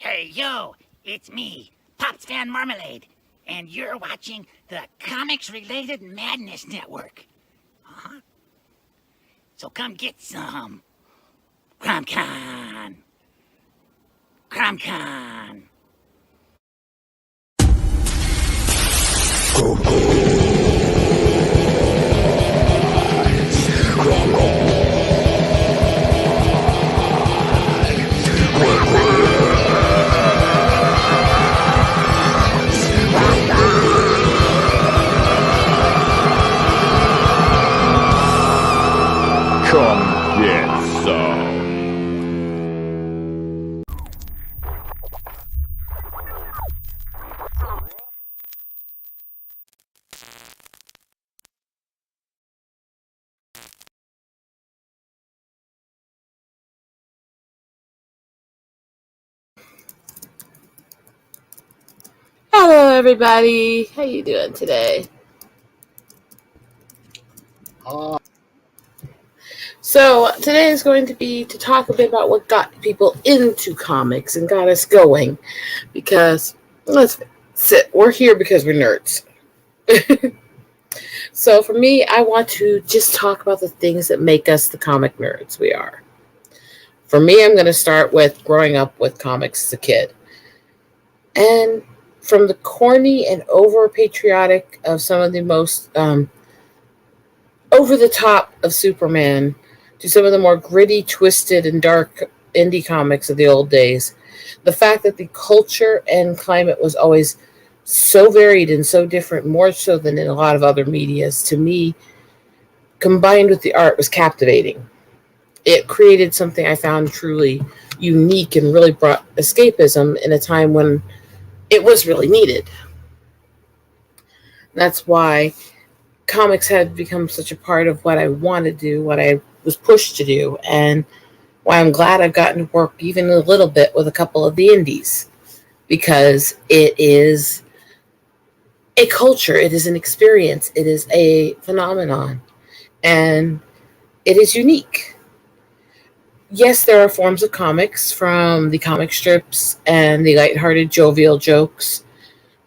Hey, yo, it's me, Pops Van Marmalade, and you're watching the Comics-Related Madness Network. Uh-huh. So come get some. CromCon. CromCon. Come get some. Hello, everybody. How you doing today? So today is going to be to talk a bit about what got people into comics and got us going. Because let's sit, we're here because we're nerds. So for me, I want to just talk about the things that make us the comic nerds we are. For me, I'm going to start with growing up with comics as a kid. And from the corny and over patriotic of some of the most over the top of Superman to some of the more gritty, twisted, and dark indie comics of the old days, the fact that the culture and climate was always so varied and so different, more so than in a lot of other medias, to me, combined with the art, was captivating. It created something I found truly unique and really brought escapism in a time when it was really needed. That's why comics had become such a part of what I wanted to do, what I was pushed to do, and why I'm glad I've gotten to work even a little bit with a couple of the indies, because it is a culture, it is an experience, it is a phenomenon, and it is unique. Yes, there are forms of comics, from the comic strips and the lighthearted, jovial jokes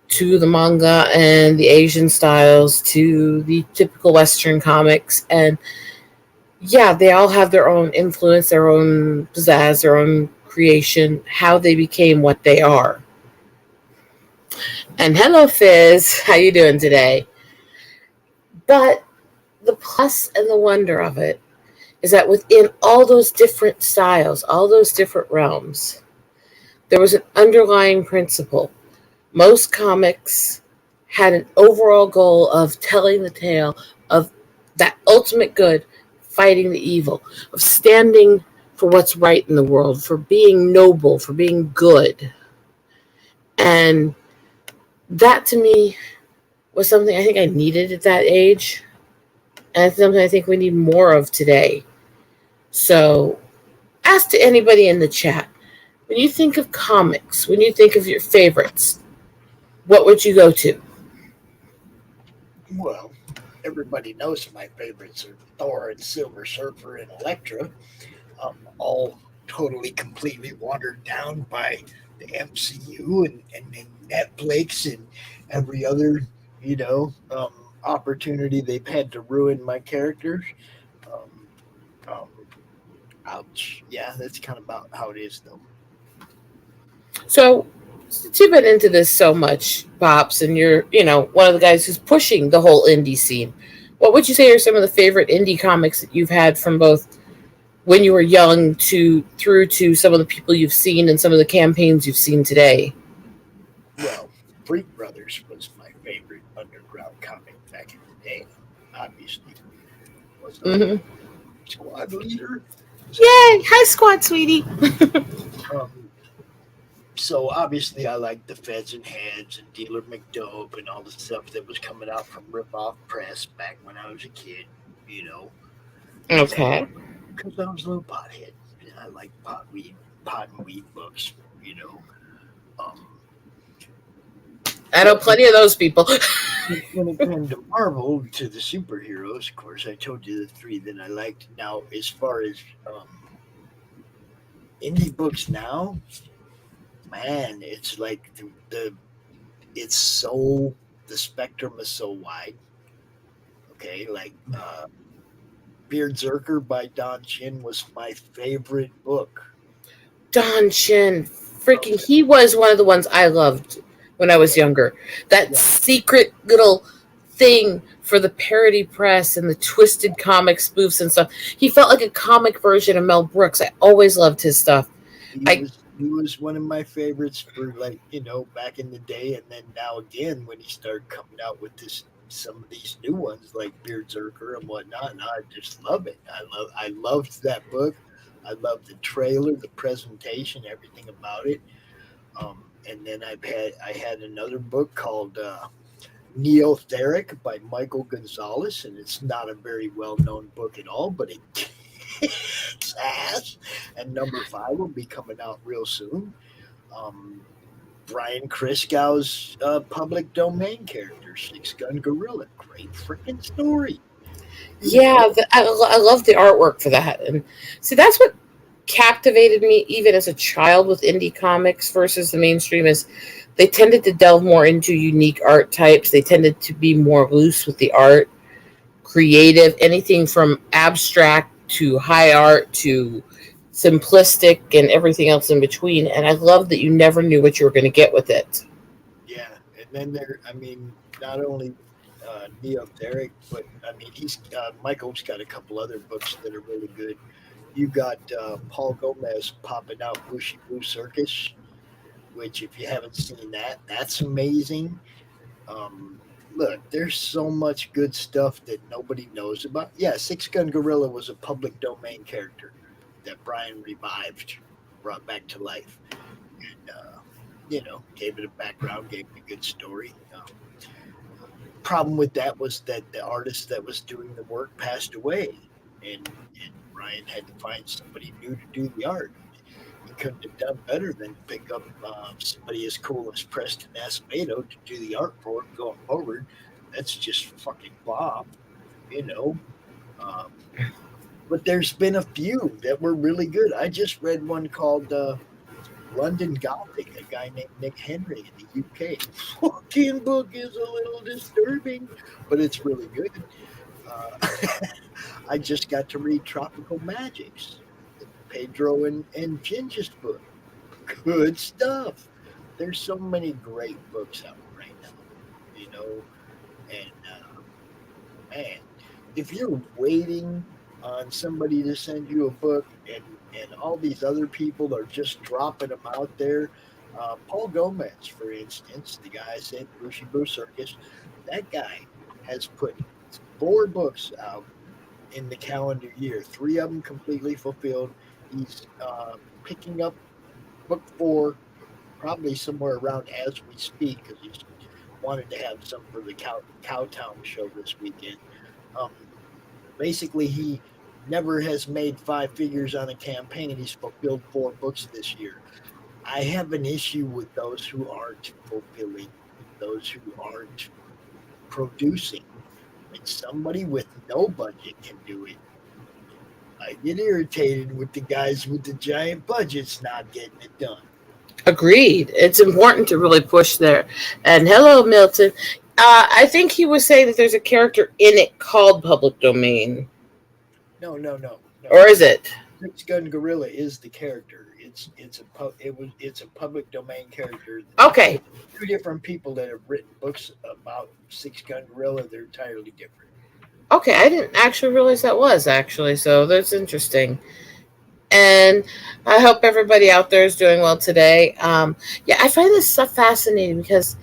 to the manga and the Asian styles to the typical Western comics. And yeah, they all have their own influence, their own pizzazz, their own creation, how they became what they are. And hello, Fizz. How you doing today? But the plus and the wonder of it is that within all those different styles, all those different realms, there was an underlying principle. Most comics had an overall goal of telling the tale of that ultimate good fighting the evil, of standing for what's right in the world, for being noble, for being good. And that to me was something I think I needed at that age. And it's something I think we need more of today. So, ask to anybody in the chat, when you think of comics, when you think of your favorites, what would you go to? Well, everybody knows my favorites are Thor and Silver Surfer and Elektra, all totally, completely watered down by the MCU and Netflix and every other, you know, opportunity they've had to ruin my characters. Um, um, Ouch. Yeah, that's kind of about how it is, though. So, since you've been into this so much, Pops, and you're, one of the guys who's pushing the whole indie scene, what would you say are some of the favorite indie comics that you've had from both when you were young to through to some of the people you've seen and some of the campaigns you've seen today? Well, Freak Brothers was my favorite underground comic back in the day. Obviously, was Mm-hmm. squad leader. Yay! Hi, Squad, sweetie. Um, so obviously, I liked the Feds and Heads and Dealer McDope and all the stuff that was coming out from Rip Off Press back when I was a kid. You know, because I Okay. because I was a little pothead. I like pot and weed books. You know, um, I know but plenty of those people. when it came to Marvel, to the superheroes, of course, I told you the three that I liked. Now, as far as indie books now, man, it's like it's so the spectrum is so wide. Okay, like Beard Zerker by Don Chin was my favorite book. Don Chin, freaking, he was one of the ones I loved when I was Okay, younger. That yeah, secret little thing for the parody press and the twisted comic spoofs and stuff. He felt like a comic version of Mel Brooks. I always loved his stuff. I he was one of my favorites for like back in the day, and then now again when he started coming out with this some of these new ones like Beard Zerker and whatnot, and I just love it. I loved that book. I loved the trailer, the presentation, everything about it. And then I had another book called Neotheric by Michael Gonzalez, and it's not a very well known book at all, but it kicks ass. And number 5 will be coming out real soon. Um, Brian Christgau's public domain character, Six Gun Gorilla. Great freaking story. You Yeah, know, I love the artwork for that. And see, that's what captivated me even as a child with indie comics versus the mainstream is they tended to delve more into unique art types. They tended to be more loose with the art, creative, anything from abstract to high art to simplistic and everything else in between. And I love that you never knew what you were going to get with it. yeah. And then I mean, not only Neotheric, but I mean, Michael's got a couple other books that are really good. You got Paul Gomez popping out Bushy Blue Circus, which if you haven't seen that, that's amazing. Um, Look, there's so much good stuff that nobody knows about. Yeah, Six Gun Gorilla was a public domain character that Brian revived, brought back to life, and gave it a background, gave it a good story. Problem with that was that the artist that was doing the work passed away, and Brian had to find somebody new to do the art. He couldn't have done better than pick up somebody as cool as Preston Acevedo to do the art for him going forward. That's just fucking bomb, you know. Um, but there's been a few that were really good. I just read one called London Gothic, a guy named Nick Henry in the UK. Fucking book is a little disturbing, but it's really good. Uh, I just got to read Tropical Magics, Pedro and Ginge's book. Good stuff. There's so many great books out right now, and man, if you're waiting on somebody to send you a book and all these other people are just dropping them out there, Paul Gomez, for instance, the guy I said, Bushy Blue Circus, that guy has put 4 books out in the calendar year, 3 of them completely fulfilled. He's picking up book 4 probably somewhere around as we speak because he's wanted to have some for the Cowtown show this weekend. Um, Basically, he never has made 5 figures on a campaign. He's fulfilled 4 books this year. I have an issue with those who aren't fulfilling, those who aren't producing. When somebody with no budget can do it, I get irritated with the guys with the giant budgets not getting it done. Agreed. It's important to really push there. And hello, Milton. I think he was saying that there's a character in it called Public Domain. No, no, no, Or no. is it? Six Gun Gorilla is the character. It's a public domain character. Okay. 2 different people that have written books about Six Gun Gorilla. They're entirely different. Okay. I didn't actually realize that was actually. So that's interesting. And I hope everybody out there is doing well today. Yeah, I find this stuff fascinating because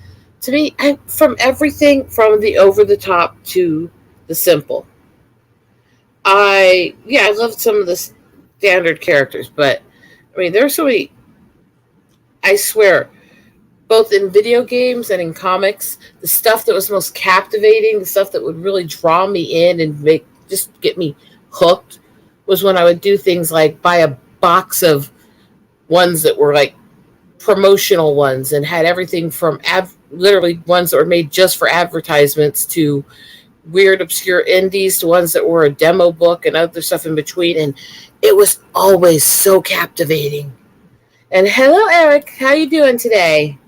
to me, from everything from the over the top to the simple, I love some of the standard characters, but I mean, there's so many. I swear, both in video games and in comics, the stuff that was most captivating, the stuff that would really draw me in and just get me hooked, was when I would do things like buy a box of ones that were like promotional ones and had everything from literally ones that were made just for advertisements to weird obscure indies to ones that were a demo book and other stuff in between, and it was always so captivating. And hello, Eric. How you doing today?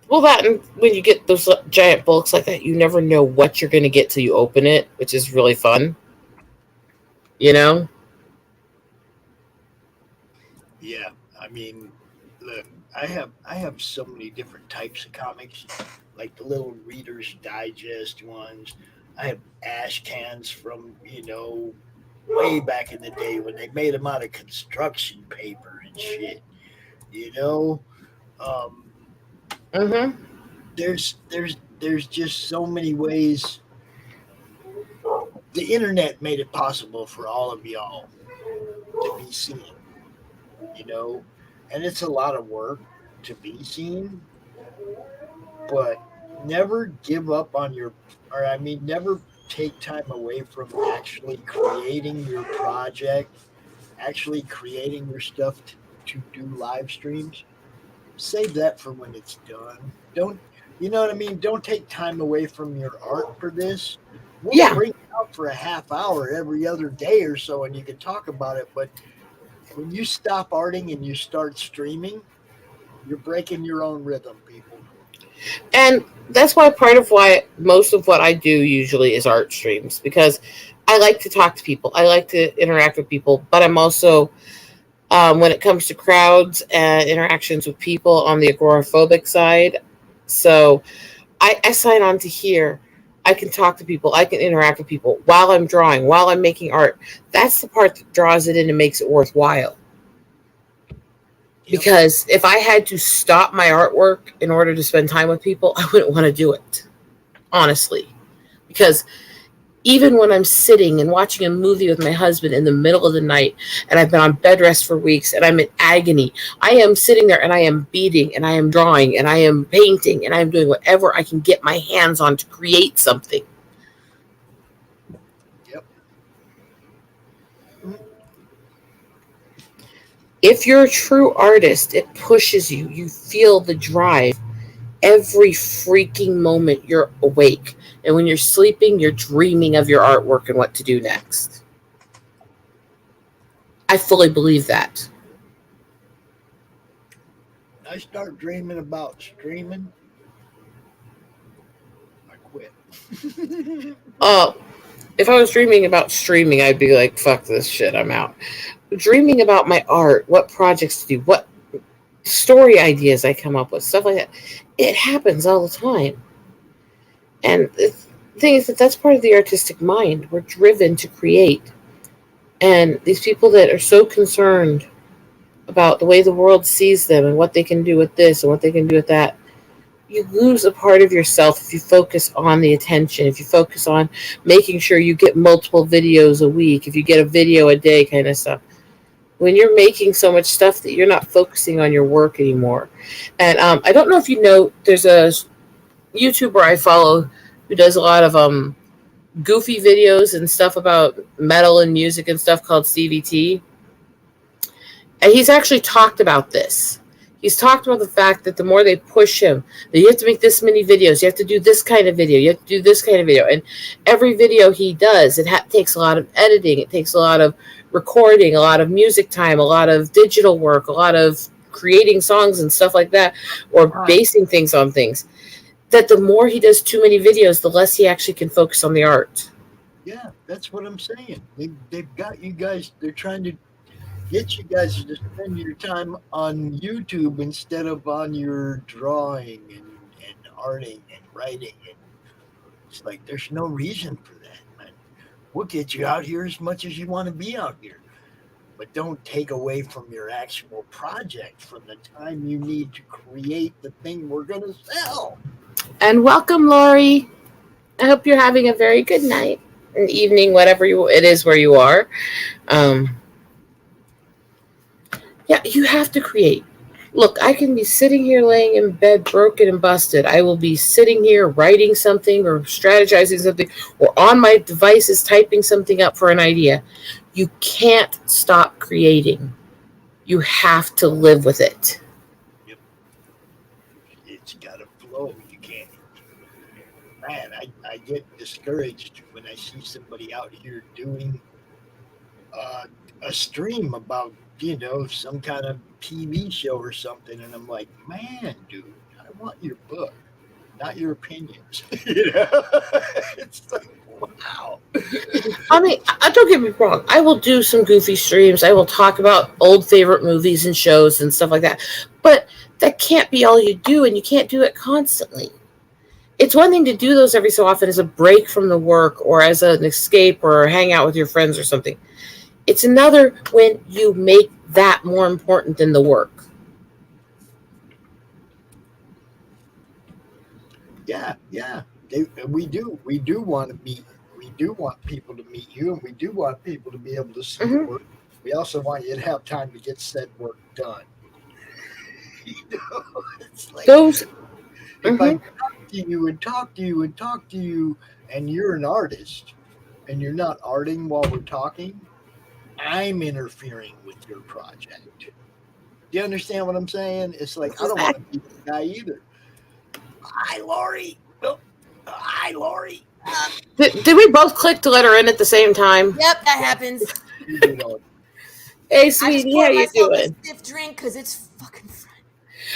Well, that and when you get those giant books like that, you never know what you're going to get till you open it, which is really fun. You know? Yeah, I mean, look, I have so many different types of comics, like the little Reader's Digest ones. I have ash cans from way back in the day when they made them out of construction paper and shit. You know, um, Mm-hmm. there's just so many ways. The internet made it possible for all of y'all to be seen. You know, and it's a lot of work to be seen, but never give up on your, or I mean, never take time away from actually creating your project, actually creating your stuff to do live streams. Save that for when it's done. Don't, you know what I mean? Don't take time away from your art for this. We'll Yeah. bring it out for a half hour every other day or so and you can talk about it. But when you stop arting and you start streaming, you're breaking your own rhythm, people. And that's why part of why most of what I do usually is art streams because I like to talk to people. I like to interact with people, but I'm also when it comes to crowds and interactions with people on the agoraphobic side. So I sign on to here. I can talk to people. I can interact with people while I'm drawing, while I'm making art. That's the part that draws it in and makes it worthwhile. Yep. Because if I had to stop my artwork in order to spend time with people, I wouldn't want to do it, honestly. Because even when I'm sitting and watching a movie with my husband in the middle of the night and I've been on bed rest for weeks and I'm in agony, I am sitting there and I am beading and I am drawing and I am painting and I am doing whatever I can get my hands on to create something. Yep. Mm, If you're a true artist, it pushes you. You feel the drive every freaking moment you're awake. And when you're sleeping, you're dreaming of your artwork and what to do next. I fully believe that. I start dreaming about streaming, I quit. Oh, if I was dreaming about streaming, I'd be like, fuck this shit, I'm out. Dreaming about my art, what projects to do, what story ideas I come up with, stuff like that, it happens all the time. And the thing is that that's part of the artistic mind. We're driven to create. And these people that are so concerned about the way the world sees them and what they can do with this and what they can do with that, you lose a part of yourself if you focus on the attention, if you focus on making sure you get multiple videos a week, if you get a video a day kind of stuff. When you're making so much stuff that you're not focusing on your work anymore. And I don't know if you know, there's a YouTuber I follow who does a lot of goofy videos and stuff about metal and music and stuff called CVT. And he's actually talked about this. He's talked about the fact that the more they push him, that you have to make this many videos, you have to do this kind of video, you have to do this kind of video. And every video he does, it takes a lot of editing, it takes a lot of recording, a lot of music time, a lot of digital work, a lot of creating songs and stuff like that, or Right. basing things on things. That the more he does too many videos, the less he actually can focus on the art. Yeah, that's what I'm saying. They've got you guys. They're trying to get you guys to spend your time on YouTube instead of on your drawing and arting and writing. And it's like there's no reason for that, man. We'll get you out here as much as you want to be out here, but don't take away from your actual project, from the time you need to create the thing we're going to sell. And welcome, Laurie. I hope you're having a very good night and evening, whatever it is where you are. Um, yeah, you have to create. Look, I can be sitting here laying in bed broken and busted. I will be sitting here writing something or strategizing something or on my devices typing something up for an idea. You can't stop creating. You have to live with it. Yep, it's got to flow. You can't. Man, I get discouraged when I see somebody out here doing uh, a stream about, some kind of TV show or something, and I'm like, man, dude, I want your book, not your opinions. It's like, wow. I mean, don't get me wrong. I will do some goofy streams. I will talk about old favorite movies and shows and stuff like that. But that can't be all you do, and you can't do it constantly. It's one thing to do those every so often as a break from the work or as an escape or hang out with your friends or something. It's another when you make that more important than the work. Yeah. We do want to meet. We do want people to meet you, and we do want people to be able to see your work. We also want you to have time to get said work done. It's like, Those. if I talk to you and talk to you and talk to you, and you're an artist, and you're not arting while we're talking, I'm interfering with your project. Do you understand what I'm saying? It's like, I don't want to be that guy either. Hi, Laurie. Oh, hi, Laurie. Did we both click to let her in at the same time? Yep, that happens. Hey, sweetie, how you doing? A stiff drink because it's fucking fun.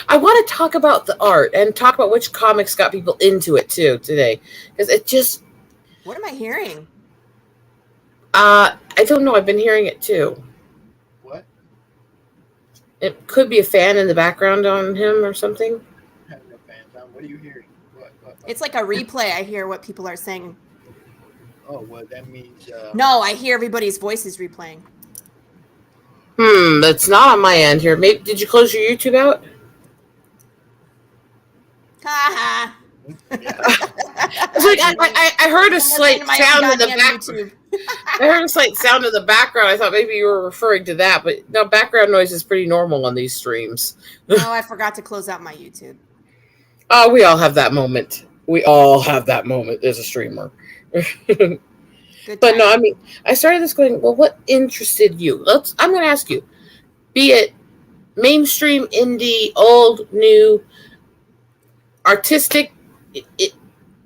I want to talk about the art and talk about which comics got people into it too today, because it just. What am I hearing? I don't know. I've been hearing it too. What? It could be a fan in the background on him or something. I have no fans on. What are you hearing? What? It's like a replay. I hear what people are saying. Oh, well, that means. No, I hear everybody's voices replaying. That's not on my end here. Maybe did you close your YouTube out? Ha It's like I heard a slight sound in the background. I heard a slight sound in the background. I thought maybe you were referring to that, but no, background noise is pretty normal on these streams. No, I forgot to close out my YouTube. Oh, we all have that moment. We all have that moment as a streamer. But no, I mean, I started this going, well, what interested you? I'm going to ask you, be it mainstream, indie, old, new, artistic,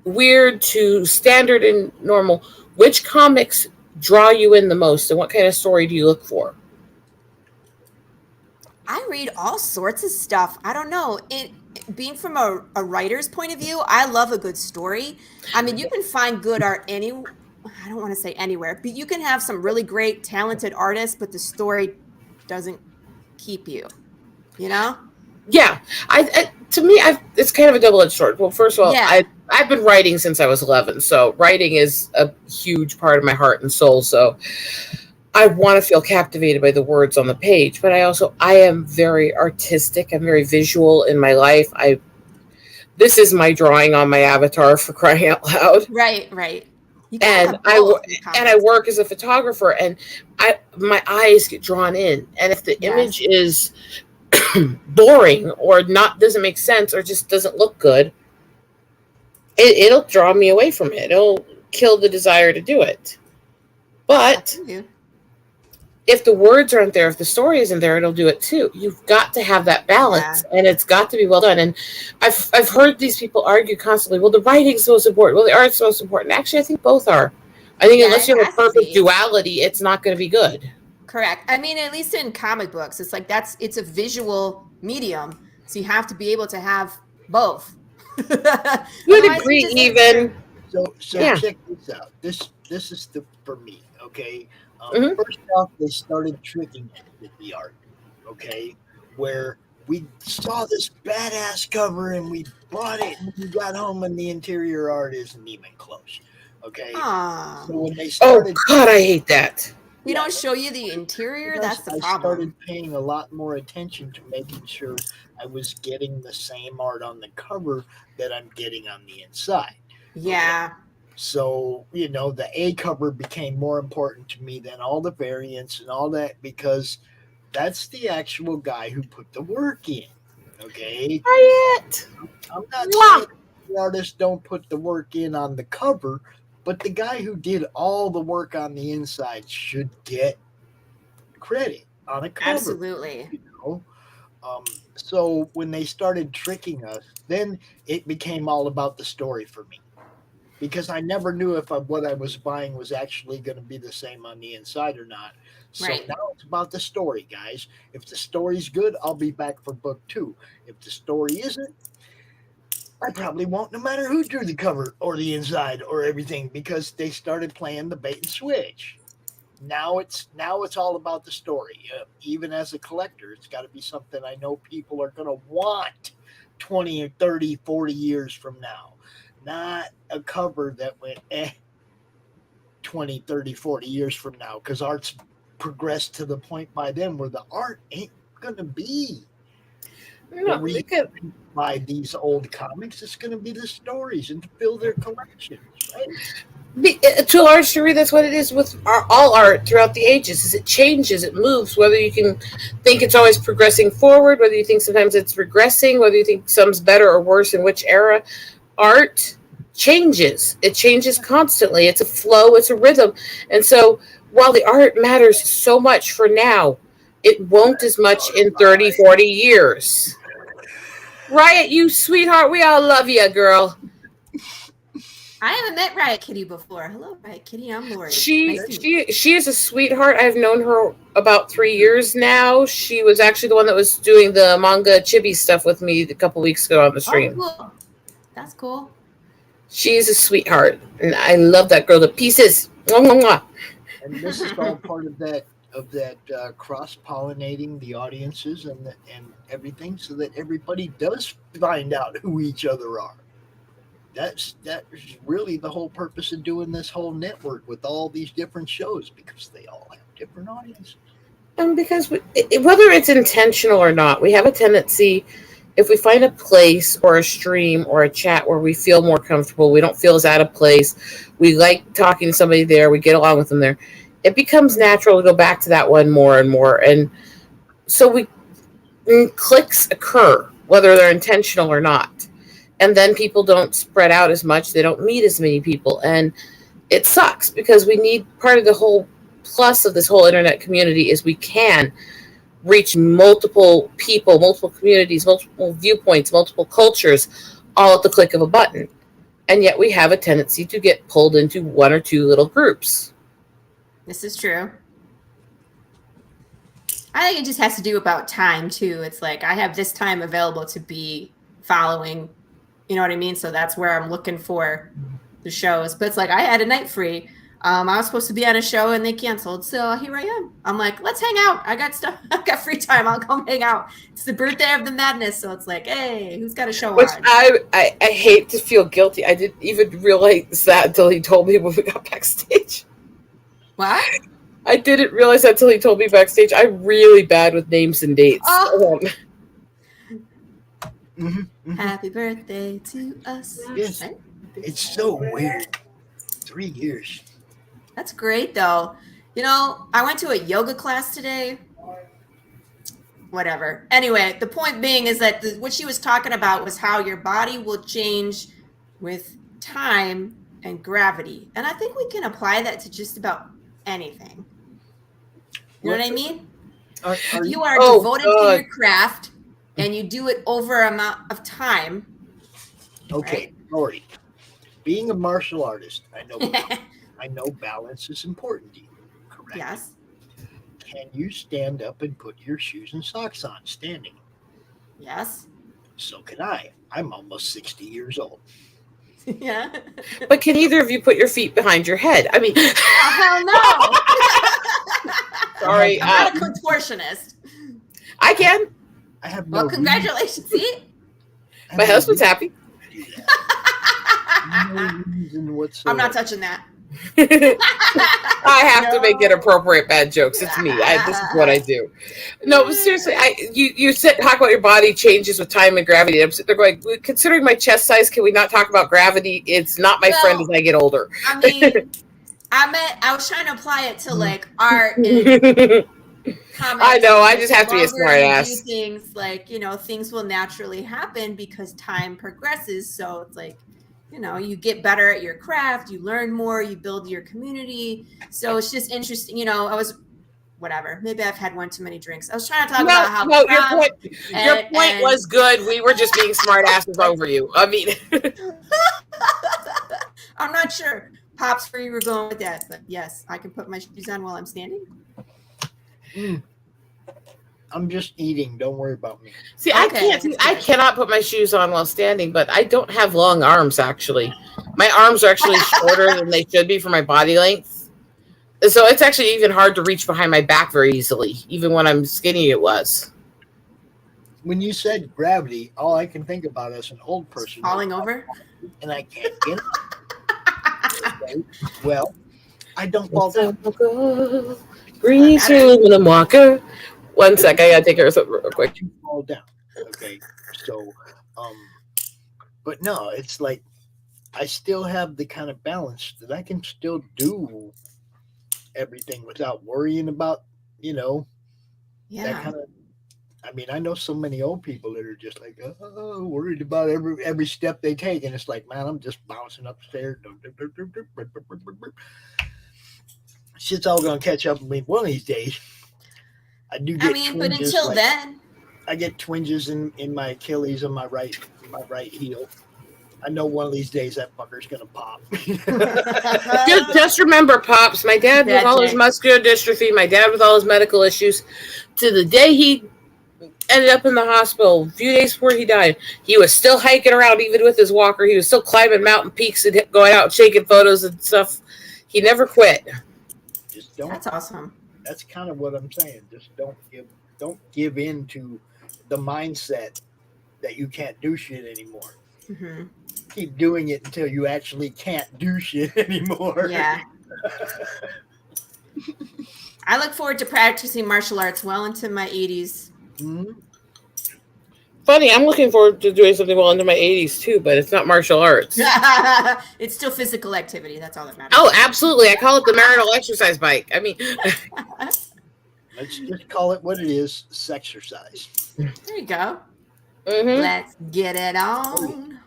weird to standard and normal, which comics draw you in the most, and what kind of story do you look for? I read all sorts of stuff. I don't know. Being from a writer's point of view, I love a good story. I mean, you can find good art I don't want to say anywhere, but you can have some really great, talented artists, but the story doesn't keep you, you know? Yeah. To me, it's kind of a double-edged sword. Well, first of all, yeah. I've been writing since I was 11, so writing is a huge part of my heart and soul, so I want to feel captivated by the words on the page, but I am very artistic. I'm very visual in my life. This is my drawing on my avatar, for crying out loud. Right. And I work as a photographer, and my eyes get drawn in. And if the image is boring or doesn't make sense or just doesn't look good, it'll draw me away from it. It'll kill the desire to do it. But if the words aren't there, if the story isn't there, it'll do it too. You've got to have that balance, and it's got to be well done. And I've heard these people argue constantly, well, the writing's most important, well, the art's most important. Actually, I think both are. I think unless you have a perfect duality, it's not going to be good. Correct. I mean, at least in comic books, it's like it's a visual medium, so you have to be able to have both. You'd agree, even. So check this out. This is for me, okay? First off, they started tricking us with the art, okay? Where we saw this badass cover and we bought it and we got home and the interior art isn't even close, okay? Aww. So when they started, oh God, I hate that. We don't show you the interior. That's the problem. I started paying a lot more attention to making sure I was getting the same art on the cover that I'm getting on the inside. Yeah. Okay? So, the A cover became more important to me than all the variants and all that, because that's the actual guy who put the work in. Okay? I'm not saying the artists don't put the work in on the cover, but the guy who did all the work on the inside should get credit on a cover. Absolutely. So when they started tricking us, then it became all about the story for me. because I never knew if what I was buying was actually going to be the same on the inside or not. So Right. now it's about the story, guys. If the story's good, I'll be back for book 2. If the story isn't, I probably won't, no matter who drew the cover or the inside or everything, because they started playing the bait and switch. Now it's all about the story. Even as a collector, it's got to be something I know people are going to want 20 or 30, 40 years from now. Not a cover that went 20, 30, 40 years from now, because art's progressed to the point by then where the art ain't going to be by these old comics. It's going to be the stories and to fill their collections, right? To a large degree, that's what it is with all art throughout the ages. Is it changes, it moves. Whether you can think it's always progressing forward, whether you think sometimes it's regressing, whether you think some's better or worse in which era, art changes. It changes constantly. It's a flow, it's a rhythm. And so while the art matters so much for now, it won't as much in 30, 40 years. Riot, you sweetheart, we all love you, girl. I haven't met Riot Kitty before. Hello, Riot Kitty. I'm Laurie. She is a sweetheart. I've known her about 3 years now. She was actually the one that was doing the manga chibi stuff with me a couple weeks ago on the stream. Oh, cool. That's cool. She's a sweetheart, and I love that girl to pieces. Mwah, mwah, mwah. And this is all part of that cross-pollinating the audiences and everything, so that everybody does find out who each other are. That's really the whole purpose of doing this whole network with all these different shows, because they all have different audiences. And because whether it's intentional or not, we have a tendency, if we find a place or a stream or a chat where we feel more comfortable, we don't feel as out of place, we like talking to somebody there, we get along with them there, it becomes natural to go back to that one more and more. And so clicks occur, whether they're intentional or not. And then people don't spread out as much. They don't meet as many people. And it sucks, because we need, part of the whole plus of this whole internet community is we can reach multiple people, multiple communities, multiple viewpoints, multiple cultures, all at the click of a button. And yet we have a tendency to get pulled into one or two little groups. This is true. I think it just has to do about time too. It's like I have this time available to be following, you know what I mean? So that's where I'm looking for the shows. But it's like I had a night free. I was supposed to be on a show and they canceled. So here I am. I'm like, let's hang out. I got stuff. I got free time. I'll come hang out. It's the birthday of the madness. So it's like, hey, who's got a show Which on? I hate to feel guilty. I didn't even realize that until he told me when we got backstage. What? I didn't realize that until he told me backstage. I'm really bad with names and dates. Oh. Mm-hmm. Happy birthday to us. Yes. It's so weird. 3 years. That's great, though. You know, I went to a yoga class today. Whatever. Anyway, the point being is that what she was talking about was how your body will change with time and gravity. And I think we can apply that to just about anything. You know what I mean? You are devoted to your craft and you do it over an amount of time. Okay, right? Laurie, being a martial artist, I know balance is important to you, correct? Yes. Can you stand up and put your shoes and socks on standing? Yes. So can I. I'm almost 60 years old. Yeah. But can either of you put your feet behind your head? I mean, hell no. Sorry. I'm not a contortionist. I can. I have no Well, congratulations. See? My husband's happy. No reason whatsoever. I'm not touching that. I have to make inappropriate bad jokes. It's me. This is what I do. No, but seriously, you talk about your body changes with time and gravity. I'm sitting there going, considering my chest size, can we not talk about gravity? It's not my friend as I get older. I mean, I was trying to apply it to like art and comics. I know. I just have to be a smart ass. Things like, you know, things will naturally happen because time progresses. So it's like, you know, you get better at your craft, you learn more, you build your community. So it's just interesting. You know, whatever. Maybe I've had one too many drinks. I was trying to talk about how. No, your point was good. We were just being smart asses over you. I mean, I'm not sure, Pops, where you were going with that, but yes, I can put my shoes on while I'm standing. I'm just eating. Don't worry about me. See, Okay, I cannot put my shoes on while standing, but I don't have long arms, actually. My arms are actually shorter than they should be for my body length. So it's actually even hard to reach behind my back very easily. Even when I'm skinny, it was. When you said gravity, all I can think about is an old person Falling over? and I can't get it. Okay. Well, I don't fall down. Grease your aluminum walker. One sec, I gotta take care of something real quick. You fall down. Okay. So, but no, it's like I still have the kind of balance that I can still do everything without worrying about, that kind of. I mean, I know so many old people that are just like, oh, worried about every step they take, and it's like, man, I'm just bouncing upstairs. Shit's all gonna catch up with me one of these days. I do get. But until then, I get twinges in my Achilles and my right heel. I know one of these days that fucker's gonna pop. just remember, Pops, my dad with all his muscular dystrophy, my dad with all his medical issues, to the day he ended up in the hospital, a few days before he died, he was still hiking around even with his walker. He was still climbing mountain peaks and going out and shaking photos and stuff. He never quit. Just don't. That's awesome. That's kind of what I'm saying. Just don't give in to the mindset that you can't do shit anymore. Mm-hmm. Keep doing it until you actually can't do shit anymore. Yeah. I look forward to practicing martial arts well into my 80s. Mm-hmm. Funny, I'm looking forward to doing something well into my 80s too, but it's not martial arts. It's still physical activity. That's all that matters. Oh, absolutely. I call it the marital exercise bike. I mean, let's just call it what it is, sexercise. There you go. Mm-hmm. Let's get it on.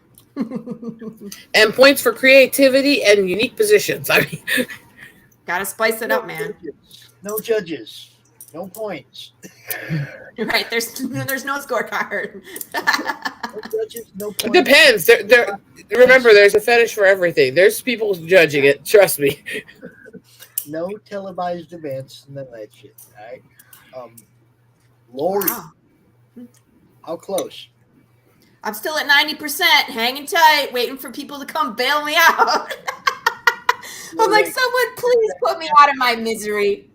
And points for creativity and unique positions. I mean, gotta spice it up, man. No judges. No points. Right. There's no scorecard. No judges, no points. it depends. Remember, there's a fetish for everything. There's people judging it. Trust me. No televised events, none of that shit. All right. Laurie, how close? I'm still at 90%, hanging tight, waiting for people to come bail me out. I'm like, someone please put me out of my misery.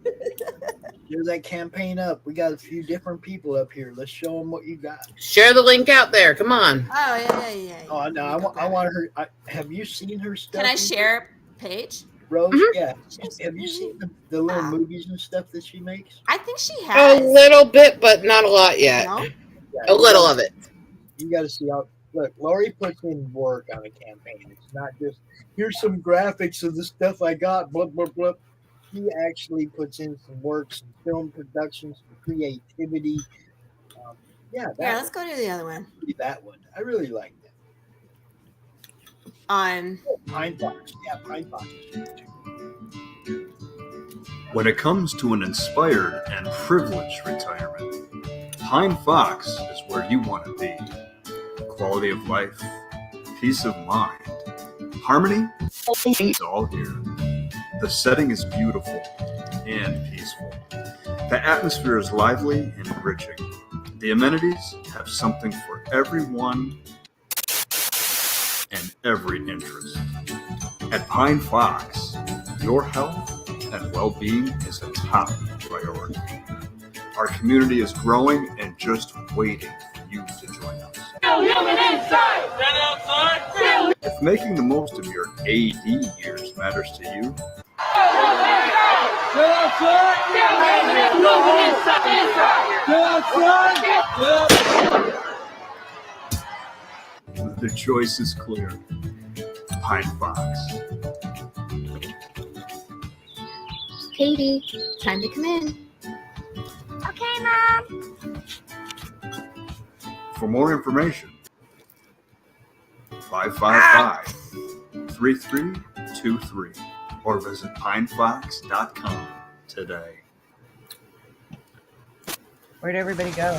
Share that campaign up. We got a few different people up here. Let's show them what you got. Share the link out there. Come on. Oh, yeah. Oh, no, I want her. Have you seen her stuff? Can I share page? Rose? Mm-hmm. Yeah. Have you seen the little movies and stuff that she makes? I think she has. A little bit, but not a lot yet. No? Yeah, A little of it. You got to see how. Look, Laurie puts in work on a campaign. It's not just, here's some graphics of the stuff I got, blah, blah, blah. He actually puts in some work, some film production, some creativity. Let's go to the other one. That one. I really like that. Pine Fox. Yeah, Pine Fox. When it comes to an inspired and privileged retirement, Pine Fox is where you want to be. Quality of life, peace of mind, harmony, it's all here. The setting is beautiful and peaceful. The atmosphere is lively and enriching. The amenities have something for everyone and every interest. At Pine Fox, your health and well-being is a top priority. Our community is growing and just waiting for you to join us. If making the most of your AD years matters to you, the choice is clear. Pine Fox. Katie, time to come in. Okay, Mom. For more information, 555-3323 or visit pinefox.com today. Where'd everybody go?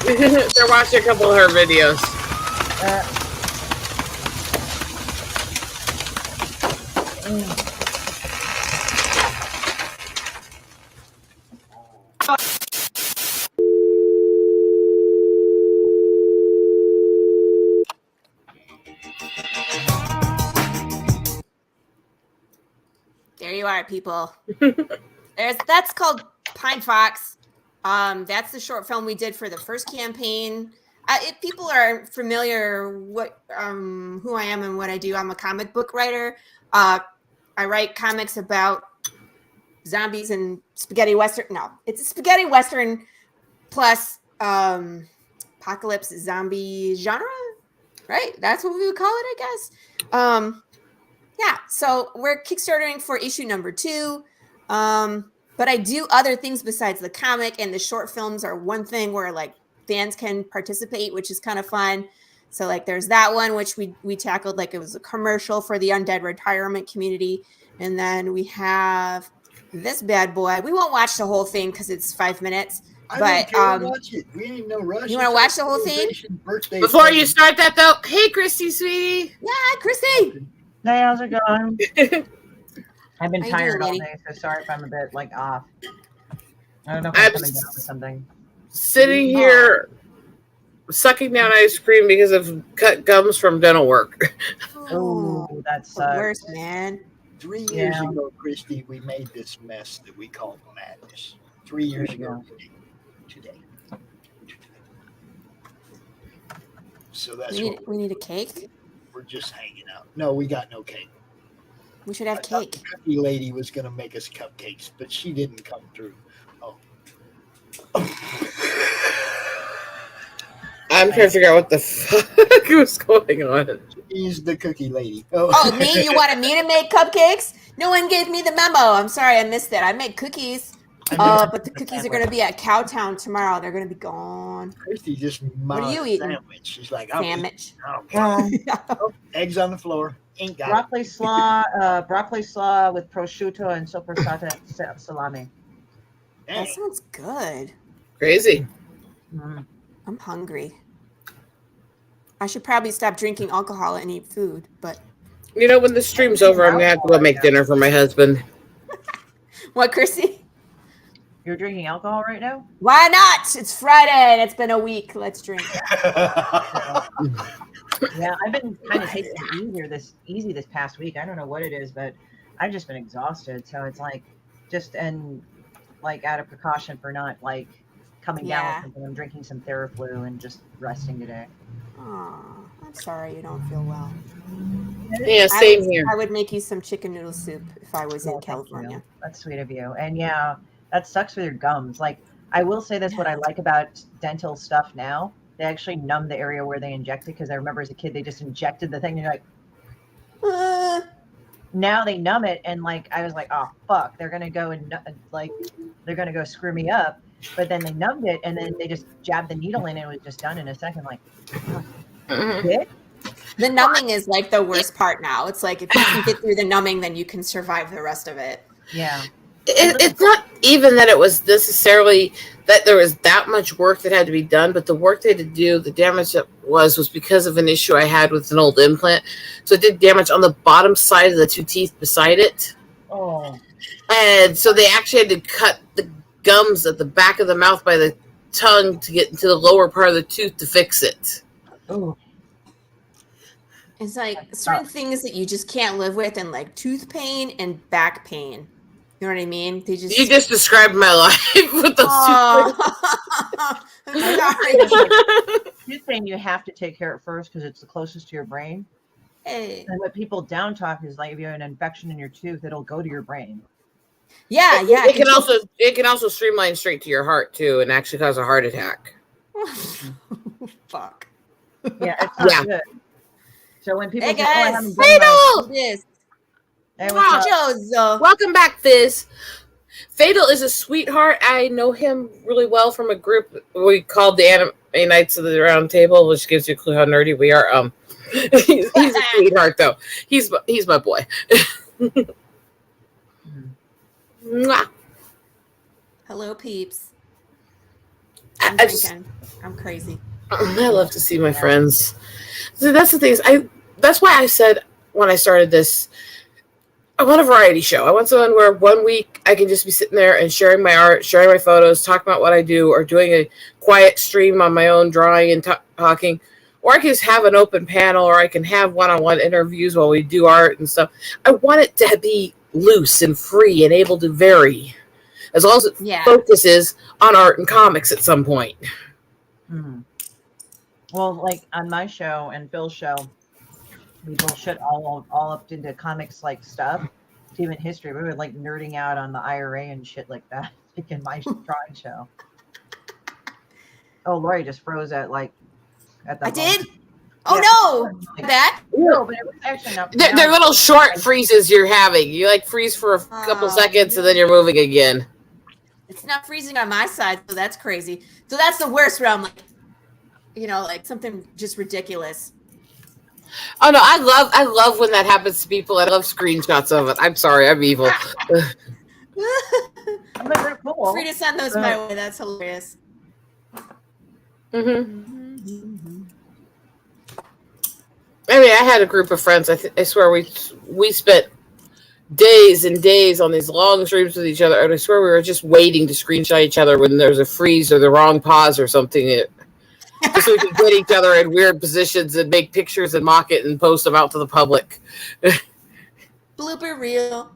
They're watching a couple of her videos. There you are, people. That's called Pine Fox. That's the short film we did for the first campaign. If people are familiar who I am and what I do, I'm a comic book writer. I write comics about zombies and spaghetti western. No, it's a spaghetti western plus apocalypse zombie genre, right? That's what we would call it, I guess. Yeah, so we're Kickstartering for issue number 2. But I do other things besides the comic, and the short films are one thing where like fans can participate, which is kind of fun. So like there's that one, which we tackled, like it was a commercial for the undead retirement community. And then we have this bad boy. We won't watch the whole thing because it's 5 minutes. But watch it. We ain't no rush. You want to watch the whole thing? Before you start that though, hey Christy, sweetie. Yeah, Christy. Hey, how's it going? I've been How you tired doing, all lady? day, so sorry if I'm a bit like off. I don't know if I'm coming down with something. Sitting here sucking down ice cream because of cut gums from dental work. Oh, that's the worst, man. 3 years ago, Christy, we made this mess that we call madness. 3 years ago today. So that's we need a cake. We're just hanging out. No, we got no cake. We should have cake. The cookie lady was going to make us cupcakes, but she didn't come through. Oh. I'm trying to figure out what the fuck was going on. She's the cookie lady. Oh, me? You wanted me to make cupcakes? No one gave me the memo. I'm sorry, I missed it. I make cookies. But the cookies are going to be at Cowtown tomorrow. They're going to be gone. Christy just what are you eating? Sandwich. She's like, sandwich. Eggs on the floor. Ain't got broccoli slaw with prosciutto and soppressata salami. That sounds good. Crazy. I'm hungry. I should probably stop drinking alcohol and eat food, but you know, when the stream's over, I'm gonna have to go make dinner for my husband. What, Chrissy? You're drinking alcohol right now? Why not? It's Friday and it's been a week. Let's drink. Yeah, I've been kind of taking it easy this past week. I don't know what it is, but I've just been exhausted. So it's like out of precaution for not like coming down with something. I'm drinking some Theraflu and just resting today. Oh, I'm sorry you don't feel well. Yeah, same here. I would make you some chicken noodle soup if I was in California. That's sweet of you. And yeah, that sucks with your gums. Like, I will say this, what I like about dental stuff now, they actually numb the area where they inject it, because I remember as a kid, they just injected the thing and you're like, now they numb it. And like, I was like, oh, fuck, they're going to go and they're going to go screw me up. But then they numbed it and then they just jabbed the needle in and it was just done in a second. Like, the numbing is like the worst part now. It's like if you can get through the numbing, then you can survive the rest of it. Yeah. It's not even that it was necessarily that there was that much work that had to be done, but the work they had to do, the damage that was because of an issue I had with an old implant. So it did damage on the bottom side of the two teeth beside it. Oh. And so they actually had to cut the gums at the back of the mouth by the tongue to get into the lower part of the tooth to fix it. Oh. It's like certain things that you just can't live with, and like tooth pain and back pain. You know what I mean? You just described my life with those tooth pain. You have to take care of it first because it's the closest to your brain. Hey. And what people down talk is like if you have an infection in your tooth, it'll go to your brain. Yeah. It can also streamline straight to your heart too, and actually cause a heart attack. Fuck. Yeah, it's not good. So when people hey guys, Fatal! Hey, welcome back, Fizz. Fatal is a sweetheart. I know him really well from a group we called the Anime Nights of the Round Table, which gives you a clue how nerdy we are. He's a sweetheart, though. He's my boy. Hello, peeps. I'm crazy. I love to see my friends. So that's the thing. That's why I said when I started this, I want a variety show. I want someone where 1 week I can just be sitting there and sharing my art, sharing my photos, talking about what I do, or doing a quiet stream on my own, drawing and talking. Or I can just have an open panel, or I can have one-on-one interviews while we do art and stuff. I want it to be loose and free and able to vary, as long as it focuses on art and comics at some point. Mm-hmm. Well, like on my show and Phil's show, we both shit all up into comics like stuff, to even history. We were like nerding out on the IRA and shit like that, like in my drawing show. Oh, Laurie just froze at the. I did. Oh no! That? No, but it was actually not. They're little short freezes you're having. You like freeze for a couple seconds and then you're moving again. It's not freezing on my side, so that's crazy. So that's the worst where I'm like, like something just ridiculous. Oh no, I love when that happens to people. I love screenshots of it. I'm sorry, I'm evil. Cool. Free to send those my way. That's hilarious. I mean, I had a group of friends. I swear we spent days and days on these long streams with each other, and I swear we were just waiting to screenshot each other when there was a freeze or the wrong pause or something, just so we could get each other in weird positions and make pictures and mock it and post them out to the public. Blooper reel.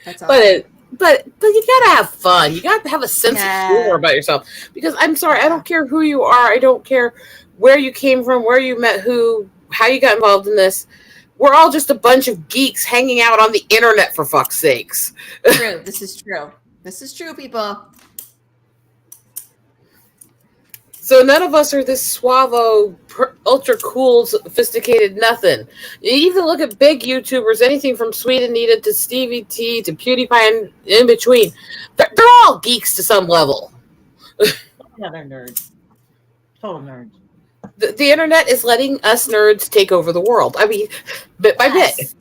That's all. But you gotta have fun. You gotta have a sense of humor about yourself. Because I'm sorry, I don't care who you are. I don't care where you came from, where you met who, how you got involved in this. We're all just a bunch of geeks hanging out on the internet, for fuck's sakes. True. This is true. This is true, people. So none of us are this suavo, ultra cool, sophisticated nothing. You even look at big YouTubers, anything from Sweet Anita to Stevie T to PewDiePie and in between. They're all geeks to some level. Yeah, they're nerds. Total nerds. The internet is letting us nerds take over the world. I mean, bit by bit.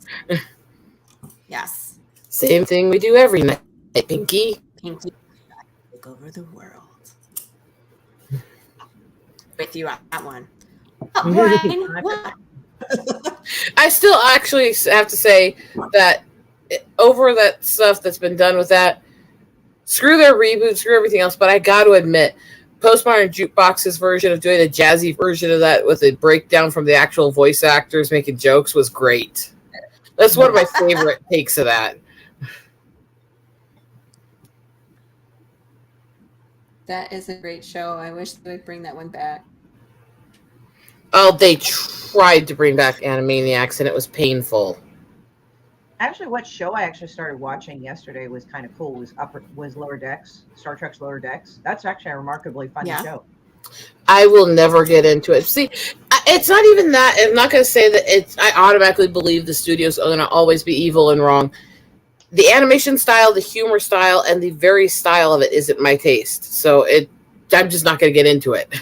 Yes. Same thing we do every night, Pinky. Take over the world. With you on that one. I still actually have to say that over that stuff that's been done with that, screw their reboot, screw everything else, but I got to admit, Postmodern Jukebox's version of doing a jazzy version of that with a breakdown from the actual voice actors making jokes was great. That's one of my favorite takes of that. That is a great show. I wish they would bring that one back. Oh, they tried to bring back Animaniacs, and it was painful. Actually, what show I actually started watching yesterday was kind of cool. Was Lower Decks, Star Trek's Lower Decks. That's actually a remarkably funny show. I will never get into it. See, it's not even that. I'm not going to say that I automatically believe the studio's going to always be evil and wrong. The animation style, the humor style, and the very style of it isn't my taste. So I'm just not going to get into it.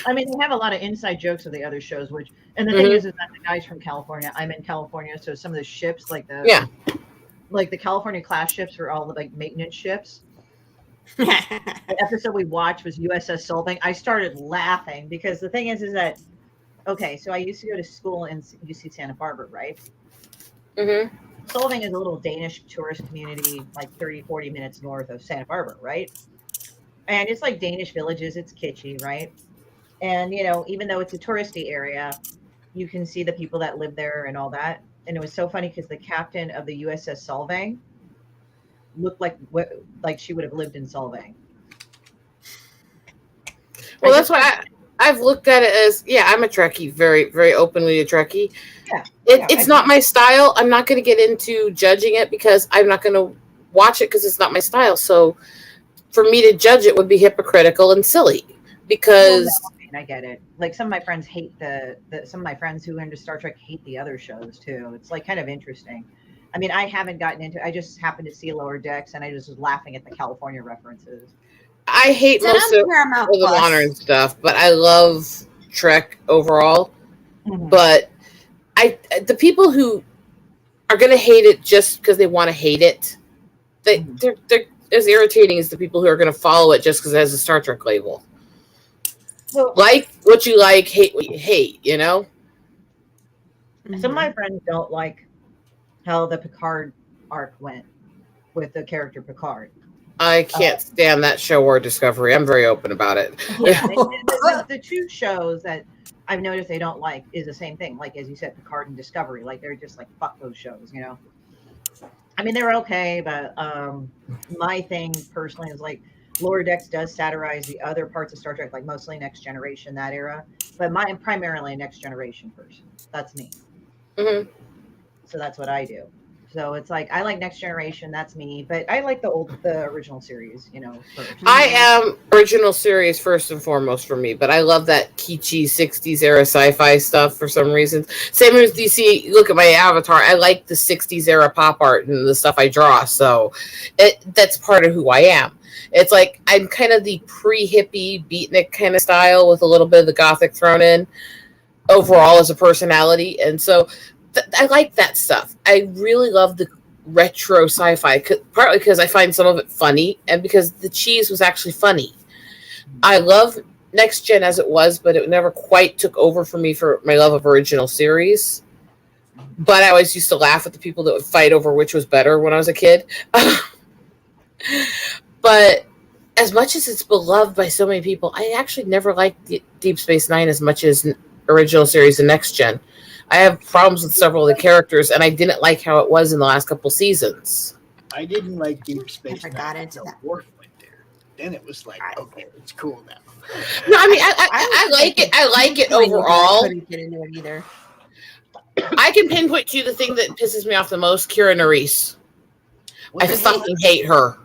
I mean, they have a lot of inside jokes of the other shows, and the thing is that the guy's from California. I'm in California, so some of the ships, like the California class ships, are all the like maintenance ships. The episode we watched was USS Solvang. I started laughing because the thing is that, okay, so I used to go to school in UC Santa Barbara, right? Mm-hmm. Solvang is a little Danish tourist community, like 30, 40 minutes north of Santa Barbara, right? And it's like Danish villages. It's kitschy, right? And, even though it's a touristy area, you can see the people that live there and all that. And it was so funny because the captain of the USS Solvang looked like she would have lived in Solvang. Well, that's why I've looked at it as, I'm a Trekkie, very, very openly a Trekkie. Yeah. It's not my style. I'm not going to get into judging it because I'm not going to watch it because it's not my style. So for me to judge it would be hypocritical and silly because... I get it. Like some of my friends hate some of my friends who are into Star Trek hate the other shows too. It's like kind of interesting. I mean, I haven't gotten into. I just happened to see Lower Decks, and I just was laughing at the California references. I hate most of the modern stuff, but I love Trek overall. Mm-hmm. But the people who are going to hate it just because they want to hate it, they're as irritating as the people who are going to follow it just because it has a Star Trek label. Well, like what you like, hate what you hate, Some of my friends don't like how the Picard arc went with the character Picard. I can't stand that show or Discovery. I'm very open about it. Yeah, the two shows that I've noticed they don't like is the same thing. Like as you said, Picard and Discovery. Like they're just like fuck those shows, you know. I mean, they're okay, but my thing personally is like Lower Decks does satirize the other parts of Star Trek, like mostly Next Generation, that era. But I'm primarily a Next Generation person. That's me. Mm-hmm. So that's what I do. So it's like I like Next Generation, that's me, but I like the original series, you know. First. I am original series first and foremost for me, but I love that kitschy 60s era sci-fi stuff for some reason. Same as you see, look at my avatar. I like the 60s era pop art and the stuff I draw, so that's part of who I am. It's like I'm kind of the pre-hippie beatnik kind of style with a little bit of the gothic thrown in overall as a personality, and so I like that stuff. I really love the retro sci-fi, partly because I find some of it funny and because the cheese was actually funny. I love Next Gen as it was, but it never quite took over for me for my love of original series. But I always used to laugh at the people that would fight over which was better when I was a kid. But as much as it's beloved by so many people, I actually never liked Deep Space Nine as much as original series and Next Gen. I have problems with several of the characters, and I didn't like how it was in the last couple seasons. I didn't like Deep Space Never Nine got into until that. Worf went there. Then it was like, okay, it's cool now. No, I mean, I like it. I like it overall. I couldn't get into it either. I can pinpoint to you the thing that pisses me off the most, Kira Nerys. I fucking hate her.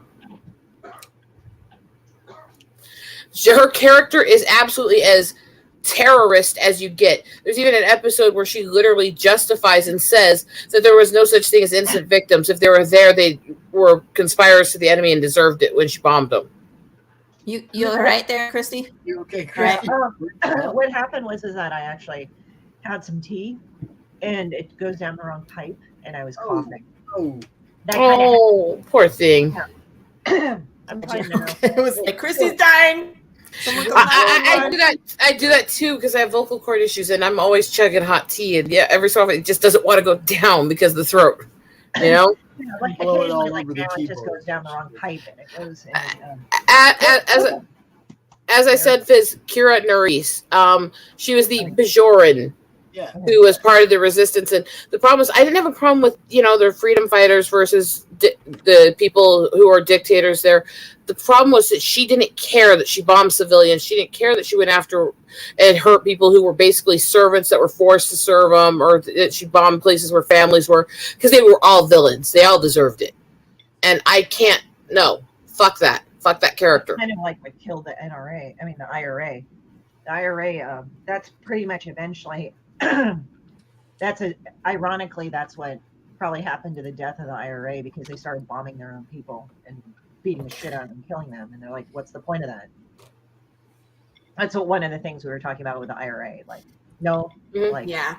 Her character is absolutely as terrorist as you get. There's even an episode where she literally justifies and says that there was no such thing as innocent victims. If they were there, they were conspirators to the enemy and deserved it when she bombed them. You all right there, Christy? You okay, Christy? What happened was that I actually had some tea and it goes down the wrong pipe and I was coughing. Oh, Oh, poor thing. I'm fine now. It was like Christy's dying. I do that too because I have vocal cord issues and I'm always chugging hot tea, and yeah, every so often it just doesn't want to go down because of the throat, you know. Yeah, like Blow it all occasionally, like over the now it just keyboard. goes down the wrong pipe and it goes. As I said, Fizz, Kira Nerys, she was the Bajoran yeah. who was part of the resistance, and the problem is I didn't have a problem with the freedom fighters versus the people who are dictators there. The problem was that she didn't care that she bombed civilians. She didn't care that she went after and hurt people who were basically servants that were forced to serve them, or that she bombed places where families were, because they were all villains. They all deserved it. And I can't, no, fuck that. Fuck that character. Kind of like what killed the NRA. I mean, the IRA. The IRA, that's pretty much eventually, ironically, that's what probably happened to the death of the IRA, because they started bombing their own people and beating the shit out of them, killing them. And they're like, what's the point of that? That's one of the things we were talking about with the IRA. Like, no, like, Yeah.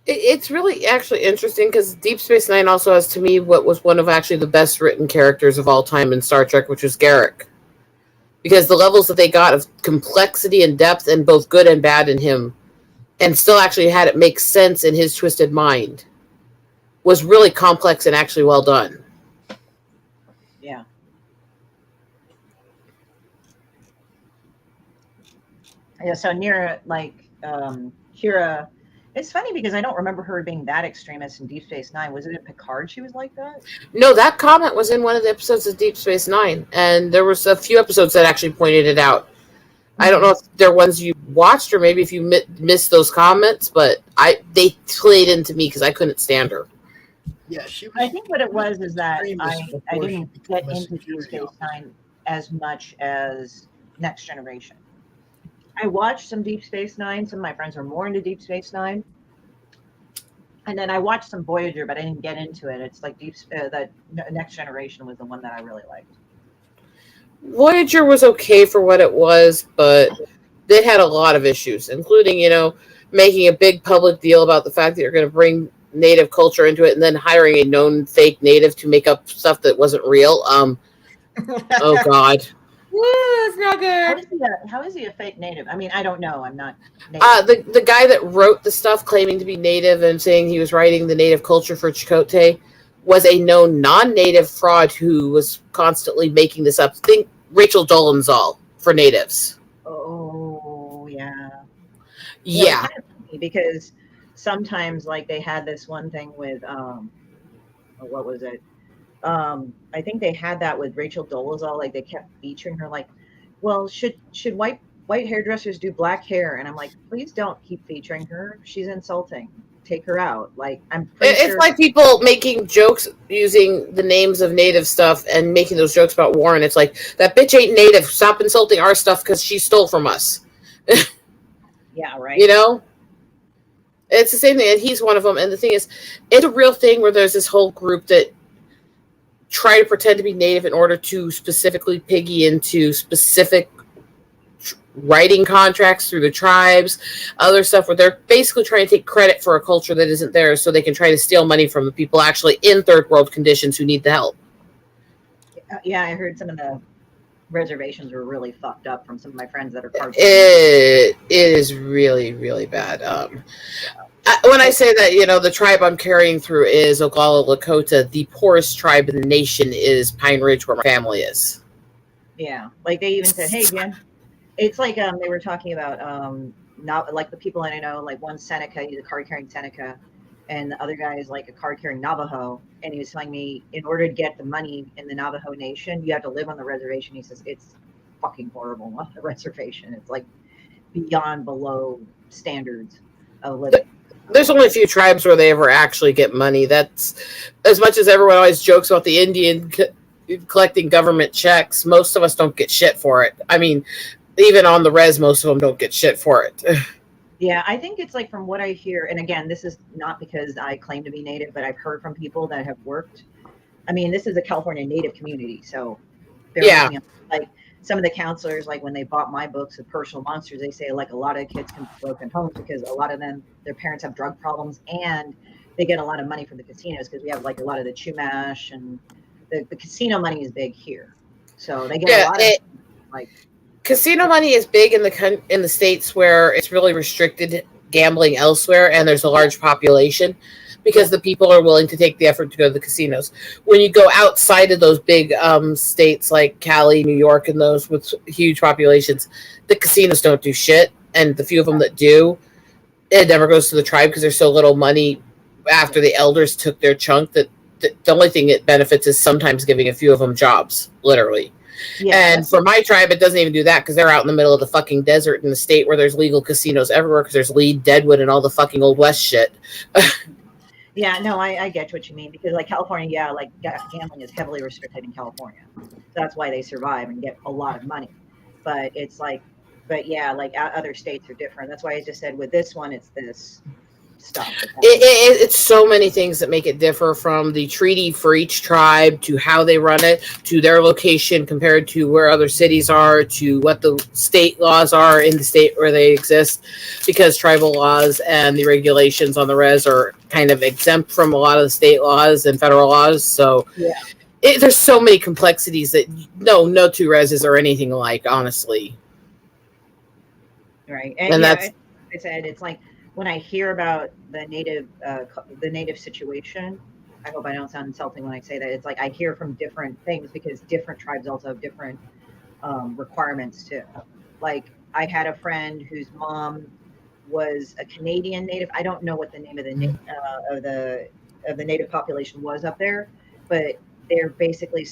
It's really actually interesting because Deep Space Nine also has, to me, what was one of actually the best written characters of all time in Star Trek, which was Garrick. Because the levels that they got of complexity and depth, and both good and bad in him, and still actually had it make sense in his twisted mind, was really complex and actually well done. yeah. Yeah, so near, like, Kira, it's funny because I don't remember her being that extremist in Deep Space Nine. Was it in Picard she was like that? No, that comment was in one of the episodes of Deep Space Nine, and there was a few episodes that actually pointed it out. I don't know if they're ones you watched or maybe if you missed those comments, but they played into me because I couldn't stand her. Yeah, she was. I think what it was is that extremist I before she didn't became get a into Deep Space superior. Nine as much as Next Generation. I watched some Deep Space Nine. Some of my friends are more into Deep Space Nine. And then I watched some Voyager, but I didn't get into it. It's like that Next Generation was the one that I really liked. Voyager was okay for what it was, but it had a lot of issues, including, making a big public deal about the fact that you're going to bring native culture into it and then hiring a known fake native to make up stuff that wasn't real. Oh, God. It's not good. How is he a fake native? I mean, I don't know. I'm not native. The guy that wrote the stuff claiming to be native and saying he was writing the native culture for Chakotay was a known non-native fraud who was constantly making this up. Think Rachel Dolezal for natives. Oh, yeah. Yeah. It's kind of funny because sometimes, like, they had this one thing with, what was it? I think they had that with Rachel Dolezal. Like, they kept featuring her, like, well, should white hairdressers do black hair? And I'm like, please don't keep featuring her. She's insulting. Take her out. Like, I'm pretty It's sure. like people making jokes using the names of native stuff and making those jokes about Warren. It's like, that bitch ain't native. Stop insulting our stuff because she stole from us. Yeah, right. You know? It's the same thing. And he's one of them. And the thing is, it's a real thing where there's this whole group that try to pretend to be native in order to specifically piggy into specific writing contracts through the tribes, other stuff where they're basically trying to take credit for a culture that isn't theirs so they can try to steal money from the people actually in third world conditions who need the help. Yeah, I heard some of the reservations were really fucked up from some of my friends that are part. It is really, really bad. When I say that, you know, the tribe I'm carrying through is Oglala Lakota, the poorest tribe in the nation is Pine Ridge, where my family is. Yeah, like they even said, hey, Jen, it's like they were talking about not like the people I know, like one Seneca, he's a card carrying Seneca, and the other guy is like a card carrying Navajo, and he was telling me in order to get the money in the Navajo Nation, you have to live on the reservation. He says it's fucking horrible on the reservation. It's like beyond below standards of living. There's only a few tribes where they ever actually get money. That's as much as everyone always jokes about the Indian collecting government checks. Most of us don't get shit for it. I mean, even on the res, most of them don't get shit for it. Yeah, I think it's like from what I hear, and again, this is not because I claim to be native, but I've heard from people that have worked. I mean, this is a California native community, so Yeah. like some of the counselors, like when they bought my books of Personal Monsters, they say like a lot of kids come from broken homes because a lot of them, their parents have drug problems and they get a lot of money from the casinos because we have like a lot of the Chumash and the casino money is big here, so they get a lot of like. Casino money is big in the states where it's really restricted gambling elsewhere, and there's a large population because the people are willing to take the effort to go to the casinos. When you go outside of those big states like Cali, New York, and those with huge populations, the casinos don't do shit, and the few of them that do, it never goes to the tribe because there's so little money after the elders took their chunk that the only thing it benefits is sometimes giving a few of them jobs, literally. Yeah, and for my tribe, it doesn't even do that because they're out in the middle of the fucking desert in the state where there's legal casinos everywhere because there's Lead, Deadwood, and all the fucking Old West shit. Yeah, no, I get what you mean because like California, yeah, like gambling is heavily restricted in California. That's why they survive and get a lot of money. But it's like, but yeah, like other states are different. That's why I just said with this one, it's this stuff. It's so many things that make it differ from the treaty for each tribe to how they run it to their location compared to where other cities are to what the state laws are in the state where they exist, because tribal laws and the regulations on the res are kind of exempt from a lot of the state laws and federal laws. So yeah, there's so many complexities that no two reses are anything alike, honestly. Right, and that's like I said, it's like. When I hear about the native situation, I hope I don't sound insulting when I say that. It's like I hear from different things because different tribes also have different requirements too. Like I had a friend whose mom was a Canadian native. I don't know what the name of the native population was up there, but they're basically,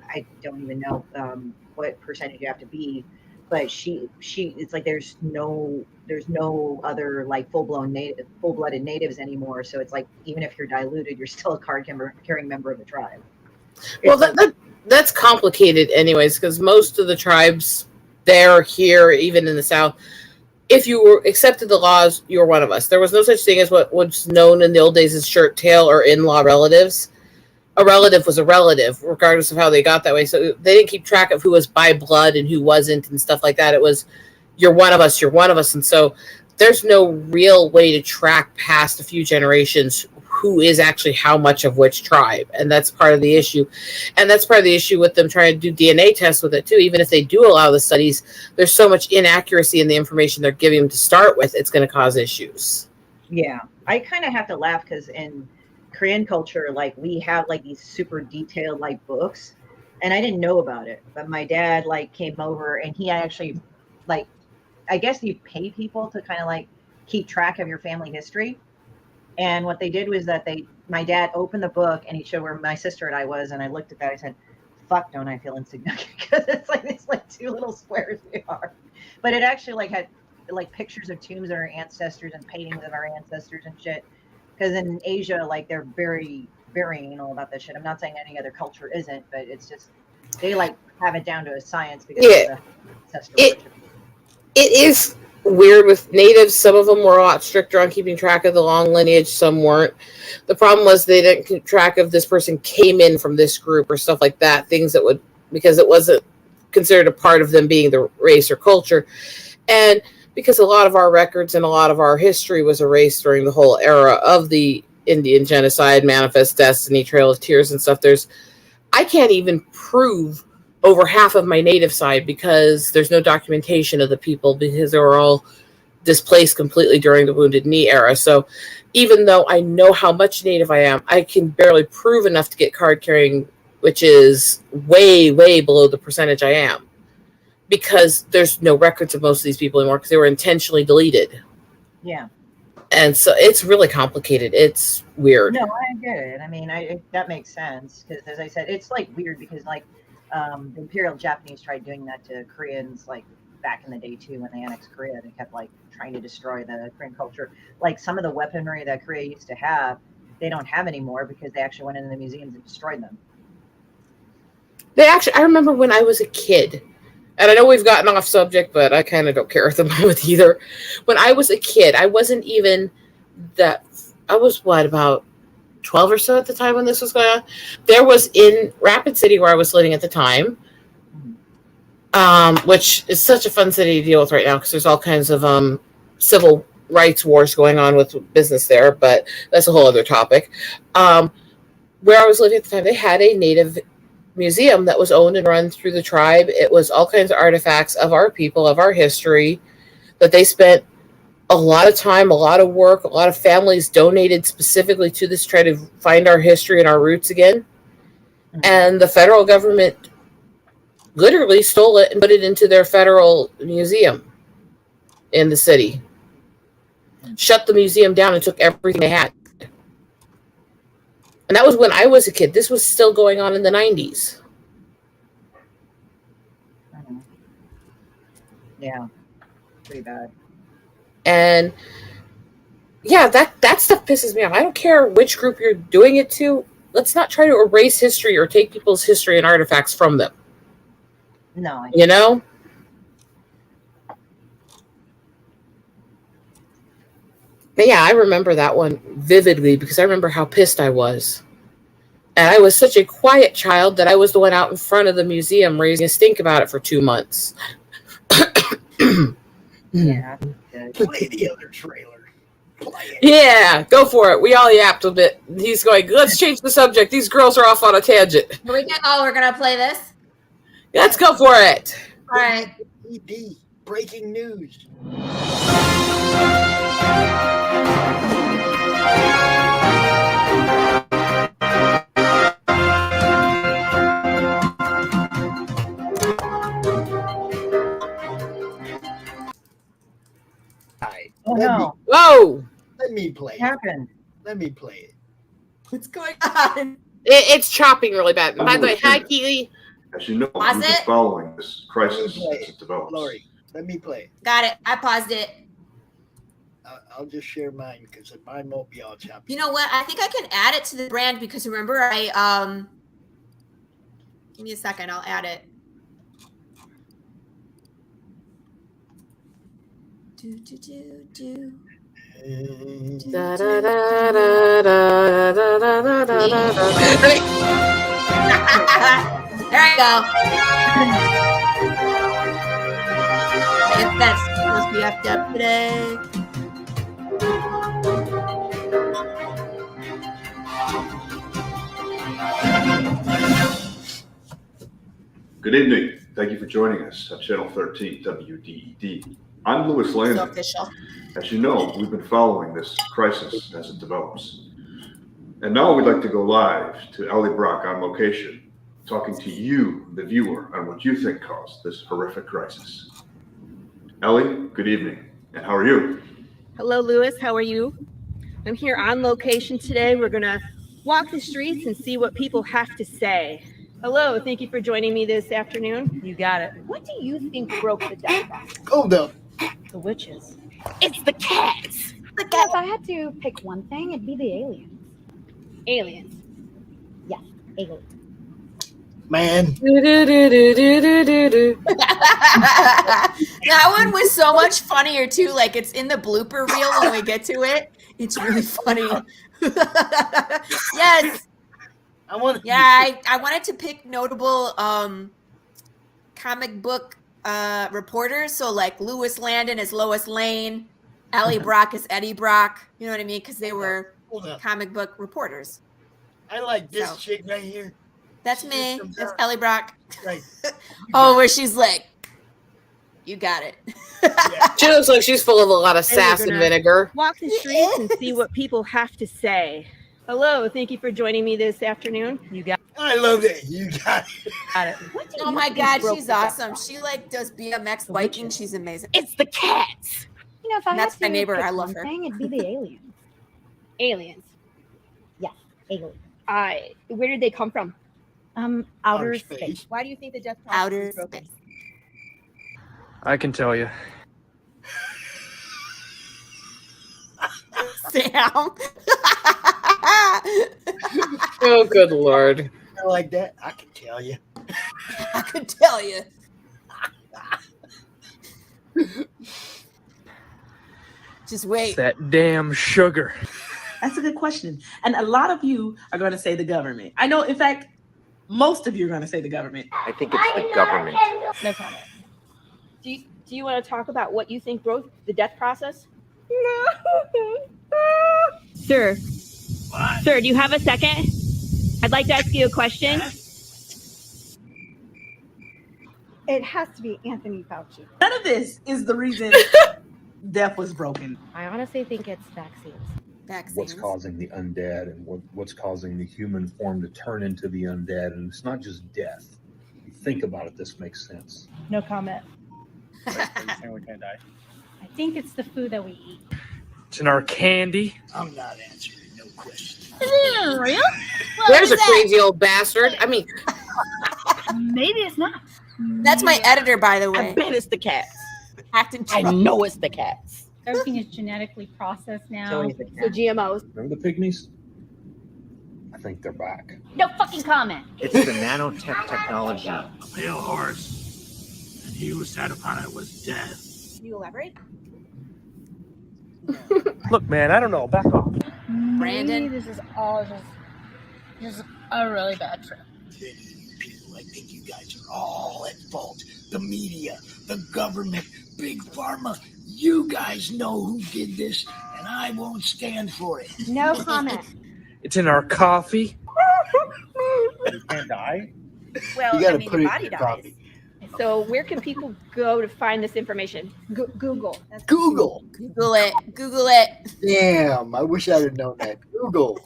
I don't even know what percentage you have to be. But she it's like there's no other like full-blooded natives anymore. So it's like even if you're diluted, you're still a card-carrying member of the tribe. Well, that's complicated anyways, because most of the tribes there, here, even in the South, if you were accepted the laws, you were one of us. There was no such thing as what was known in the old days as shirt tail or in-law relatives. A relative was a relative, regardless of how they got that way. So they didn't keep track of who was by blood and who wasn't and stuff like that. It was, you're one of us, you're one of us. And so there's no real way to track past a few generations who is actually how much of which tribe. And that's part of the issue. And that's part of the issue with them trying to do DNA tests with it too. Even if they do allow the studies, there's so much inaccuracy in the information they're giving them to start with, it's going to cause issues. Yeah, I kind of have to laugh because in Korean culture, like we have like these super detailed like books, and I didn't know about it. But my dad like came over and he actually like, I guess you pay people to kind of like keep track of your family history. And what they did was that my dad opened the book and he showed where my sister and I was, and I looked at that. I said, "Fuck, don't I feel insignificant?" Because it's like two little squares we are. But it actually like had like pictures of tombs of our ancestors and paintings of our ancestors and shit. Because in Asia, like they're very, very anal about this shit. I'm not saying any other culture isn't, but it's just they like have it down to a science because of the ancestor worship. It is weird with natives. Some of them were a lot stricter on keeping track of the long lineage, some weren't. The problem was they didn't keep track of this person came in from this group or stuff like that, things that would, because it wasn't considered a part of them being the race or culture. And because a lot of our records and a lot of our history was erased during the whole era of the Indian genocide, Manifest Destiny, Trail of Tears and stuff, I can't even prove over half of my native side because there's no documentation of the people because they were all displaced completely during the Wounded Knee era. So even though I know how much native I am, I can barely prove enough to get card carrying, which is way, way below the percentage I am, because there's no records of most of these people anymore because they were intentionally deleted. Yeah. And so it's really complicated. It's weird. No, I get it. I mean, that makes sense because, as I said, it's like weird because like the Imperial Japanese tried doing that to Koreans like back in the day too when they annexed Korea. They kept like trying to destroy the Korean culture. Like some of the weaponry that Korea used to have, they don't have anymore because they actually went into the museums and destroyed them. I remember when I was a kid, and I know we've gotten off subject, but I kind of don't care at the moment either. When I was a kid, I wasn't even that, I was about 12 or so at the time when this was going on. There was in Rapid City where I was living at the time, which is such a fun city to deal with right now because there's all kinds of civil rights wars going on with business there, but that's a whole other topic. Where I was living at the time, they had a native museum that was owned and run through the tribe. It was all kinds of artifacts of our people, of our history, that they spent a lot of time, a lot of work, a lot of families donated specifically to this, try to find our history and our roots again. And the federal government literally stole it and put it into their federal museum in the city. Shut the museum down and took everything they had. And that was when I was a kid. This was still going on in the 90s. Yeah, pretty bad. And yeah, that stuff pisses me off. I don't care which group you're doing it to. Let's not try to erase history or take people's history and artifacts from them. No. You know? But yeah, I remember that one vividly because I remember how pissed I was. And I was such a quiet child that I was the one out in front of the museum raising a stink about it for 2 months. Yeah. Play the other trailer. Play it. Yeah, go for it. We all yapped a bit. He's going, let's change the subject. These girls are off on a tangent. We're gonna play this. Let's go for it. All right. ED, breaking news. Oh no! Whoa! Let me play What it. happened? Let me play it. What's going on? It's chopping really bad. By the way, hi, Keely. As you know, Pause we've been it. following this crisis Play as it. it develops. Laurie, let me play it. Got it. I paused it. I'll just share mine because mine won't be all choppy. You know what? I think I can add it to the brand because remember give me a second, I'll add it. Do. Da, da, da, da, da, da, da, da, da, da. There I go. If that's supposed to be effed up today. Good evening. Thank you for joining us at Channel 13 WDED. I'm Louis So Landon. official. As you know, we've been following this crisis as it develops. And now we'd like to go live to Ellie Brock on location, talking to you, the viewer, on what you think caused this horrific crisis. Ellie, good evening. And how are you? Hello, Louis. How are you? I'm here on location today. We're going to walk the streets and see what people have to say. Hello. Thank you for joining me this afternoon. You got it. What do you think broke the death box? Hold up. The witches. It's the cats. Yeah, if I had to pick one thing, it'd be the aliens. Aliens. Yes, aliens. Man, That one was so much funnier too. Like it's in the blooper reel when we get to it. It's really funny. Yes. I wanted to pick notable comic book reporters. So like Louis Landon as Lois Lane, Ellie Brock as Eddie Brock. You know what I mean? Because they were hold up. comic book reporters. I like this So. chick right here. That's me. That's Ellie Brock. Right. Oh, where she's like, you got it. She looks like she's full of a lot of And we're sass and gonna vinegar. Walk the streets and see what people have to say. Hello. Thank you for joining me this afternoon. You got I love that. You got it. it. What do Oh you my think God, broke she's the death awesome. box? She like does BMX biking. She's amazing. It's the cats. You know, if I That's had my to neighbor. pick I love one her. thing, it'd be the aliens. Aliens. Yes, aliens. Where did they come from? Outer space. Why do you think the death box Outer was broken? space. I can tell you. Sam. Oh, good Lord. I like that. I can tell you. I could tell you. Just wait. It's that damn sugar. That's a good question. And a lot of you are going to say the government. I know, in fact, most of you are going to say the government. I think it's the government. No comment. Do you want to talk about what you think broke the death process? Sir. What? Sir, do you have a second? I'd like to ask you a question. It has to be Anthony Fauci. None of this is the reason death was broken. I honestly think it's vaccines. Vaccines. What's causing the undead and what's causing the human form to turn into the undead. And it's not just death. If you think about it, this makes sense. No comment. Are you saying we can't die? I think it's the food that we eat. It's in our candy. I'm not answering no questions. Real? There's a crazy old bastard. I mean, Maybe it's not. That's my editor, by the I way. bet it's the cats. Acting I know it's the cats. Everything is genetically processed now. So GMOs. Remember the pygmies? I think they're back. No fucking comment. It's the nanotech technology. A pale horse, and he who sat upon it was death. Can you elaborate? Look, man, I don't know. Back off. Brandon? Maybe this is all just a really bad trip. People, I think you guys are all at fault. The media, the government, Big Pharma. You guys know who did this, and I won't stand for it. No comment. It's in our coffee. You can't die. Well, You gotta I mean, put your it body in your dies. coffee. So where can people go to find this information? Google. That's Google. Google it. Google it. Damn, I wish I'd have known that. Google.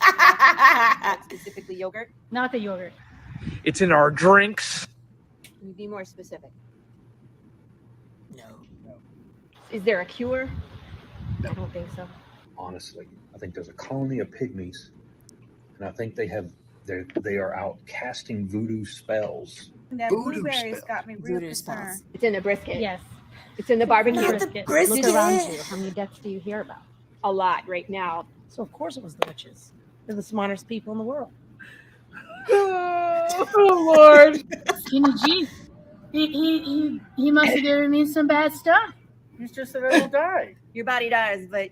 Specifically yogurt? not the yogurt. It's in our drinks. Can you be more specific? No. Is there a cure? No. I don't think so. Honestly, I think there's a colony of pygmies, and I think they are out casting voodoo spells. That Voodoo blueberries spell. got me real Voodoo concerned. spells. It's in the brisket. Yes. It's in the barbecue. Not the brisket. Look around you. How many deaths do you hear about? A lot right now. So, of course, it was the witches. They're the smartest people in the world. oh Lord. Skinny G. He must have given me some bad stuff. He's just a little die. Your body dies, but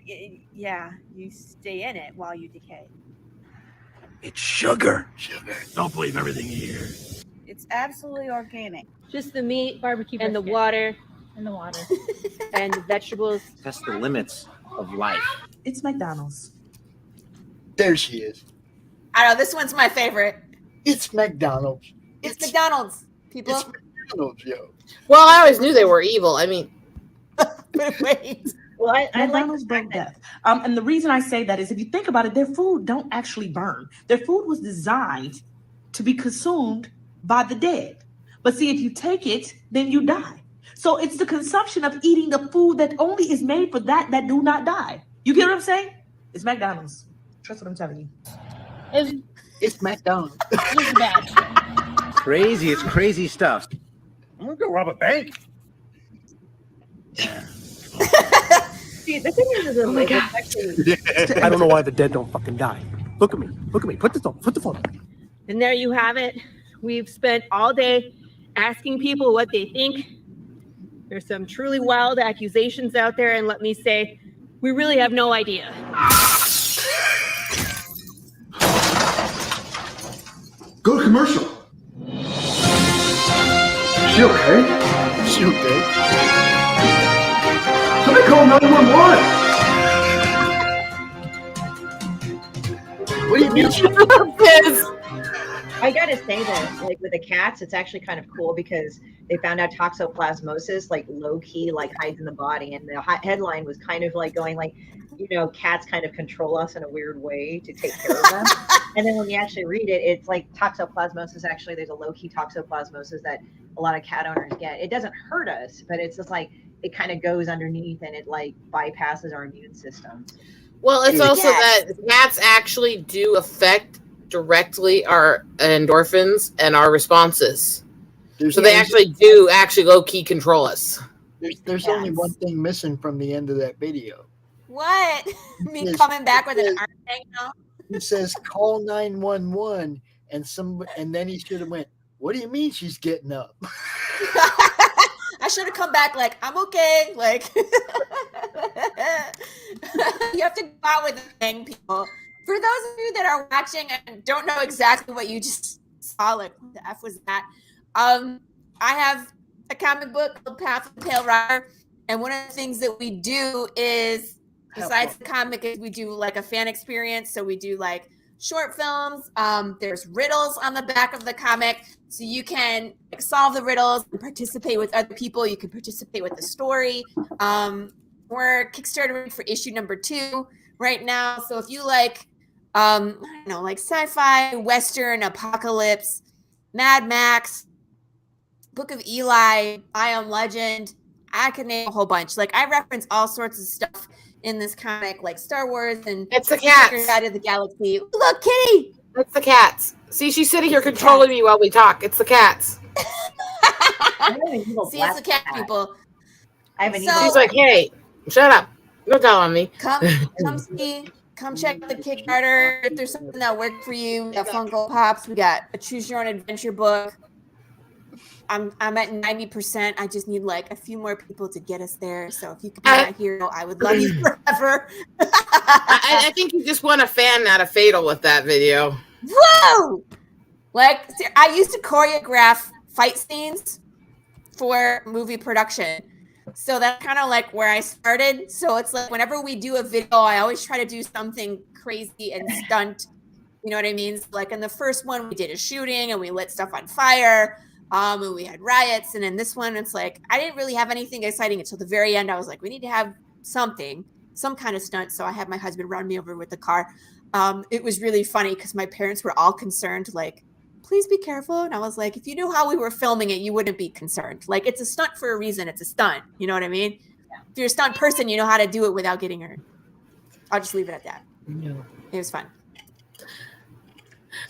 yeah, you stay in it while you decay. It's sugar. Sugar. Don't believe everything you hear. It's absolutely organic. Just the meat Barbecue and the brisket. water In the water. and the vegetables. That's the limits of life. It's McDonald's. There she is. I know, this one's my favorite. It's McDonald's. It's McDonald's, people. It's McDonald's, yo. Well, I always knew they were evil. I mean, wait. Well, I like McDonald's broke death. And the reason I say that is if you think about it, their food don't actually burn. Their food was designed to be consumed by the dead. But see, if you take it, then you die. So it's the consumption of eating the food that only is made for that do not die. You get what I'm saying? It's McDonald's. Trust what I'm telling you. It's McDonald's. It's bad. Crazy. It's crazy stuff. I'm gonna go rob a bank. See, the thing is like, it's actually, I don't know why the dead don't fucking die. Look at me. Look at me. Put the phone on. And there you have it. We've spent all day asking people what they think. There's some truly wild accusations out there, and let me say, we really have no idea. Go to commercial. She okay? She okay? Somebody call 911. What do you mean? I gotta say that, like with the cats, it's actually kind of cool because they found out toxoplasmosis, like low key, like hides in the body, and the headline was kind of like going like, you know, cats kind of control us in a weird way to take care of them. And then when you actually read it, it's like toxoplasmosis. Actually, there's a low key toxoplasmosis that a lot of cat owners get. It doesn't hurt us, but it's just like it kind of goes underneath and it like bypasses our immune system. well, it's also that cats actually do affect directly our endorphins and our responses. So they actually do low key control us. There's only one thing missing from the end of that video. What? Me coming back with an arm hanging out? It says call 911 and then he should have went, what do you mean she's getting up? I should have come back like, I'm okay. Like, you have to go out with the thing, people. For those of you that are watching and don't know exactly what you just saw, like, what the F was that? I have a comic book called Path of the Pale Rider. And one of the things that we do is, besides the comic, is we do like a fan experience. So we do like short films. There's riddles on the back of the comic. So you can like, solve the riddles and participate with other people. You can participate with the story. We're Kickstartering for issue number 2 right now. So if you like, I don't know, like sci-fi, Western, apocalypse, Mad Max, Book of Eli, I Am Legend, I can name a whole bunch. Like I reference all sorts of stuff in this comic, like Star Wars and It's the cats. Side of the Galaxy. Look, Kitty! It's the cats. See, she's sitting here controlling me while we talk. It's the cats. See, it's the cat people. I haven't She's like, hey, shut up. Don't tell on me. Come see. Come check the Kickstarter. If there's something that worked for you, we got Funko Pops. We got a Choose Your Own Adventure book. I'm at 90%. I just need like a few more people to get us there. So if you could be my hero, I would love you forever. I think you just won a fan, not a fatal with that video. Whoa! Like I used to choreograph fight scenes for movie production. So that's kind of like where I started. So it's like whenever we do a video, I always try to do something crazy and stunt. You know what I mean? So like in the first one, we did a shooting and we lit stuff on fire. And we had riots. And in this one, it's like, I didn't really have anything exciting until the very end. I was like, we need to have some kind of stunt. So I had my husband run me over with the car. It was really funny because my parents were all concerned, like, please be careful. And I was like, if you knew how we were filming it, you wouldn't be concerned. Like, it's a stunt for a reason. It's a stunt. You know what I mean? Yeah. If you're a stunt person, you know how to do it without getting hurt. I'll just leave it at that. Yeah. It was fun.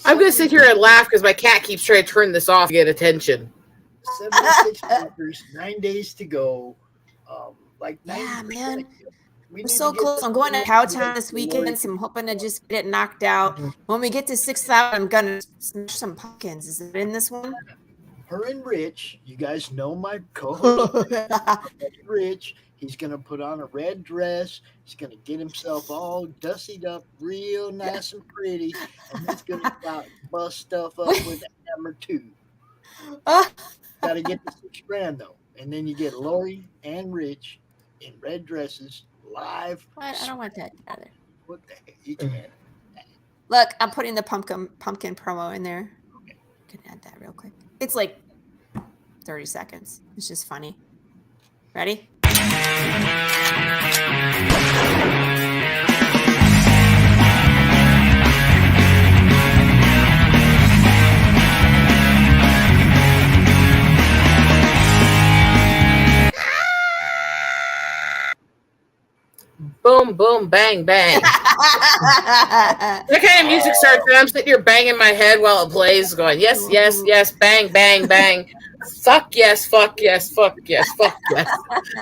I'm going to sit here and laugh because my cat keeps trying to turn this off to get attention. 76 chapters, 9 days to go. Yeah, man. We're so close. I'm going to Cowtown this weekend, so I'm hoping to just get it knocked out. When we get to 6,000, I'm going to smash some pumpkins. Is it in this one? Her and Rich, you guys know my co-host, Rich. He's going to put on a red dress. He's going to get himself all dustied up real nice and pretty. And he's going to bust stuff up with a hammer, too. Got to get the $6,000, though. And then you get Laurie and Rich in red dresses live. What? I don't want that together. What the heck? You can't. Look, I'm putting the pumpkin promo in there. Okay. Can add that real quick. It's like 30 seconds. It's just funny. Ready? Boom, boom, bang, bang. That kind of music starts, and I'm sitting here banging my head while it plays, going, yes, yes, yes, bang, bang, bang. Fuck yes, fuck yes, fuck yes, fuck yes.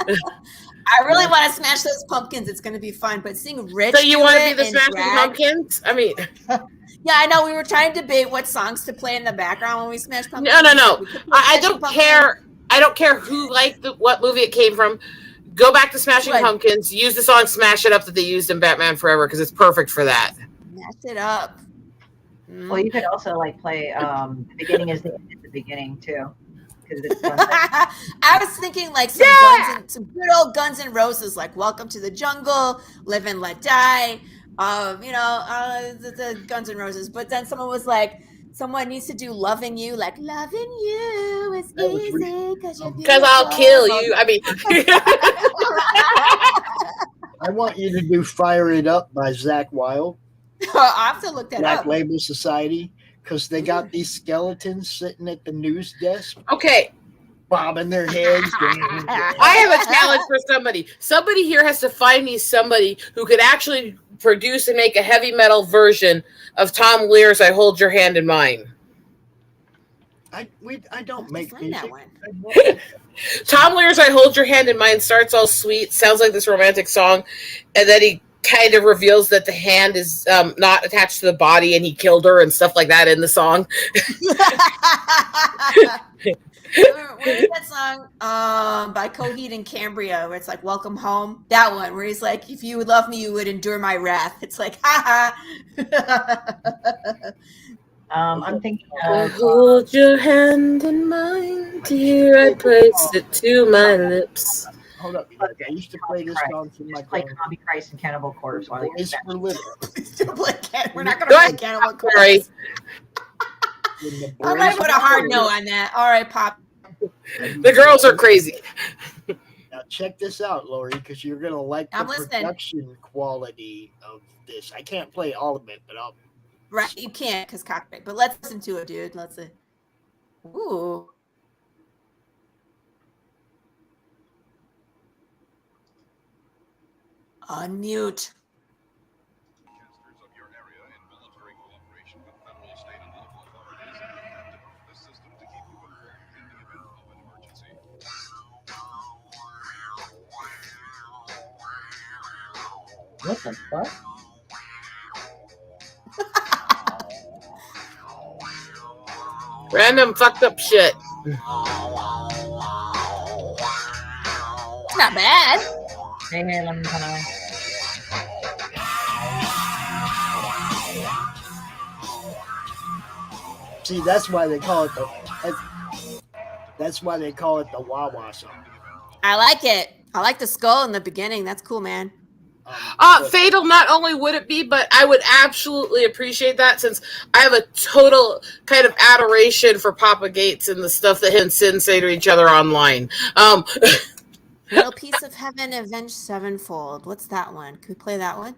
I really want to smash those pumpkins. It's going to be fun. But seeing Rich. So you want to be the Smashing Pumpkins? I mean, yeah, I know. We were trying to debate what songs to play in the background when we smash pumpkins. No. I don't care. I don't care who liked what movie it came from. Go back to Smashing Pumpkins. Use the song "Smash It Up" that they used in Batman Forever because it's perfect for that. Smash it up. Well, you could also like play "The Beginning Is the End" at the beginning too. I was thinking like some good old Guns N' Roses, like "Welcome to the Jungle," "Live and Let Die," the Guns N' Roses. But then someone was like, someone needs to do "Loving You," like "Loving You is easy because I'll kill you." I mean, I want you to do "Fire It Up" by Zakk Wylde. I have to look that Black up. Label Society. Because they got these skeletons sitting at the news desk. Okay. Bobbing their heads. I have a challenge for somebody. Somebody here has to find me somebody who could actually produce and make a heavy metal version of Tom Lear's "I Hold Your Hand in Mine." I don't make music. Tom Lear's "I Hold Your Hand in Mine" starts all sweet, sounds like this romantic song, and then he kind of reveals that the hand is not attached to the body and he killed her and stuff like that in the song. Where is that song by Coheed and Cambria where it's like "Welcome Home"? That one where he's like, "If you would love me, you would endure my wrath." It's like, ha ha. I'm thinking Hold your hand in mine, dear. I place it to my lips. Hold up. I used to play this song for my like Zombie Christ and Cannibal Corpse while you're for living. We're not going to play Cannibal Corpse. Sorry. I might put a hard no on that. All right, Pop. The girls are crazy. Now check this out, Laurie, because you're gonna like the production quality of this. I can't play all of it, but I'll. Right, you can't because copyright. But let's listen to it, dude. Let's see. Ooh. Unmute. What the fuck? Random fucked up shit. It's not bad. Hey, let me come on. See, that's why they call it that's why they call it the wah-wah song. I like it. I like the skull in the beginning. That's cool, man. Fatal, not only would it be, but I would absolutely appreciate that since I have a total kind of adoration for Papa Gates and the stuff that him and Sin say to each other online. Little Piece of Heaven, Avenged Sevenfold. What's that one? Can we play that one?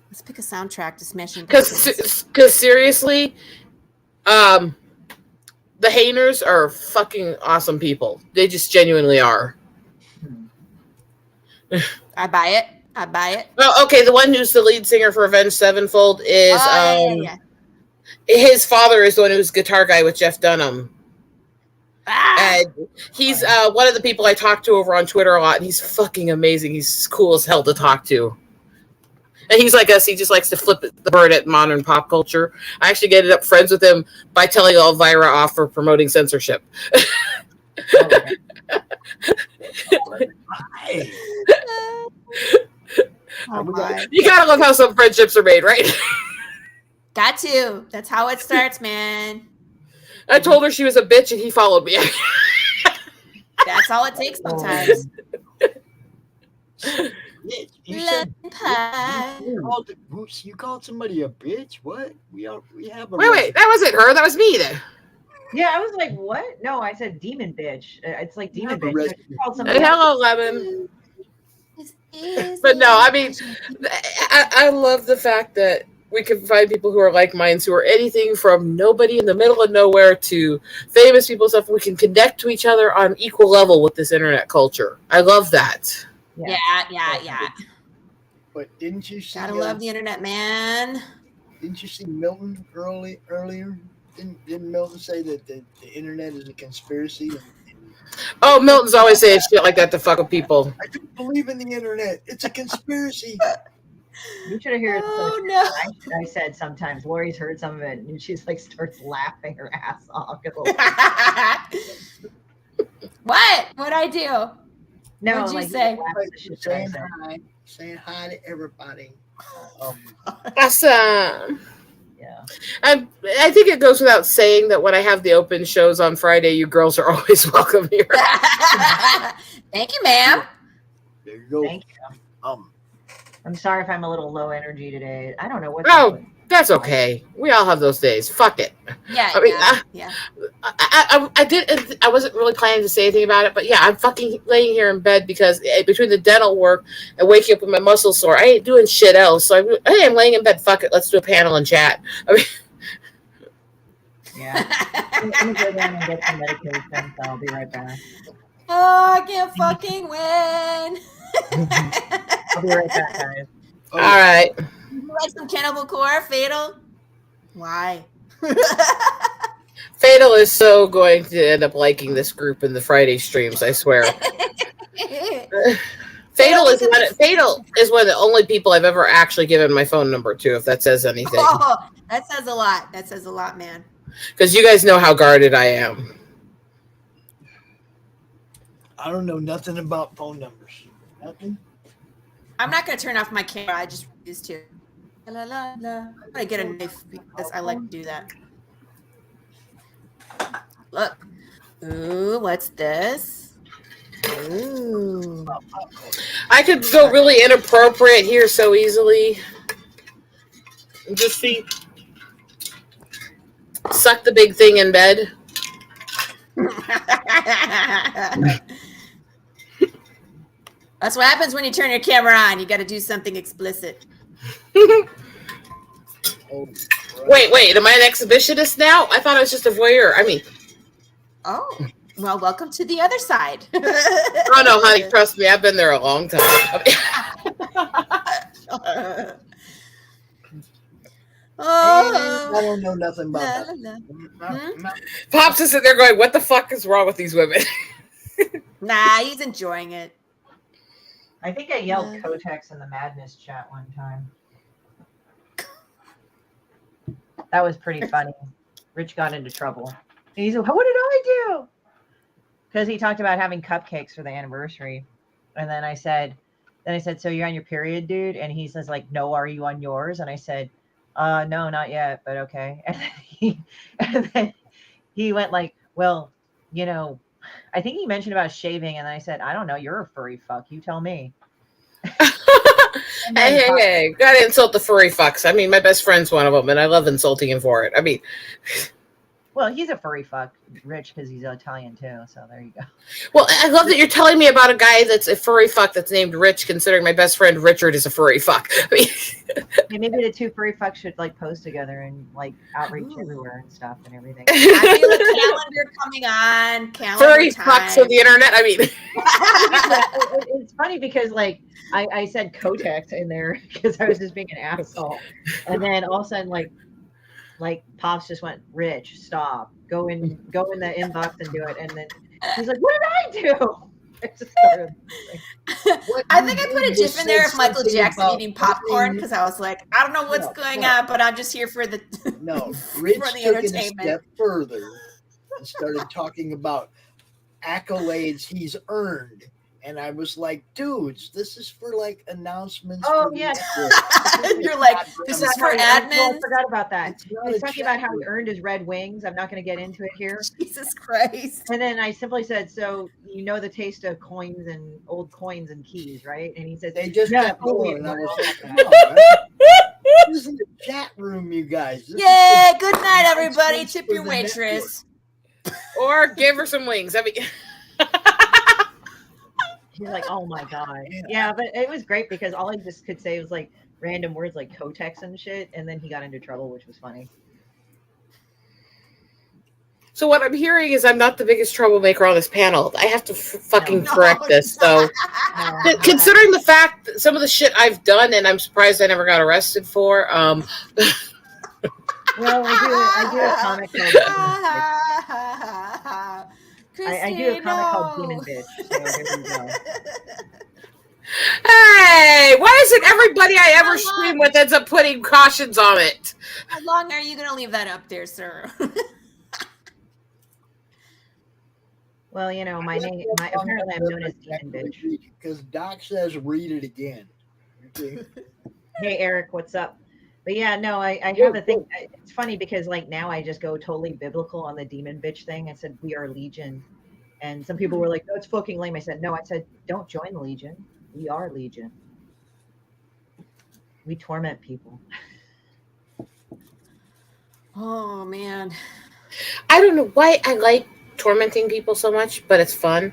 Let's pick a soundtrack to Smashing Pumpkins. Because seriously, the Hainers are fucking awesome people. They just genuinely are. I buy it. I buy it. Well, okay, the one who's the lead singer for Avenged Sevenfold is his father is the one who's guitar guy with Jeff Dunham. And he's one of the people I talk to over on Twitter a lot, and he's fucking amazing. He's cool as hell to talk to. And he's like us. He just likes to flip the bird at modern pop culture. I actually ended up friends with him by telling Elvira off for promoting censorship. You gotta love how some friendships are made, right? Got to. That's how it starts, man. I told her she was a bitch, and he followed me. That's all it takes sometimes. You said you called somebody a bitch? What? We have a wait, that wasn't her. That was me then. Yeah, I was like, what? No, I said demon bitch. It's like demon Never bitch. read- You called Hey, somebody hello, Lemon. But no, I mean, I love the fact that we can find people who are like minds, who are anything from nobody in the middle of nowhere to famous people and stuff. We can connect to each other on equal level with this internet culture. I love that. Yeah. But didn't you see? Gotta love the internet, man. Didn't you see Milton earlier? Didn't Milton say that the internet is a conspiracy? Oh, Milton's always saying shit like that to fuck with people. I don't believe in the internet. It's a conspiracy. You should have heard. Oh, no. I said sometimes. Lori's heard some of it, and she's like starts laughing her ass off. What? What'd I do? No, What'd you like, say? Saying hi to everybody. Awesome. Yeah. I think it goes without saying that when I have the open shows on Friday, you girls are always welcome here. Thank you, ma'am. There you go. Thank you. I'm sorry if I'm a little low energy today. I don't know what. Oh, that's okay. We all have those days. Fuck it. Yeah, I mean, yeah. I wasn't really planning to say anything about it, but yeah, I'm fucking laying here in bed because between the dental work and waking up with my muscles sore, I ain't doing shit else. So I'm laying in bed. Fuck it. Let's do a panel and chat. I mean, yeah. I'm gonna go down and get some medication, so I'll be right back. Oh, I can't fucking win. I'll be right back, guys. All right. You like some Cannibal Core, Fatal? Why? Fatal is so going to end up liking this group in the Friday streams, I swear. Fatal is one of the only people I've ever actually given my phone number to, if that says anything. Oh, that says a lot. That says a lot, man. Because you guys know how guarded I am. I don't know nothing about phone numbers. Nothing. I'm not going to turn off my camera. I just used to. La, la, la. I'm going to get a knife because I like to do that. Look. Ooh, what's this? Ooh. I could go really inappropriate here so easily. Just see. Suck the big thing in bed. That's what happens when you turn your camera on. You got to do something explicit. Wait. Am I an exhibitionist now? I thought I was just a voyeur. I mean. Oh, well, welcome to the other side. Oh, no, honey. Trust me. I've been there a long time. I don't know nothing about that. Pops is sitting there going, what the fuck is wrong with these women? Nah, he's enjoying it. I think I yelled Kotex in the Madness chat one time. That was pretty funny. Rich got into trouble. He's like, what did I do? Because he talked about having cupcakes for the anniversary. And then I said, so you're on your period, dude? And he says, like, no, are you on yours? And I said, no, not yet, but okay. And then he went like, well, you know, I think he mentioned about shaving. And then I said, I don't know. You're a furry fuck. You tell me. Hey, gotta insult the furry fucks. I mean, my best friend's one of them, and I love insulting him for it. I mean, well, he's a furry fuck, Rich, because he's Italian too. So there you go. Well, I love that you're telling me about a guy that's a furry fuck that's named Rich, considering my best friend Richard is a furry fuck. I mean, yeah, maybe the two furry fucks should like pose together and like outreach everywhere and stuff and everything. I feel a calendar coming on. Calendar furry time. fucks of the internet. I mean, it's funny because like I said Kotex in there because I was just being an asshole, and then all of a sudden like Pops just went, Rich, stop, go in the inbox and do it, and then he's like, what did I do? I just started, I think I put a GIF in there of Michael Jackson eating popcorn because I was like, I don't know what's going on, but I'm just here for the Rich for the took it a entertainment. step further and started talking about accolades he's earned. And I was like, dudes, this is for like announcements. Oh, yeah. You're like, this is for admin. I forgot about that. He's talking about how he earned his red wings. I'm not going to get into it here. Jesus Christ. And then I simply said, so you know the taste of coins and old coins and keys, right? And he says, they just yeah, got more. And I was like, this is the chat room, you guys. Yay, good night, everybody. Tip your waitress. Or give her some wings. I mean, He's like, oh my god. Yeah, but it was great because all I just could say was like random words like Kotex and shit, and then he got into trouble, which was funny. so what I'm hearing is I'm not the biggest troublemaker on this panel. I have to fucking correct this. So, considering the fact that some of the shit I've done, and I'm surprised I never got arrested for. Well, I do a comic called I do a comic called Demon Bitch. So there we go. Hey, why is it everybody I ever stream with ends up putting cautions on it? How long are you going to leave that up there, sir? Well, you know, apparently I'm known as Demon Bitch. Because Doc says read it again. Okay. Hey, Eric, what's up? But yeah, no, I have a thing. It's funny because like now I just go totally biblical on the Demon Bitch thing. I said, we are Legion. And some people were like, no, it's fucking lame. I said, no, I said, don't join the Legion. We are Legion. We torment people. Oh, man. I don't know why I like tormenting people so much, but it's fun,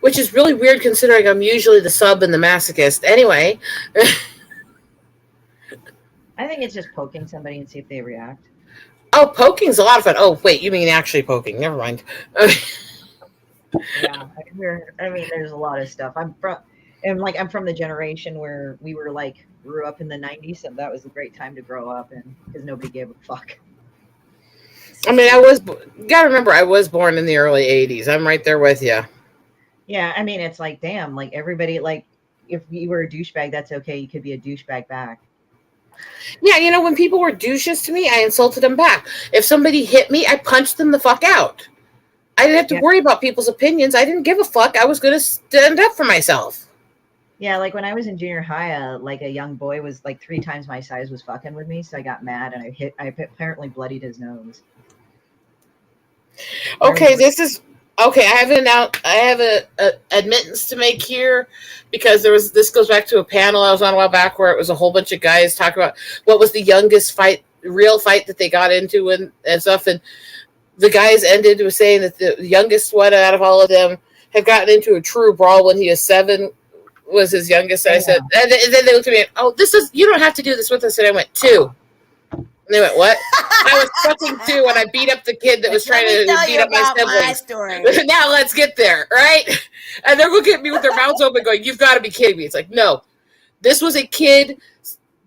which is really weird considering I'm usually the sub and the masochist. Anyway. I think it's just poking somebody and see if they react. Oh, poking's a lot of fun. Oh, wait, you mean actually poking. Never mind. Yeah, I mean, there's a lot of stuff. I'm from the generation where we were like grew up in the 90s, so that was a great time to grow up and because nobody gave a fuck. I mean, you gotta remember, I was born in the early 80s. I'm right there with you. Yeah, I mean, it's like, damn, like everybody, like if you were a douchebag, that's okay. You could be a douchebag back. Yeah, you know, when people were douches to me, I insulted them back. If somebody hit me, I punched them the fuck out. I didn't have to worry about people's opinions. I didn't give a fuck. I was going to stand up for myself. Yeah, like when I was in junior high, like a young boy was like 3 times my size was fucking with me, so I got mad and I apparently bloodied his nose. Okay, I have a admittance to make here because this goes back to a panel I was on a while back where it was a whole bunch of guys talking about what was the youngest real fight that they got into and stuff, and the guys ended with saying that the youngest one out of all of them had gotten into a true brawl when he was 7 was his youngest. And I said, and then they looked at me and, oh, you don't have to do this with us. And I went, 2. And they went, what? I was fucking 2 when I beat up the kid that was trying to beat up my siblings. Now let's get there, right? And they're looking at me with their mouths open going, you've got to be kidding me. It's like, no. This was a kid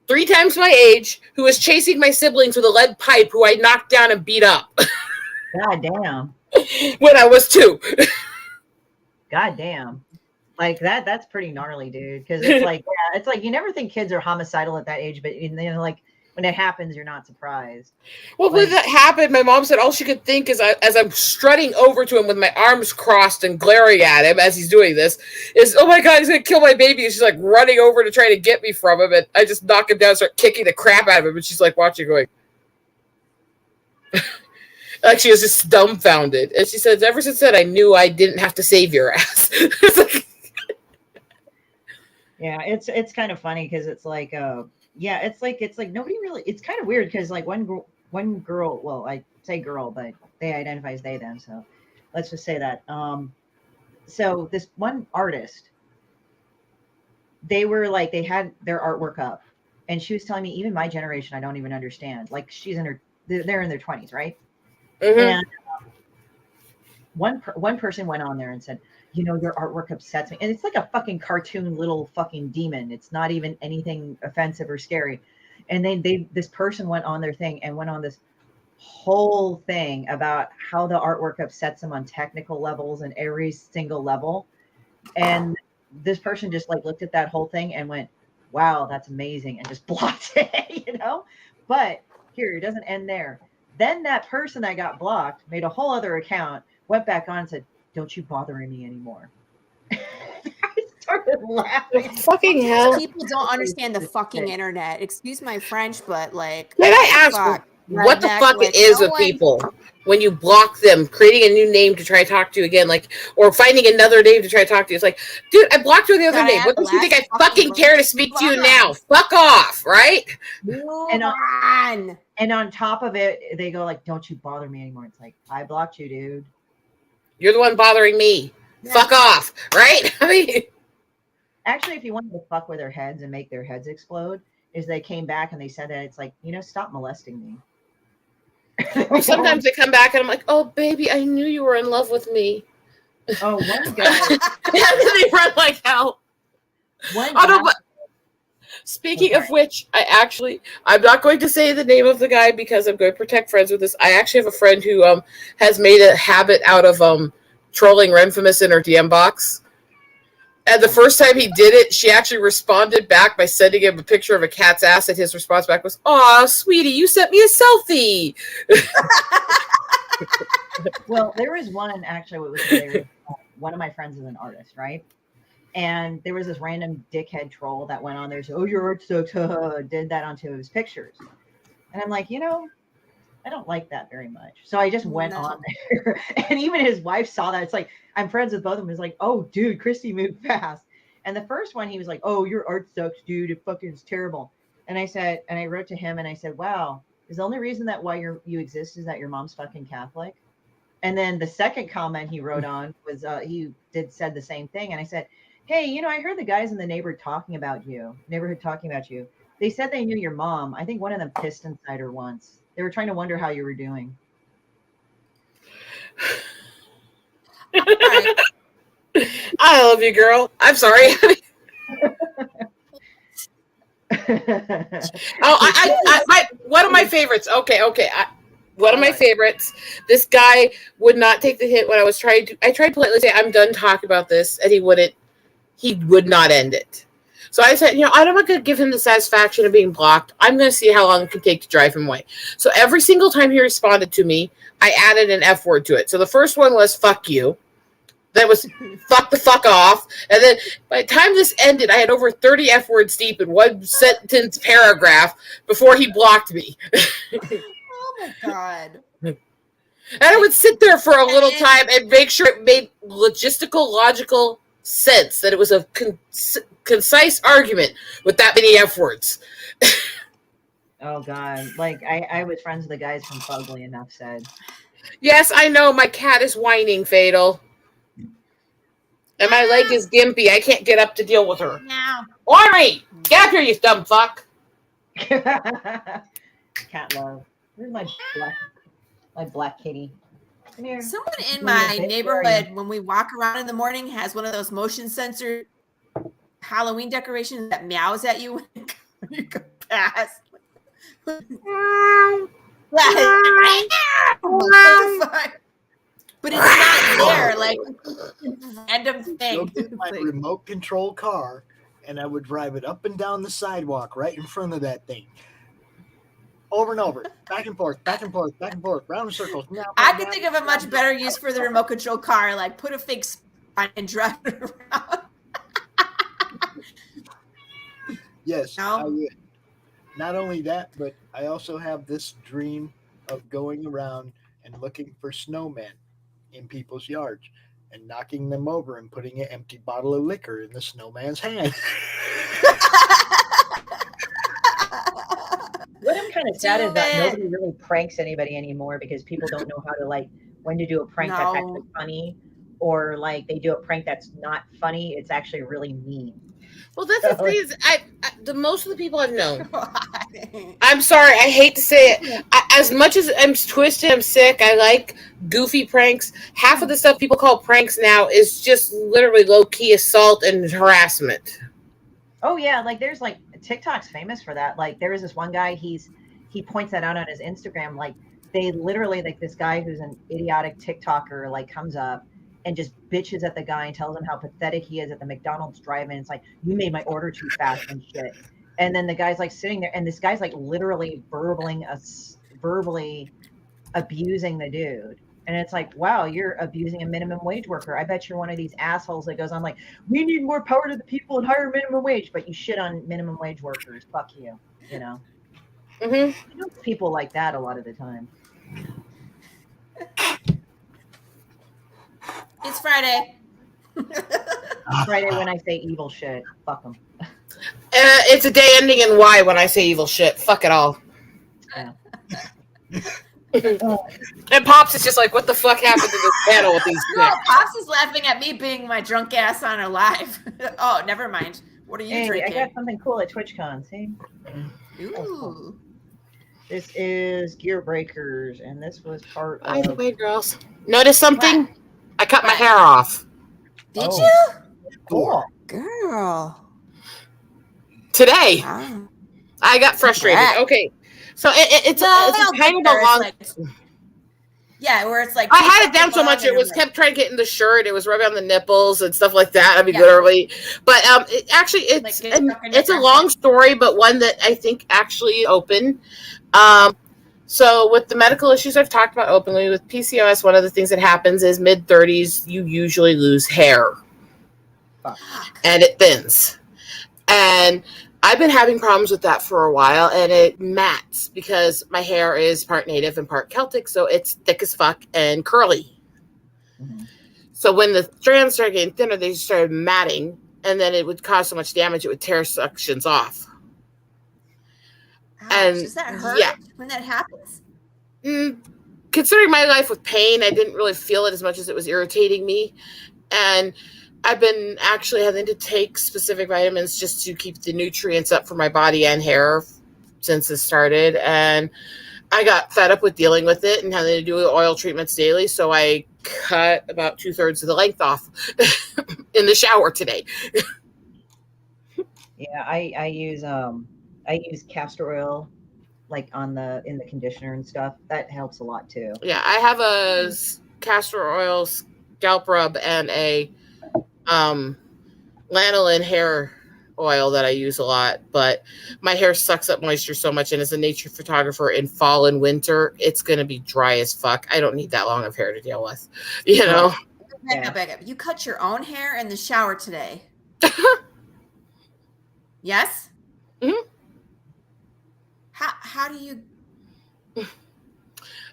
3 times my age who was chasing my siblings with a lead pipe who I knocked down and beat up. God damn. When I was 2. God damn. Like that's pretty gnarly, dude. Because it's like, yeah, it's like you never think kids are homicidal at that age, but then like when it happens, you're not surprised. Well, when that happened, my mom said all she could think is as I'm strutting over to him with my arms crossed and glaring at him as he's doing this, is, oh my God, he's going to kill my baby. And she's like running over to try to get me from him. And I just knock him down, start kicking the crap out of him. And she's like watching going, like she was just dumbfounded. And she says, ever since then, I knew I didn't have to save your ass. It's like, yeah, it's kind of funny because it's like, yeah, it's like nobody really. It's kind of weird because like one girl. Well, I say girl, but they identify as they them. So let's just say that. So this one artist, they were like they had their artwork up, and she was telling me even my generation, I don't even understand. Like they're in their 20s, right? Mm-hmm. And one person went on there and said, you know, your artwork upsets me. And it's like a fucking cartoon little fucking demon. It's not even anything offensive or scary. And this person went on their thing and went on this whole thing about how the artwork upsets them on technical levels and every single level. And this person just like looked at that whole thing and went, wow, that's amazing. And just blocked it, you know? But here, it doesn't end there. Then that person that got blocked made a whole other account, went back on and said, don't you bothering me anymore. I started laughing. Fucking hell. People don't understand the fucking internet. Excuse my French, but like. Can I ask what the fuck it is with people when you block them, creating a new name to try to talk to you again, like, or finding another name to try to talk to you? It's like, dude, I blocked you on the other name. What makes you think I fucking care to speak to you now? Fuck off, right? And on top of it, they go like, don't you bother me anymore. It's like, I blocked you, dude. You're the one bothering me. Yeah. Fuck off, right? I mean, Actually, if you wanted to fuck with their heads and make their heads explode, is they came back and they said that it's like, stop molesting me. sometimes they come back and I'm like, oh, baby, I knew you were in love with me. Oh, one guy. And then they run like hell. Speaking of which, I'm not going to say the name of the guy because I'm going to protect friends with this. I actually have a friend who has made a habit out of trolling Renfamous in her DM box. And the first time he did it, she actually responded back by sending him a picture of a cat's ass, and his response back was, "Aw, sweetie, you sent me a selfie." Well, there was one, actually, what was hilarious. One of my friends is an artist, right? And there was this random dickhead troll that went on there and said, "Oh, your art sucks," did that onto his pictures. And I'm like, I don't like that very much. So I just went on there. And even his wife saw that. It's like, I'm friends with both of them. It's like, oh, dude, Christy moved fast. And the first one, he was like, "Oh, your art sucks, dude. It fucking is terrible." And I said, and I wrote to him and I said, "Wow, is the only reason that why you exist is that your mom's fucking Catholic?" And then the second comment he wrote on was, said the same thing. And I said, "Hey, I heard the guys in the neighborhood talking about you. They said they knew your mom. I think one of them pissed inside her once. They were trying to wonder how you were doing." I love you, girl. I'm sorry. One of my favorites. Okay. One of my favorites. This guy would not take the hint when I tried to politely say, "I'm done talking about this," and he would not end it. So I said, I'm not going to give him the satisfaction of being blocked. I'm going to see how long it can take to drive him away. So every single time he responded to me, I added an F word to it. So the first one was "fuck you." That was "fuck the fuck off." And then by the time this ended, I had over 30 F words deep in one sentence paragraph before he blocked me. Oh my God. And I would sit there for a little time and make sure it made logical sense, that it was a concise argument with that many F words. Oh God. Like I was friends with the guys from Fugly, enough said. Yes, I know. My cat is whining, Fatal. And my leg is gimpy. I can't get up to deal with her. Now. Laurie! Get up here, you dumb fuck. Cat love. Where's my black kitty? Come here. Someone in my neighborhood, when we walk around in the morning, has one of those motion sensor Halloween decorations that meows at you when you go past. But it's not there, like random thing. Get my remote control car, and I would drive it up and down the sidewalk right in front of that thing. Over and over, back and forth, round in circles. I can think of a much better use for the remote control car, like put a fake spine and drive it around. Yes, I would. Not only that, but I also have this dream of going around and looking for snowmen in people's yards and knocking them over and putting an empty bottle of liquor in the snowman's hand. What I'm kind of sad is that nobody really pranks anybody anymore, because people don't know how to when to do a prank that's actually funny, or they do a prank that's not funny. It's actually really mean. Well, that's the thing is, the most of the people I've known. I'm sorry, I hate to say it. As much as I'm twisted, I'm sick. I like goofy pranks. Half of the stuff people call pranks now is just literally low key assault and harassment. Oh yeah, there's TikTok's famous for that. There was this one guy. He points that out on his Instagram. They literally this guy who's an idiotic TikToker comes up and just bitches at the guy and tells him how pathetic he is at the McDonald's drive-in. It's like, "You made my order too fast" and shit. And then the guy's sitting there, and this guy's literally verbally abusing the dude. And it's like, wow, you're abusing a minimum wage worker. I bet you're one of these assholes that goes on "We need more power to the people and higher minimum wage," but you shit on minimum wage workers. Fuck you, Mm-hmm. People like that a lot of the time. It's Friday. Friday when I say evil shit. Fuck them. It's a day ending in Y when I say evil shit. Fuck it all. Yeah. And Pops is just like, what the fuck happened to this panel with these No, dicks? Pops is laughing at me being my drunk ass on a live. Oh, never mind. What are you Hey, drinking? I got something cool at TwitchCon. See? Ooh. This is Gear Breakers, and this was part By the of. way, girls, notice something? What? I cut my What? hair off. Did Oh. you? Cool. Girl. Today. Wow. I got frustrated. Congrats. Okay. So it's I don't kind think of a there's, long... like- yeah, where it's like... I had it down so long much, and it was like- kept trying to get in the shirt. It was rubbing on the nipples and stuff like that. I mean, Yeah. literally. But actually, Like, it's get stuck in your it's a breath. long story, but one that I think actually open. So with the medical issues I've talked about openly, with PCOS, one of the things that happens is mid-30s, you usually lose hair. And it thins. And I've been having problems with that for a while, and it mats because my hair is part native and part Celtic, so it's thick as fuck and curly. Mm-hmm. So when the strands started getting thinner, they just started matting, and then it would cause so much damage, it would tear sections off. Ouch, And does that hurt yeah. when that happens? Considering my life with pain, I didn't really feel it as much as it was irritating me. And I've been actually having to take specific vitamins just to keep the nutrients up for my body and hair since this started. And I got fed up with dealing with it and having to do oil treatments daily. So I cut about 2/3 of the length off in the shower today. Yeah, I use castor oil like in the conditioner and stuff. That helps a lot too. Yeah, I have a castor oil scalp rub and a lanolin hair oil that I use a lot, but my hair sucks up moisture so much, and as a nature photographer in fall and winter, it's going to be dry as fuck. I don't need that long of hair to deal with, you know? Back up. You cut your own hair in the shower today. Yes? Mm-hmm. How do you...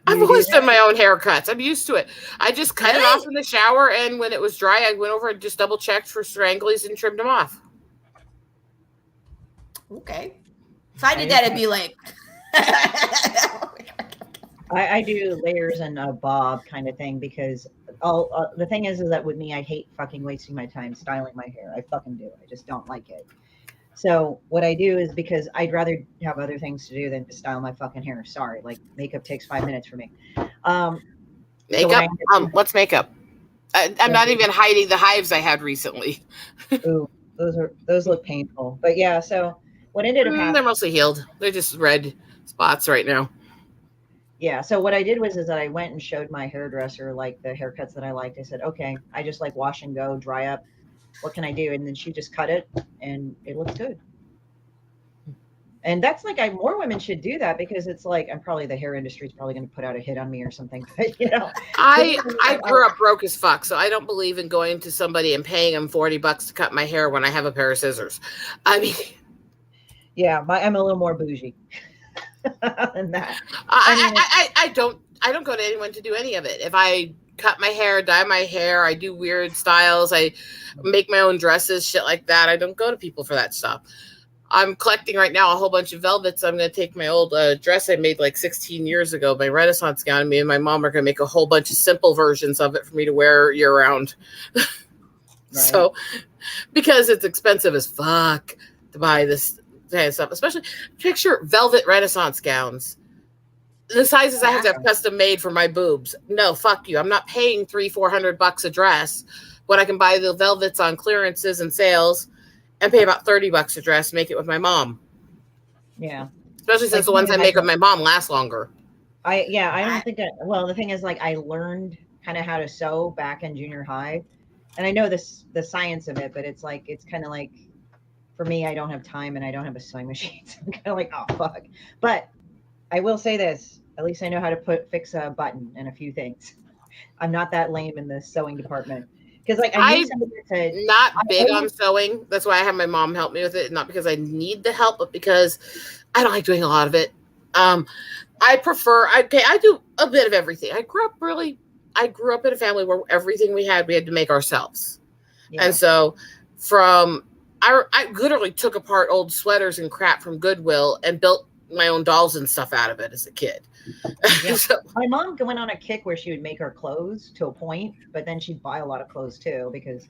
I've always done my own haircuts. I'm used to it. I just cut it off in the shower, and when it was dry, I went over and just double checked for stranglies and trimmed them off. Okay. If I did that, it'd be like... I do layers and a bob kind of thing because the thing is that with me, I hate fucking wasting my time styling my hair. I fucking do. I just don't like it. So what I do is because I'd rather have other things to do than to style my fucking hair. Sorry, like makeup takes 5 minutes for me. Makeup? What's makeup? I'm not even hiding the hives I had recently. Ooh, those look painful. But yeah, so what ended up happening? They're mostly healed. They're just red spots right now. Yeah. So what I did was that I went and showed my hairdresser like the haircuts that I liked. I said, okay, I just like wash and go, dry up. What can I do? And then she just cut it, and it looks good. And that's like more women should do that because it's like the hair industry is probably going to put out a hit on me or something. But you know, I grew up broke as fuck, so I don't believe in going to somebody and paying them $40 to cut my hair when I have a pair of scissors. I mean, yeah, I'm a little more bougie than that. I don't go to anyone to do any of it. If I cut my hair, dye my hair, I do weird styles, I make my own dresses, shit like that. I don't go to people for that stuff. I'm collecting right now a whole bunch of velvets. I'm going to take my old dress I made like 16 years ago, my Renaissance gown, and me and my mom are going to make a whole bunch of simple versions of it for me to wear year round. Right. So, because it's expensive as fuck to buy this kind of stuff, especially picture velvet Renaissance gowns. The sizes I have to have custom made for my boobs. No, fuck you. I'm not paying $300-400 a dress when I can buy the velvets on clearances and sales and pay about $30 a dress to make it with my mom. Yeah. Especially since the ones I make with my mom last longer. I don't think that, well, the thing is like I learned kind of how to sew back in junior high. And I know the science of it, but it's like, it's kind of like, for me, I don't have time and I don't have a sewing machine. So I'm kind of like, oh, fuck. But I will say this, at least I know how to fix a button and a few things. I'm not that lame in the sewing department. Because like I'm not big on sewing. That's why I have my mom help me with it. Not because I need the help, but because I don't like doing a lot of it. I do a bit of everything. I grew up in a family where everything we had to make ourselves. Yeah. And so I literally took apart old sweaters and crap from Goodwill and built my own dolls and stuff out of it as a kid. Yeah. So, My mom went on a kick where she would make her clothes to a point, but then she'd buy a lot of clothes too because,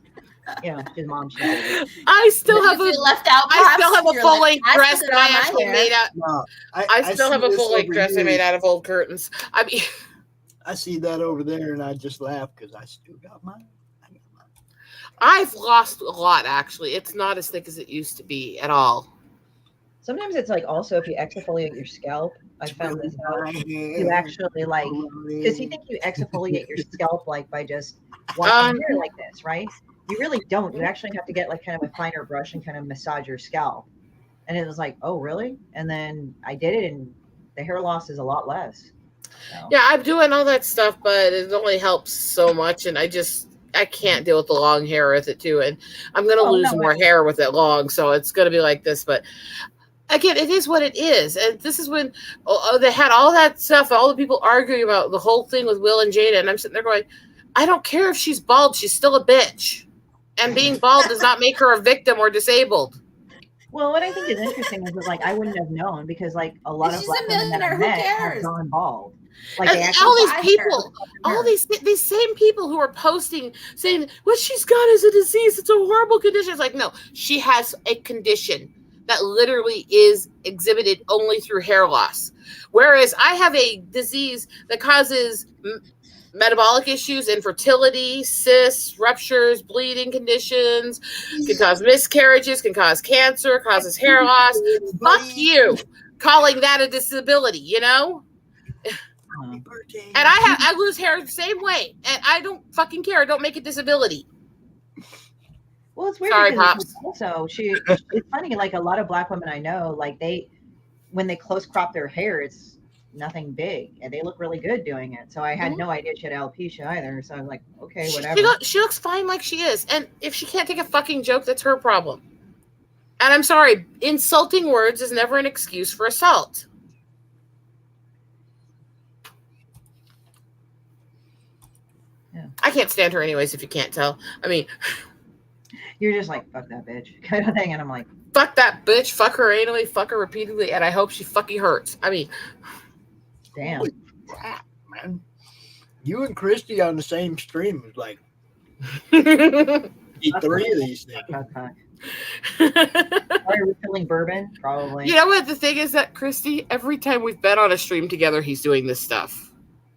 you know, she's mom. I still have You a feel left out. I still have a You're full like, length I dress still that got I my actually hair. made out. No, I still see have a this full length over dress I here. made out of old curtains. I mean, I see that over there, and I just laugh because I still got mine. I've lost a lot actually. It's not as thick as it used to be at all. Sometimes it's like also if you exfoliate your scalp, I found this out. You actually like because you think you exfoliate your scalp like by just washing hair like this, right? You really don't. You actually have to get like kind of a finer brush and kind of massage your scalp. And it was like, oh really? And then I did it, and the hair loss is a lot less. So. Yeah, I'm doing all that stuff, but it only helps so much, and I can't deal with the long hair with it too, and I'm gonna lose more hair with it long, so it's gonna be like this. But again, it is what it is, and this is when they had all that stuff, all the people arguing about the whole thing with Will and Jada, and I'm sitting there going, I don't care if she's bald, she's still a bitch, and being bald does not make her a victim or disabled. Well, what I think is interesting is that, like, I wouldn't have known because, like, a lot of She's black a women that I millionaire, who met have cares? gone bald. Like, And they all these actually people, all these same people who are posting saying what she's got is a disease, it's a horrible condition. It's like, no, she has a condition that literally is exhibited only through hair loss. Whereas I have a disease that causes metabolic issues, infertility, cysts, ruptures, bleeding conditions, can cause miscarriages, can cause cancer, causes hair loss. Fuck you, calling that a disability, you know? And I lose hair the same way, and I don't fucking care. Don't make it disability. Well, it's weird. Sorry, because Pops. Also, it's funny. Like a lot of black women I know, like when they close crop their hair, it's nothing big, and they look really good doing it. So I had no idea she had alopecia either. So I was like, okay, whatever. She looks fine like she is, and if she can't take a fucking joke, that's her problem. And I'm sorry, insulting words is never an excuse for assault. Yeah. I can't stand her anyways, if you can't tell. I mean, you're just like, fuck that bitch kind of thing. And I'm like, fuck that bitch, fuck her anally, fuck her repeatedly, and I hope she fucking hurts. I mean, damn. Holy crap, man. You and Christie on the same stream was like eat 3 of these things. Are you refilling bourbon? Probably. You know what the thing is that Christie, every time we've been on a stream together, he's doing this stuff.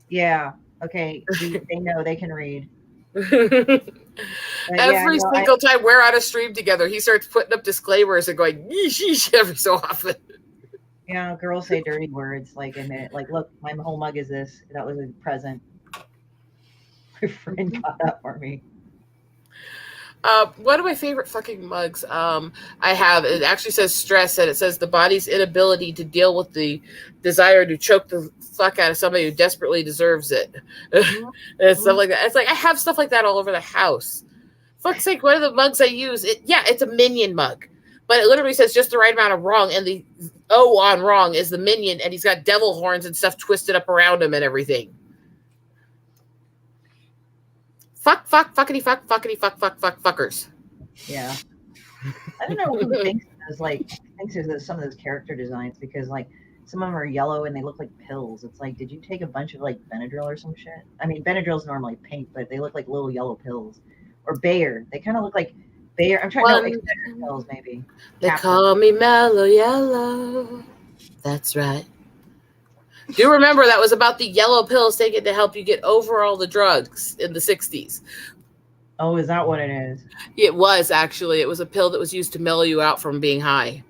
Yeah. Okay. They know they can read. Every single time we're on a stream together, he starts putting up disclaimers and going yeesh, yeesh every so often. Yeah, girls say dirty words like in it. Like, look, my whole mug is this. That was a present. My friend got that for me. One of my favorite fucking mugs I have, it actually says stress, and it says the body's inability to deal with the desire to choke the fuck out of somebody who desperately deserves it. And stuff like that. It's like I have stuff like that all over the house. Fuck's sake, one of the mugs I use, it's a Minion mug, but it literally says just the right amount of wrong, and the O on wrong is the Minion, and he's got devil horns and stuff twisted up around him and everything. Fuck, fuckity, fuckers. Yeah. I don't know who thinks of some of those character designs because like some of them are yellow and they look like pills. It's like, did you take a bunch of like Benadryl or some shit? I mean, Benadryl's normally pink, but they look like little yellow pills. Or Bayer. They kind of look like Bayer. I'm trying to like pills maybe. They call me Mellow Yellow. That's right. Do remember that was about the yellow pills taken to help you get over all the drugs in the 60s. Oh, is that what it is? It was actually. It was a pill that was used to mellow you out from being high.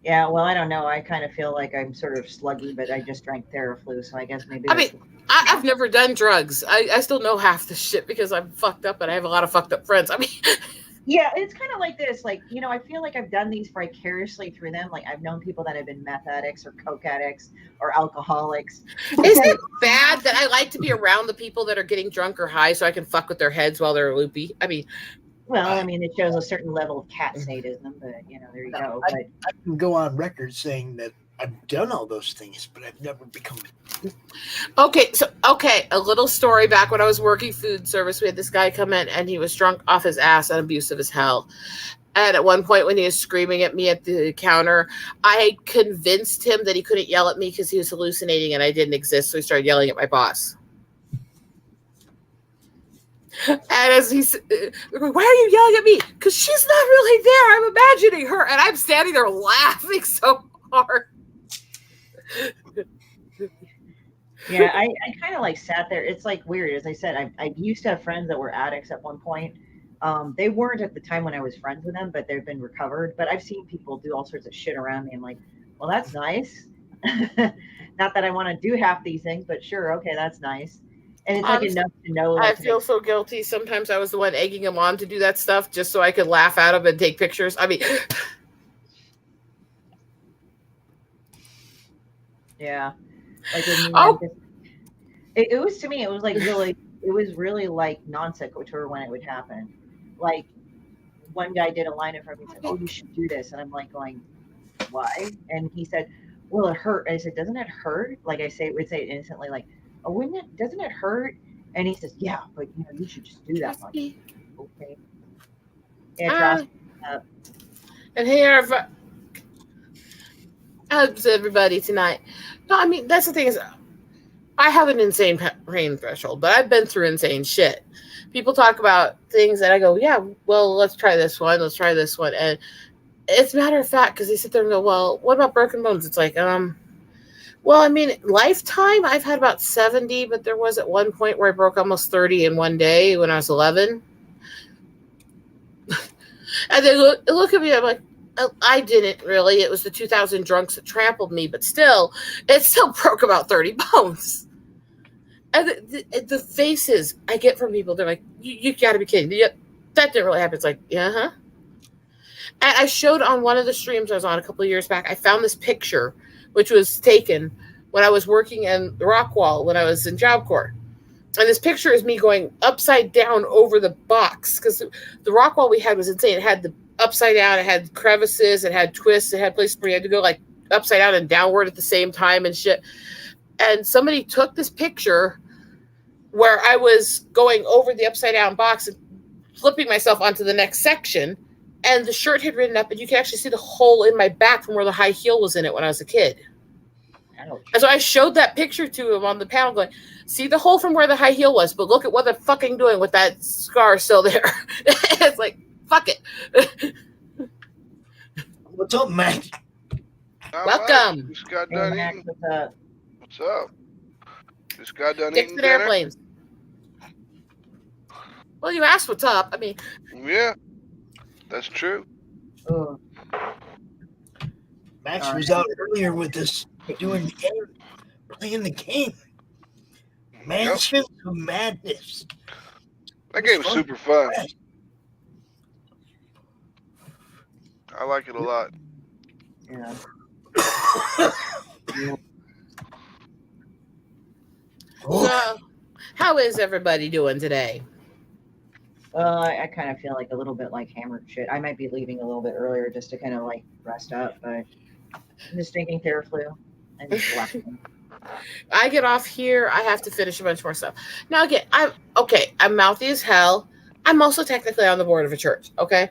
Yeah, well, I don't know. I kind of feel like I'm sort of sluggy, but I just drank Theraflu, so I guess maybe. I mean, I've never done drugs. I still know half the shit because I'm fucked up and I have a lot of fucked up friends. I mean, yeah, it's kind of like this. Like, you know, I feel like I've done these vicariously through them. Like, I've known people that have been meth addicts or coke addicts or alcoholics. Is it bad that I like to be around the people that are getting drunk or high so I can fuck with their heads while they're loopy? I mean, well, I mean, it shows a certain level of cat sadism, but, you know, there you go. But I can go on record saying that I've done all those things, but I've never become. Okay, a little story. Back when I was working food service, we had this guy come in and he was drunk off his ass and abusive as hell. And at one point when he was screaming at me at the counter, I convinced him that he couldn't yell at me because he was hallucinating and I didn't exist. So he started yelling at my boss. And as he's going, why are you yelling at me? Because she's not really there. I'm imagining her. And I'm standing there laughing so hard. Yeah, I kind of like sat there. It's like weird. As I said, I used to have friends that were addicts at one point. They weren't at the time when I was friends with them, but they've been recovered. But I've seen people do all sorts of shit around me. I'm like, well, that's nice. Not that I want to do half these things, but sure, okay, that's nice. And it's like enough to know. I feel so guilty. Sometimes I was the one egging him on to do that stuff just so I could laugh at him and take pictures. I mean, yeah. Like it was to me, it was like really, it was really like non sequitur when it would happen. Like one guy did a line in front of me and said, "Oh, you should do this," and I'm like going, "Why?" And he said, "Well, it hurt." I said, "Doesn't it hurt?" Like I would say it innocently, like, "Oh, wouldn't it? Doesn't it hurt?" And he says, "Yeah, but you should just do that." Like, okay. Yeah, and here, how's everybody tonight? No, I mean, that's the thing is, I have an insane pain threshold, but I've been through insane shit. People talk about things and I go, yeah, well, let's try this one. Let's try this one. And it's a matter of fact, because they sit there and go, well, what about broken bones? It's like, well, I mean, lifetime, I've had about 70, but there was at one point where I broke almost 30 in one day when I was 11. And they look at me, I'm like, I didn't really. It was the 2,000 drunks that trampled me, but still, it still broke about 30 bones. And the faces I get from people, they're like, you got to be kidding. Yeah, that didn't really happen. It's like, yeah, huh? And I showed on one of the streams I was on a couple of years back, I found this picture, which was taken when I was working in the rock wall when I was in Job Corps. And this picture is me going upside down over the box because the rock wall we had was insane. It had the upside down, it had crevices, it had twists, it had places where you had to go like upside down and downward at the same time and shit. And somebody took this picture where I was going over the upside down box and flipping myself onto the next section. And the shirt had ridden up and you could actually see the hole in my back from where the high heel was in it when I was a kid. And so I showed that picture to him on the panel going, see the hole from where the high heel was, but look at what they're fucking doing with that scar still there. It's like, fuck it. What's up, Max? Welcome. Just got done eating. What's up? Just got done Dixon eating dinner? Airplanes. Well, you asked what's up. I mean. Yeah, that's true. Max was out earlier with us doing the game, playing the game. Mansions of Madness. That game's super fun. I like it a lot. Yeah. So, how is everybody doing today? I kind of feel like a little bit like hammered shit. I might be leaving a little bit earlier just to kind of like rest up, but I'm just drinking Theraflu and just laughing. I get off here. I have to finish a bunch more stuff. Now, again, I'm mouthy as hell. I'm also technically on the board of a church. Okay.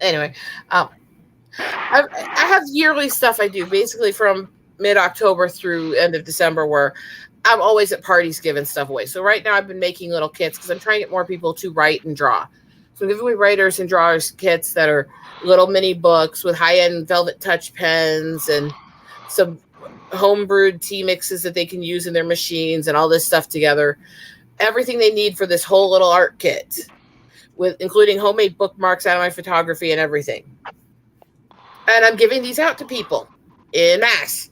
Anyway, I have yearly stuff I do basically from mid-October through end of December where I'm always at parties giving stuff away. So right now I've been making little kits because I'm trying to get more people to write and draw. So I'm giving away writers and drawers kits that are little mini books with high-end velvet touch pens and some homebrewed tea mixes that they can use in their machines and all this stuff together. Everything they need for this whole little art kit, with including homemade bookmarks out of my photography and everything. And I'm giving these out to people in mass.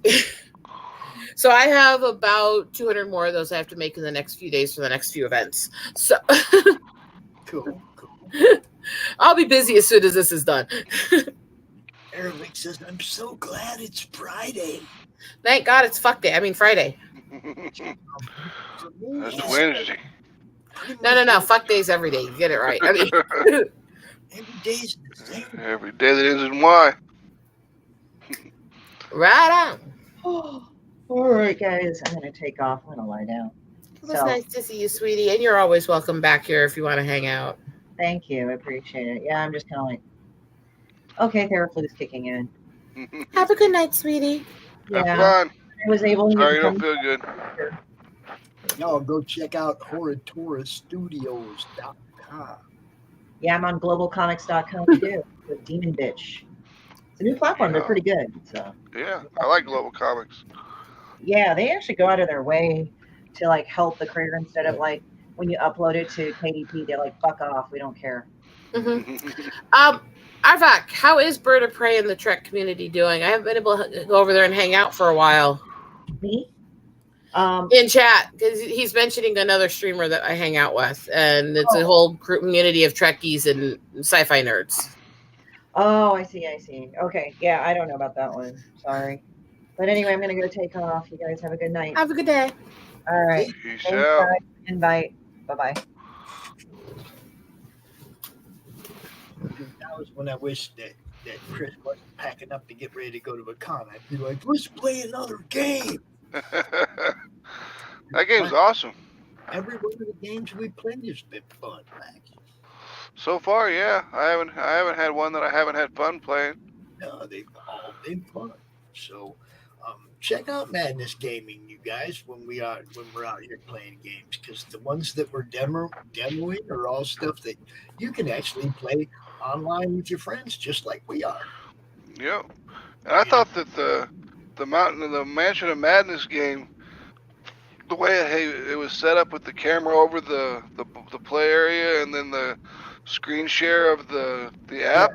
So I have about 200 more of those I have to make in the next few days for the next few events. So cool. I'll be busy as soon as this is done. Eric says, I'm so glad it's Friday. Thank God it's fuck day. I mean Friday. That's Wednesday. No. Fuck days every day. You get it right. I mean, every day's the same. Every day that ends in Y. Right on. All right, guys. I'm going to take off. I'm going to lie down. It was nice to see you, sweetie. And you're always welcome back here if you want to hang out. Thank you. I appreciate it. Yeah, I'm just kind of like Okay, Theraflu's kicking in. Have a good night, sweetie. Have Yeah. fun. I was able to Sorry you come don't feel good. Y'all go check out HorrorTouristStudios.com. Yeah, I'm on globalcomics.com too with Demon Bitch. It's a new platform. They're pretty good. So Yeah, I like Global Comics. yeah, they actually go out of their way to like help the creator instead of like when you upload it to KDP, they're like, fuck off, we don't care. Arvak, how is Bird of Prey in the Trek community doing? I haven't been able to go over there and hang out for a while. Me? In chat, because he's mentioning another streamer that I hang out with, and it's a whole community of Trekkies and sci-fi nerds. Oh, I see. Okay, yeah, I don't know about that one. Sorry. But anyway, I'm gonna go take off. You guys have a good night. Have a good day. All right. Peace Thanks, out. guys. Invite. Bye-bye. That was when I wish that Chris wasn't packing up to get ready to go to a con. I'd be like, let's play another game. That game's awesome. Every one of the games we played has been fun, Max. So far, yeah. I haven't had one that I haven't had fun playing. No, they've all been fun. So check out Madness Gaming, you guys, when we're out here playing games, because the ones that we're demoing are all stuff that you can actually play online with your friends, just like we are. Yep. And I thought that the Mansion of Madness game, the way it was set up with the camera over the play area and then the screen share of the app,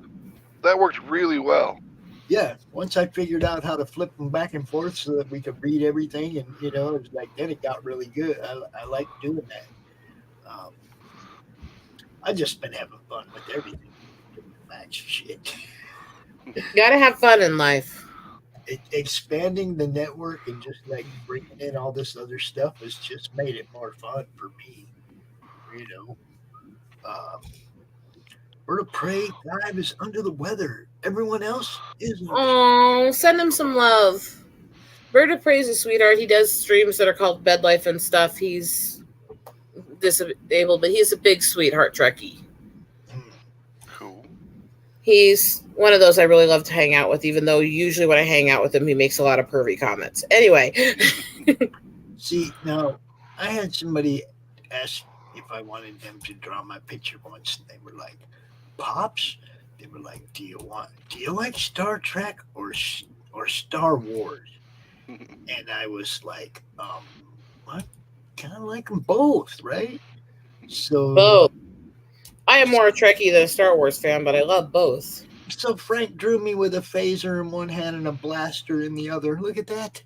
that worked really well. Yeah, once I figured out how to flip them back and forth so that we could read everything, and it was like, then it got really good. I like doing that. I just been having fun with everything. Match shit. Gotta have fun in life. Expanding the network and just like bringing in all this other stuff has just made it more fun for me. Bird of Prey 5 is under the weather. Everyone else is. Oh, send him some love. Bird of Prey is a sweetheart. He does streams that are called Bed Life and stuff. He's disabled, but he's a big sweetheart Trekkie. Cool. He's one of those I really love to hang out with, even though usually when I hang out with him, he makes a lot of pervy comments. Anyway. See, now, I had somebody ask if I wanted them to draw my picture once, and they were like, Pops? They were like, do you like Star Trek or Star Wars? And I was like, I kind of like them both, right? So both. I am more a Trekkie than a Star Wars fan, but I love both. So Frank drew me with a phaser in one hand and a blaster in the other. Look at that.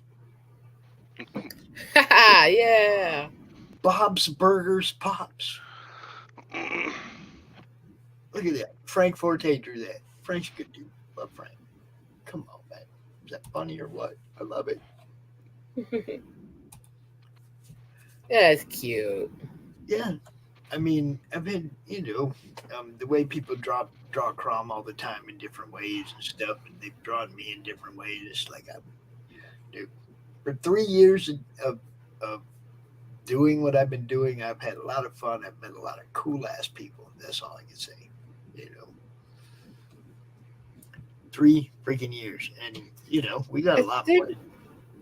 Yeah. Bob's Burgers Pops. Look at that. Frank Forte drew that. Frank's a good dude. Love Frank. Come on, man. Is that funny or what? I love it. That's cute. Yeah. I mean, I've been, the way people draw Crom all the time in different ways and stuff, and they've drawn me in different ways. It's like, for 3 years of doing what I've been doing, I've had a lot of fun. I've met a lot of cool ass people. That's all I can say. 3 freaking years, and we got a lot more.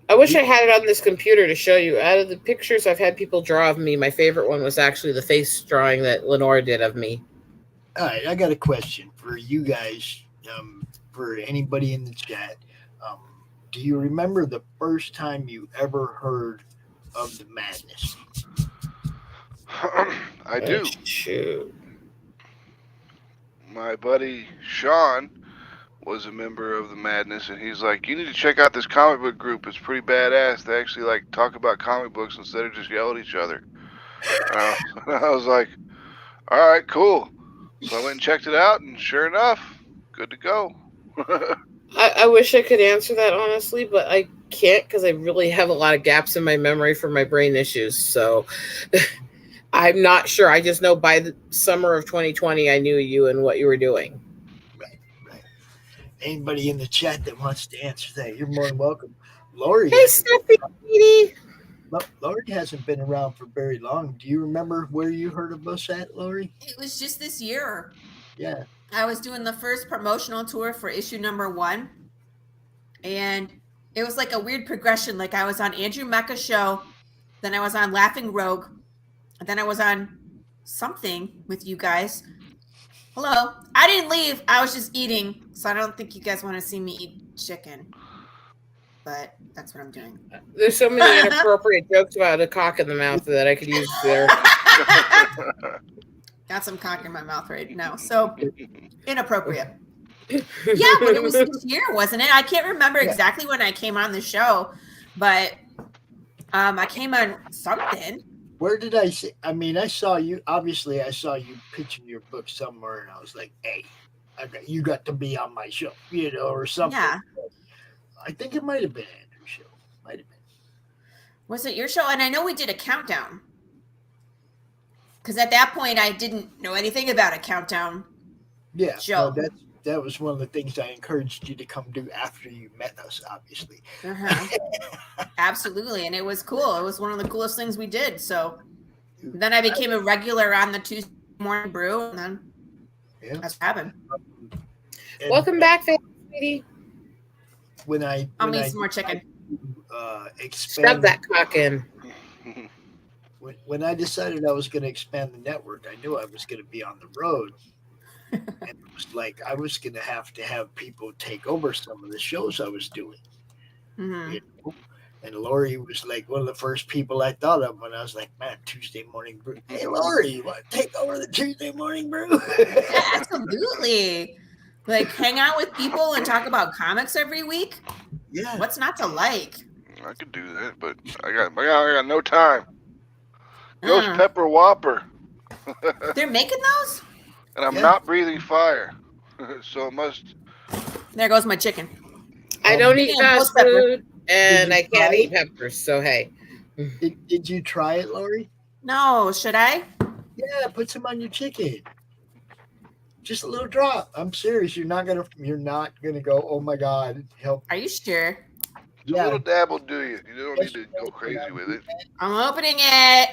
I wish I had it on this computer to show you. Out of the pictures I've had people draw of me, my favorite one was actually the face drawing that Lenore did of me. All right, I got a question for you guys, for anybody in the chat. Do you remember the first time you ever heard of the Madness? I do. Shoot. My buddy Sean was a member of the Madness, and he's like, you need to check out this comic book group. It's pretty badass. They actually like talk about comic books instead of just yell at each other. I was like, all right, cool. So I went and checked it out, and sure enough, good to go. I wish I could answer that honestly, but I can't because I really have a lot of gaps in my memory from my brain issues. So I'm not sure. I just know by the summer of 2020, I knew you and what you were doing. Right. Anybody in the chat that wants to answer that, you're more than welcome. Laurie. Hey, Stephanie. Laurie hasn't been around for very long. Do you remember where you heard of us at, Laurie? It was just this year. Yeah. I was doing the first promotional tour for issue number 1. And it was like a weird progression. Like I was on Andrew Mecca's show, then I was on Laughing Rogue, and then I was on something with you guys. Hello. I didn't leave. I was just eating. So I don't think you guys want to see me eat chicken. But that's what I'm doing. There's so many inappropriate jokes about a cock in the mouth that I could use there. Got some cock in my mouth right now. So inappropriate. Yeah, but it was this year, wasn't it? I can't remember exactly when I came on the show, but I came on something. Where did I see? I mean, I saw you. Obviously, I saw you pitching your book somewhere, and I was like, "Hey, you got to be on my show," or something. Yeah. I think it might have been Andrew's show. Might have been. Was it your show? And I know we did a countdown. Because at that point, I didn't know anything about a countdown show. No, that was one of the things I encouraged you to come do after you met us, obviously. Absolutely. And it was cool. It was one of the coolest things we did. So then I became a regular on the Tuesday Morning Brew, and then that's what happened. Welcome back, sweetie. I'll need some more chicken. Shove that cock in. When I decided I was going to expand the network, I knew I was going to be on the road. And it was like I was going to have people take over some of the shows I was doing. Mm-hmm. And Laurie was like one of the first people I thought of when I was like, man, Tuesday Morning Brew. Hey, Laurie, you want to take over the Tuesday Morning Brew? Yeah, absolutely. Like hang out with people and talk about comics every week. Yeah. What's not to like? I could do that, but I got no time. Ghost Pepper Whopper. They're making those? And I'm not breathing fire. So it must. There goes my chicken. I don't eat fast food, and I can't eat peppers, so hey. Did you try it, Laurie? No, should I? Yeah, put some on your chicken. Just a little drop. I'm serious. You're not gonna go, oh my God, help. Are you sure? Just a little dab will do you. You don't need to go crazy with it. I'm opening it.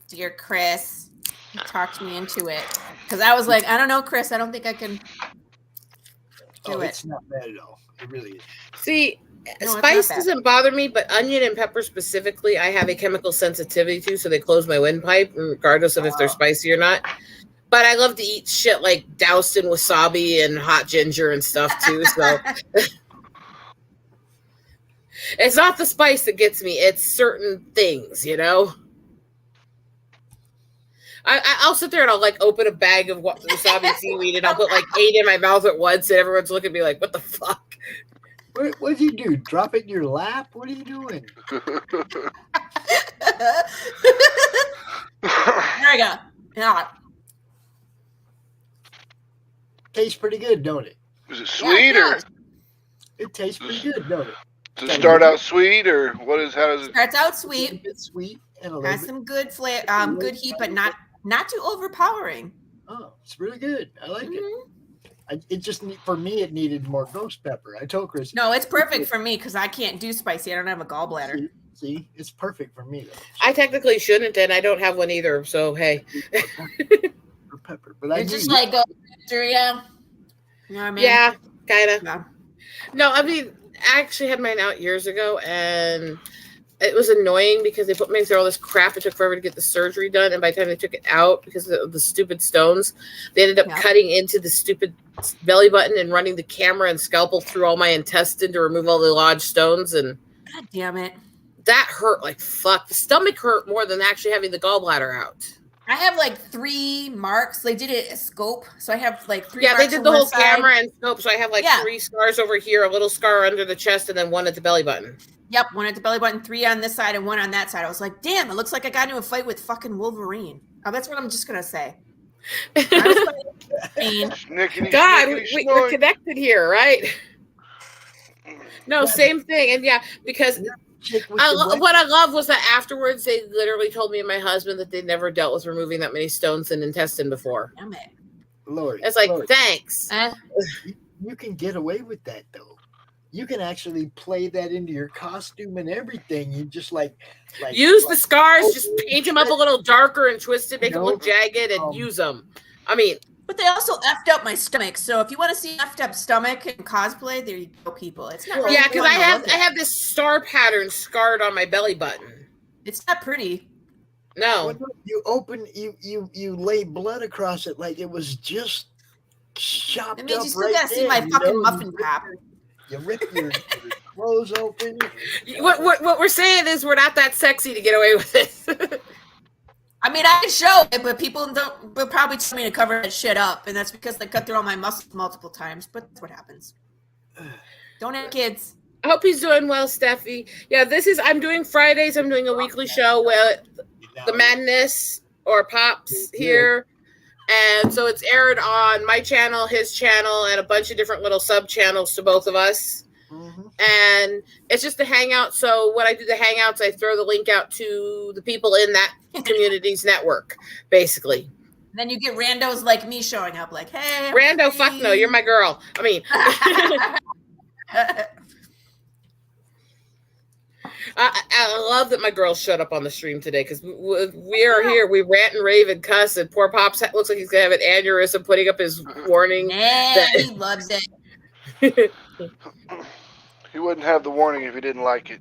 Dear Chris, you talked me into it. Because I was like, I don't know, Chris. I don't think I can do it. It's not bad at all. It really is. See, spice doesn't bother me, but onion and pepper specifically, I have a chemical sensitivity to, so they close my windpipe, regardless of if they're spicy or not. But I love to eat shit like doused in wasabi and hot ginger and stuff too. So it's not the spice that gets me; it's certain things, I'll sit there and I'll like open a bag of wasabi seaweed and I'll put like 8 in my mouth at once, and everyone's looking at me like, "What the fuck?" What did you do? Drop it in your lap? What are you doing? There we go. Yeah. Tastes pretty good, don't it? Is it sweet or? It tastes pretty good, don't it? Does it start out sweet or how does it? Starts out sweet. It's sweet and has some good flavor, good heat, but not too overpowering. Oh, it's really good. I like it. It just for me, it needed more ghost pepper. I told Chris. No, it's perfect for me because I can't do spicy. I don't have a gallbladder. See, it's perfect for me though. I technically shouldn't, and I don't have one either. So hey. For pepper, but it's just like go through, yeah. You know what I mean? Yeah, kind of. Yeah. No, I mean, I actually had mine out years ago, and it was annoying because they put me through all this crap. It took forever to get the surgery done, and by the time they took it out, because of the stupid stones, they ended up cutting into the stupid belly button and running the camera and scalpel through all my intestine to remove all the lodged stones. And God damn it, that hurt like fuck. The stomach hurt more than actually having the gallbladder out. I have like 3 marks. They did it a scope, so I have like 3. Yeah, marks they did on the one whole side. camera and scope, so I have like 3 scars over here, a little scar under the chest, and then 1 at the belly button. Yep, 1 at the belly button, 3 on this side, and 1 on that side. I was like, damn, it looks like I got into a fight with fucking Wolverine. Oh, that's what I'm just gonna say. God, we're connected here, right? No, same thing, and yeah, because what I love was that afterwards they literally told me and my husband that they never dealt with removing that many stones in intestine before. Damn it. Lord, it's like thanks. You can get away with that though. You can actually play that into your costume and everything. You just like use the scars, just paint them up a little darker and twist it, make them look jagged, and use them. I mean, But they also effed up my stomach. So if you want to see effed up stomach and cosplay, there you go, people. It's not really Yeah, because fun I to have look at. this star pattern scarred on my belly button. It's not pretty. No. When you open, you lay blood across it like it was just chopped That means up you still right gotta see there, my you fucking know? muffin top. You rip your clothes open. What we're saying is we're not that sexy to get away with it. I mean, I can show it, but people will probably tell me to cover that shit up, and that's because they cut through all my muscles multiple times. But that's what happens. Don't have kids. I hope he's doing well, Steffi. Yeah, I'm doing Fridays. I'm doing a weekly show with the Madness or Pops here. And so it's aired on my channel, his channel, and a bunch of different little sub-channels to both of us. And it's just a hangout. So when I do the hangouts, I throw the link out to the people in that community's network, basically. And then you get randos like me showing up like, hey. Rando, fuck no, you're my girl. I mean... I love that my girls showed up on the stream today because we are here. We rant and rave and cuss, and poor Pops looks like he's gonna have an aneurysm putting up his warning. He loves it. He wouldn't have the warning if he didn't like it.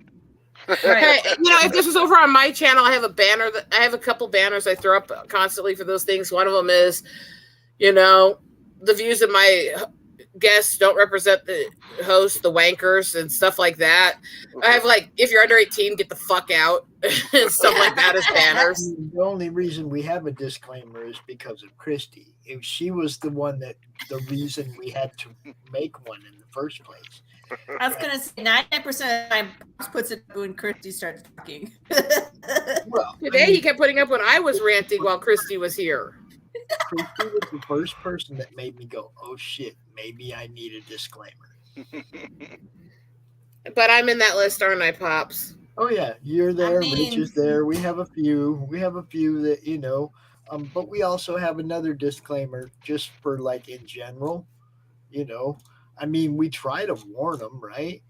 Hey, if this was over on my channel, I have a banner I have a couple banners I throw up constantly for those things. One of them is, the views of my guests don't represent the host, the wankers, and stuff like that. I have if you're under 18, get the fuck out, and stuff like that as banners. The only reason we have a disclaimer is because of Christie. If she was the reason we had to make one in the first place. I was gonna say 99% of the time Pops puts it when Christie starts talking. Well, today he kept putting up when I was ranting while Christie was here. Christie was the first person that made me go, oh shit, maybe I need a disclaimer. But I'm in that list, aren't I, Pops? Oh yeah, you're there, Rich is there. We have a few that, but we also have another disclaimer just for in general, we try to warn them, right?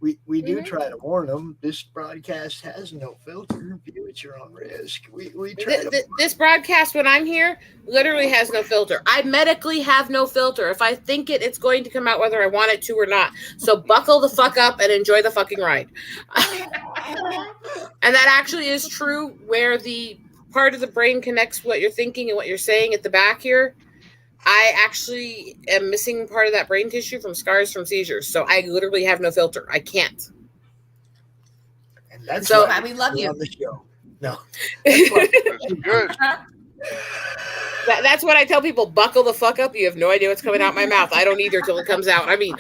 We do try to warn them. This broadcast has no filter. View at your own risk. We try this broadcast, when I'm here, literally has no filter. I medically have no filter. If I think it's going to come out whether I want it to or not. So buckle the fuck up and enjoy the fucking ride. And that actually is true, where the part of the brain connects what you're thinking and what you're saying at the back here. I actually am missing part of that brain tissue from scars from seizures. So I literally have no filter. I can't. And that's why we love you on the show. No. That's good. That's what I tell people. Buckle the fuck up. You have no idea what's coming out my mouth. I don't either till it comes out. I mean,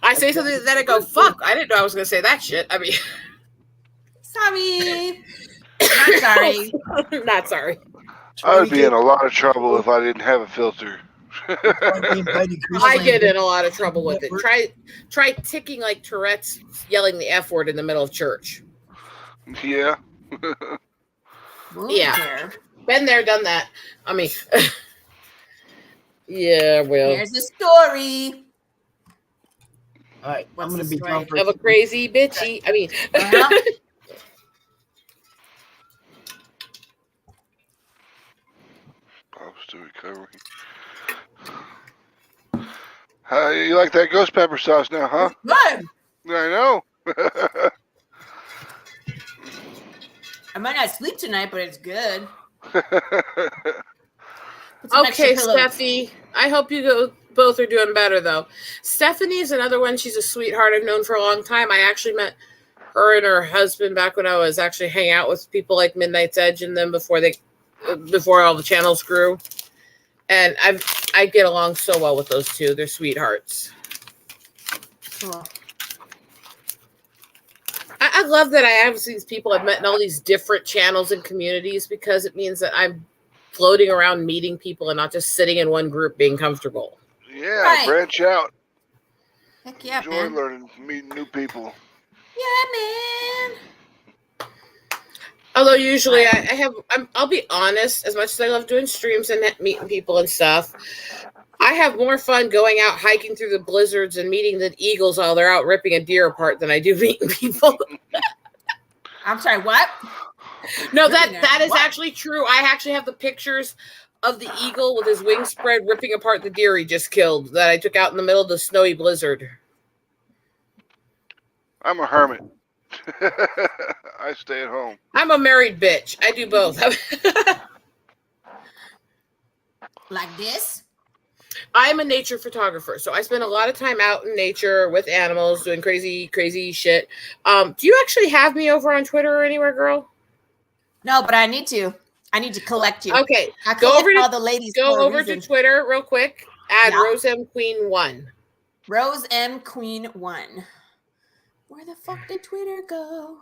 I say something, then I go, fuck. I didn't know I was going to say that shit. I mean. Sorry. Not sorry. Not sorry. I would be in a lot of trouble if I didn't have a filter. I get in a lot of trouble with it. Try ticking like Tourette's, yelling the F word in the middle of church. Yeah. Yeah. Been there, done that. I mean, yeah, well. Here's the story. All right, I'm going to be gone for of a crazy bitchy. I mean, Still recovering. You like that ghost pepper sauce now, huh? Good. I know. I might not sleep tonight, but it's good. Okay, Steffi. I hope you both are doing better, though. Stephanie is another one. She's a sweetheart I've known for a long time. I actually met her and her husband back when I was actually hanging out with people like Midnight's Edge and them before all the channels grew. And I get along so well with those two. They're sweethearts. Cool. I love that I have these people I've met in all these different channels and communities, because it means that I'm floating around meeting people and not just sitting in one group being comfortable. Yeah, right. Branch out. Heck yeah, enjoy man. learning, meeting new people. Yeah, man. Although usually I'll be honest, as much as I love doing streams and meeting people and stuff, I have more fun going out hiking through the blizzards and meeting the eagles while they're out ripping a deer apart than I do meeting people. I'm sorry, what? No, that is actually true. I actually have the pictures of the eagle with his wings spread, ripping apart the deer he just killed that I took out in the middle of the snowy blizzard. I'm a hermit. I stay at home. I'm a married bitch. I do both. Like this? I'm a nature photographer, so I spend a lot of time out in nature with animals doing crazy, crazy shit. Do you actually have me over on Twitter or anywhere, girl? No, but I need to. I need to collect you. Okay, I go over to all the ladies. Go over to Twitter real quick. Add Rose M Queen 1. Rose M Queen 1. Where the fuck did Twitter go?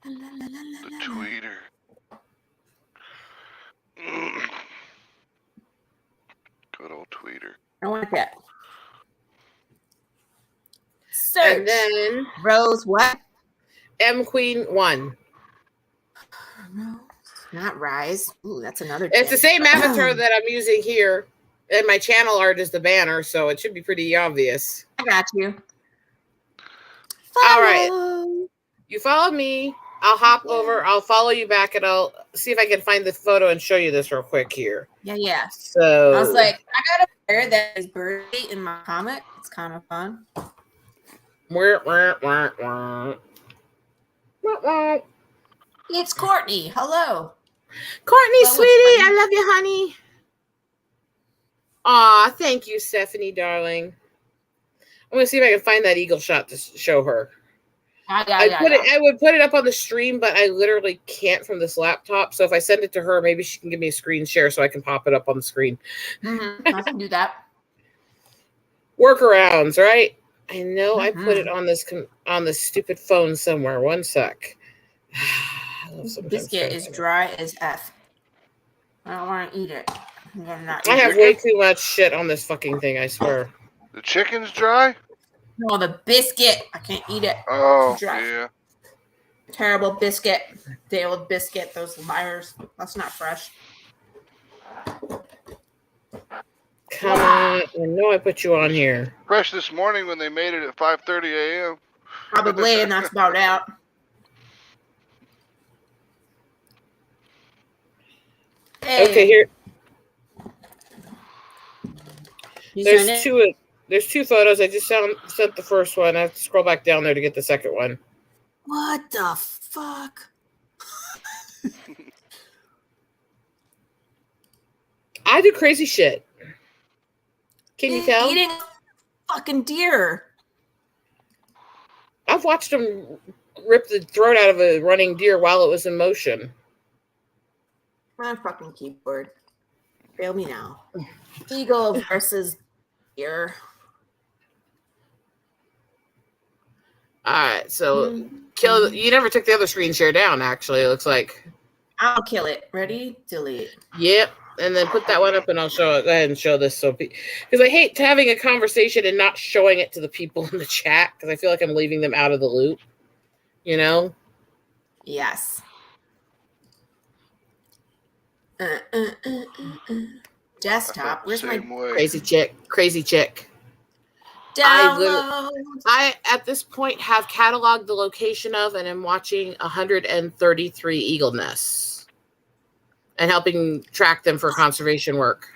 Tweeter. Good old tweeter. I want that. Search. And then Rose what? M Queen 1. No, not Rise. Ooh, that's another. It's the same avatar that I'm using here, and my channel art is the banner, so it should be pretty obvious. I got you. All right. You follow me. I'll hop over. I'll follow you back, and I'll see if I can find the photo and show you this real quick here. Yeah. So I was like, I got a bear that is Birdie in my comic. It's kind of fun. It's Courtney. Hello. Courtney, sweetie. I love you, honey. Aw, thank you, Stephanie, darling. I'm going to see if I can find that eagle shot to show her. I would put it up on the stream, but I literally can't from this laptop. So if I send it to her, maybe she can give me a screen share so I can pop it up on the screen. I can do that. Workarounds, right? I know I put it on this stupid phone somewhere. One sec. This biscuit is dry as F. I don't want to eat it. I have way too much shit on this fucking thing, I swear. The chicken's dry? No, the biscuit. I can't eat it. Oh, dry. Yeah. Terrible biscuit. The old biscuit. Those liars. That's not fresh. Come on. I know I put you on here. Fresh this morning when they made it at 5:30 a.m. Probably, and that's about out. Hey. Okay, here. There's two photos. I just sent the first one. I have to scroll back down there to get the second one. What the fuck? I do crazy shit. Can you tell? Eating fucking deer. I've watched them rip the throat out of a running deer while it was in motion. My fucking keyboard. Fail me now. Eagle versus deer. All right, so kill. You never took the other screen share down. Actually, it looks like. I'll kill it. Ready? Delete. Yep, and then put that one up, and I'll show it. Go ahead and show this, so because I hate having a conversation and not showing it to the people in the chat because I feel like I'm leaving them out of the loop. You know. Yes. Desktop. Where's my crazy chick? Crazy chick. I at this point have cataloged the location of and am watching 133 eagle nests and helping track them for conservation work.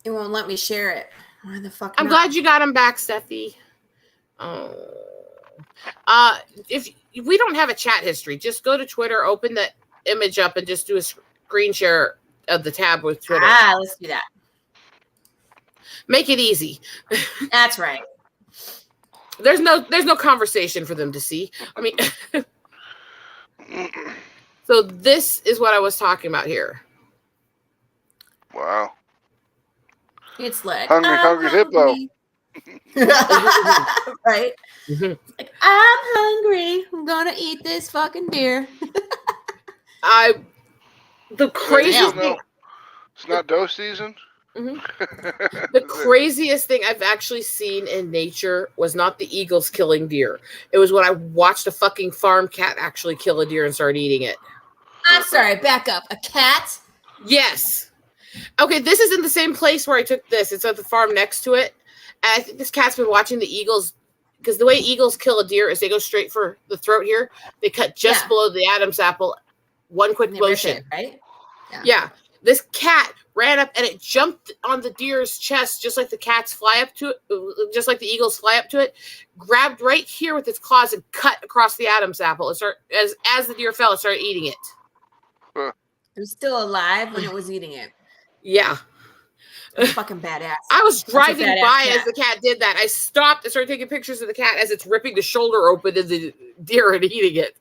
It won't let me share it. Why the fuck? I'm glad you got them back, Steffi. Oh. If we don't have a chat history, just go to Twitter, open the image up, and just do a screen share of the tab with Twitter. Let's do that. Make it easy. That's right. There's no conversation for them to see. I mean, so this is what I was talking about here. Wow. It's like hungry hippo. Right? Like, I'm hungry. I'm gonna eat this fucking deer. The craziest thing. It's not doe season. The craziest thing I've actually seen in nature was not the eagles killing deer. It was when I watched a fucking farm cat actually kill a deer and start eating it. I'm sorry, back up. A cat? Yes. Okay, this is in the same place where I took this. It's at the farm next to it. And I think this cat's been watching the eagles because the way eagles kill a deer is they go straight for the throat here. They cut just below the Adam's apple, one quick motion. It, right? Yeah. This cat ran up and it jumped on the deer's chest, just like the cats fly up to it, just like the eagles fly up to it, grabbed right here with its claws and cut across the Adam's apple. As the deer fell, it started eating it. It was still alive when it was eating it. Yeah. That's fucking badass. I was driving by cat. as the cat did that. I stopped and started taking pictures of the cat as it's ripping the shoulder open of the deer and eating it.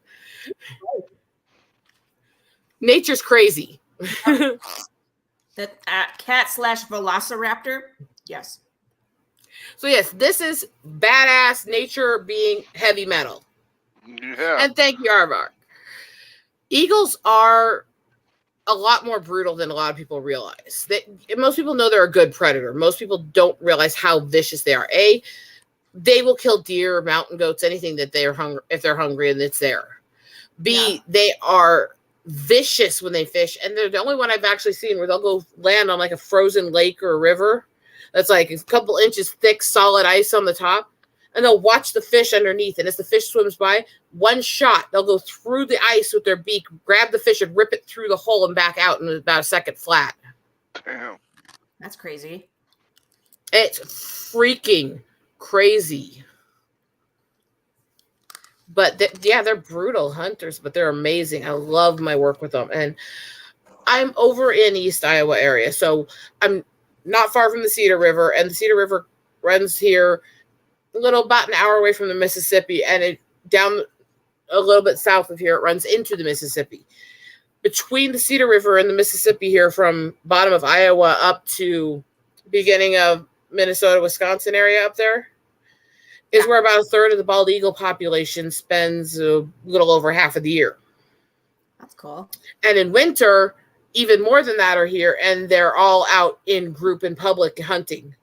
Nature's crazy. That cat / velociraptor. Yes. So yes, this is badass nature being heavy metal. Yeah. And thank you, Aardvark. Eagles are a lot more brutal than a lot of people realize. Most people know they're a good predator. Most people don't realize how vicious they are. They will kill deer, mountain goats, anything that they're hungry if they're hungry and it's there. B, they are vicious when they fish, and they're the only one I've actually seen where they'll go land on like a frozen lake or a river that's like a couple inches thick, solid ice on the top, and they'll watch the fish underneath. And as the fish swims by, one shot, they'll go through the ice with their beak, grab the fish, and rip it through the hole and back out in about a second flat. Damn. That's crazy. It's freaking crazy. But they're brutal hunters, but they're amazing. I love my work with them. And I'm over in East Iowa area, so I'm not far from the Cedar River, and the Cedar River runs here about an hour away from the Mississippi, and down a little bit south of here, it runs into the Mississippi. Between the Cedar River and the Mississippi here, from bottom of Iowa up to beginning of Minnesota, Wisconsin area up there, is where about a third of the bald eagle population spends a little over half of the year. That's cool. And in winter, even more than that are here, and they're all out in group and public hunting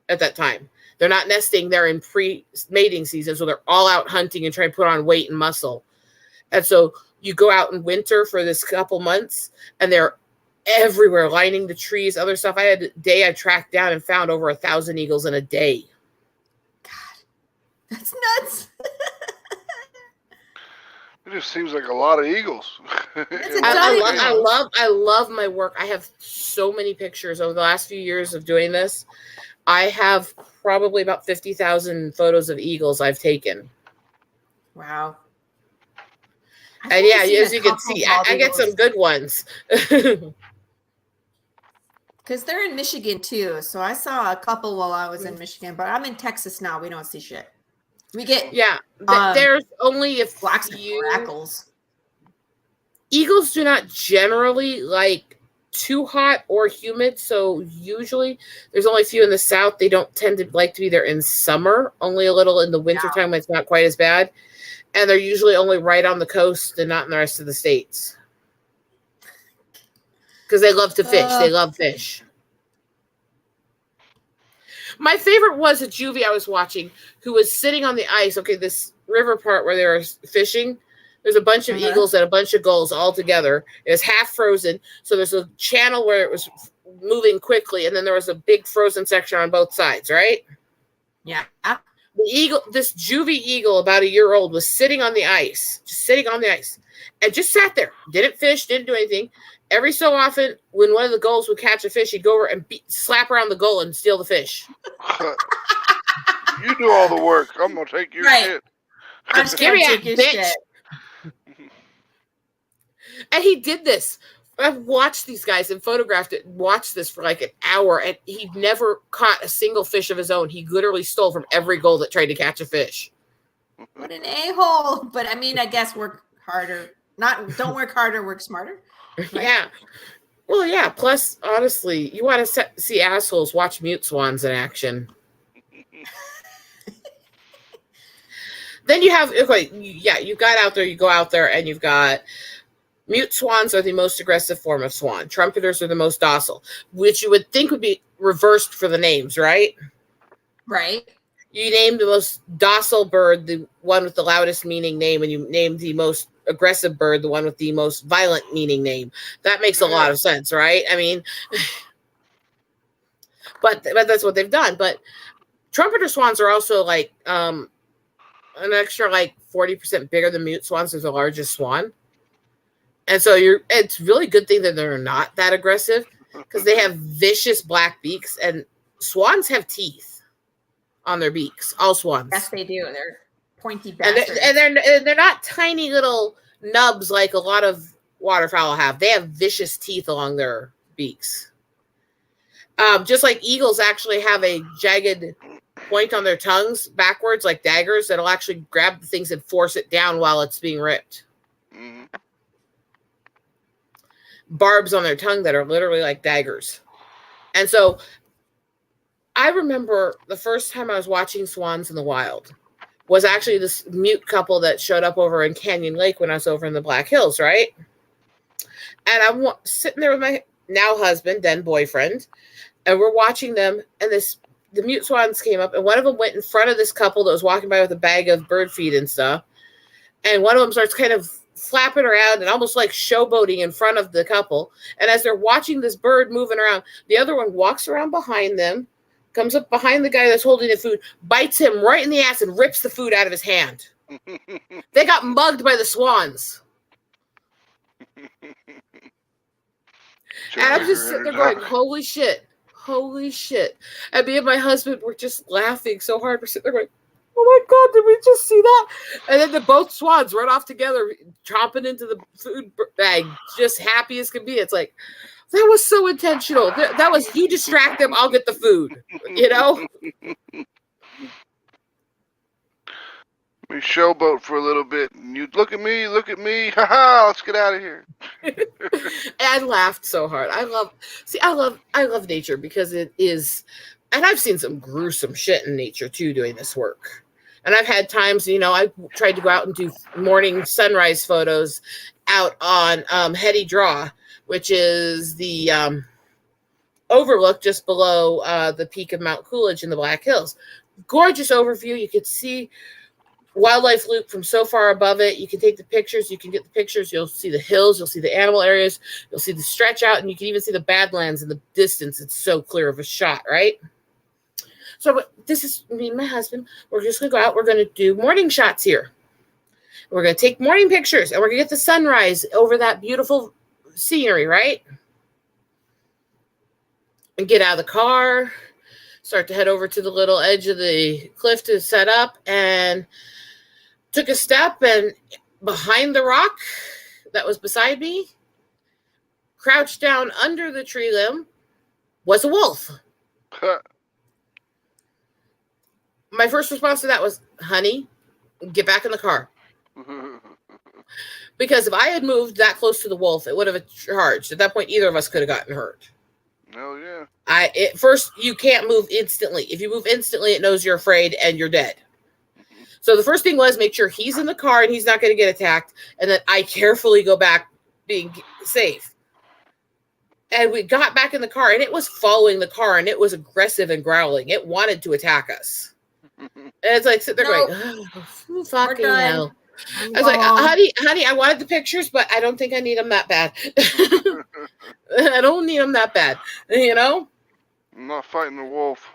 at that time. They're not nesting, they're in pre-mating season, so they're all out hunting and trying to put on weight and muscle. And so you go out in winter for this couple months, and they're everywhere, lining the trees, other stuff. I had a day I tracked down and found over 1,000 eagles in a day. That's nuts. It just seems like a lot of eagles. I love my work. I have so many pictures over the last few years of doing this. I have probably about 50,000 photos of eagles I've taken. Wow. And yeah, as you can see, I get some good ones. Because they're in Michigan too. So I saw a couple while I was in Michigan, but I'm in Texas now. We don't see shit. We get there's only a few grackles. Eagles do not generally like too hot or humid, so usually there's only a few in the south. They don't tend to like to be there in summer, only a little in the wintertime when it's not quite as bad. And they're usually only right on the coast and not in the rest of the states. Because they love to fish. They love fish. My favorite was a juvie I was watching who was sitting on the ice. Okay, this river part where they were fishing, there's a bunch of eagles and a bunch of gulls all together. It was half frozen, so there's a channel where it was moving quickly, and then there was a big frozen section on both sides, right? Yeah. The eagle, this juvie eagle, about a year old, was sitting on the ice, and just sat there. Didn't fish, didn't do anything. Every so often, when one of the gulls would catch a fish, he'd go over and slap around the gull and steal the fish. You do all the work. I'm gonna take your shit. I'm just gonna take your shit. And he did this. I've watched these guys and photographed it and watched this for like an hour, and he never caught a single fish of his own. He literally stole from every gull that tried to catch a fish. What an a-hole. But I mean, I guess work harder. Don't work harder, work smarter. Right? Yeah. Well, yeah. Plus, honestly, you want to see assholes watch mute swans in action. Then you have, you got out there, you go out there, and you've got mute swans are the most aggressive form of swan. Trumpeters are the most docile, which you would think would be reversed for the names, right? Right. You named the most docile bird, the one with the loudest meaning name, and you named the most aggressive bird, the one with the most violent meaning name. That makes a lot of sense, right? I mean, but that's what they've done. But trumpeter swans are also like an extra like 40% bigger than mute swans is the largest swan. And so it's really a good thing that they're not that aggressive because they have vicious black beaks, and swans have teeth on their beaks. All swans. Yes, they do. They're pointy And bastards. they're not tiny little nubs like a lot of waterfowl have. They have vicious teeth along their beaks. Just like eagles actually have a jagged point on their tongues backwards like daggers that'll actually grab the things and force it down while it's being ripped. Mm-hmm. Barbs on their tongue that are literally like daggers. And so I remember the first time I was watching swans in the wild was actually this mute couple that showed up over in Canyon Lake when I was over in the Black Hills, right? And I'm sitting there with my now husband, then boyfriend, and we're watching them, and the mute swans came up, and one of them went in front of this couple that was walking by with a bag of bird feed and stuff, and one of them starts kind of flapping around and almost like showboating in front of the couple, and as they're watching this bird moving around, the other one walks around behind them, comes up behind the guy that's holding the food, bites him right in the ass, and rips the food out of his hand. They got mugged by the swans. And I'm just sitting there going, holy shit. Holy shit. And me and my husband were just laughing so hard. We're sitting there going, oh my God, did we just see that? And then both swans run off together, chomping into the food bag, just happy as can be. It's like, that was so intentional. That was, you distract them, I'll get the food. You know? We showboat for a little bit, and you look at me, haha, let's get out of here. And I laughed so hard. I love nature because it is, and I've seen some gruesome shit in nature too doing this work. And I've had times, I tried to go out and do morning sunrise photos out on Hetty Draw, which is the overlook just below the peak of Mount Coolidge in the Black Hills. Gorgeous overview. You could see Wildlife Loop from so far above it. You can take the pictures. You can get the pictures. You'll see the hills. You'll see the animal areas. You'll see the stretch out, and you can even see the Badlands in the distance. It's so clear of a shot, right? So this is me and my husband. We're just going to go out. We're going to do morning shots here. We're going to take morning pictures, and we're going to get the sunrise over that beautiful scenery, right? And get out of the car, start to head over to the little edge of the cliff to set up, and took a step, and behind the rock that was beside me, crouched down under the tree limb, was a wolf. My first response to that was, honey, get back in the car. Because if I had moved that close to the wolf, it would have charged. At that point, either of us could have gotten hurt. Oh, yeah. First, you can't move instantly. If you move instantly, it knows you're afraid and you're dead. So the first thing was make sure he's in the car and he's not going to get attacked. And then I carefully go back being safe. And we got back in the car, and it was following the car, and it was aggressive and growling. It wanted to attack us. And it's like, sitting there going, oh, fucking hell. I was like, honey, I wanted the pictures, but I don't think I need them that bad. I don't need them that bad. I'm not fighting the wolf.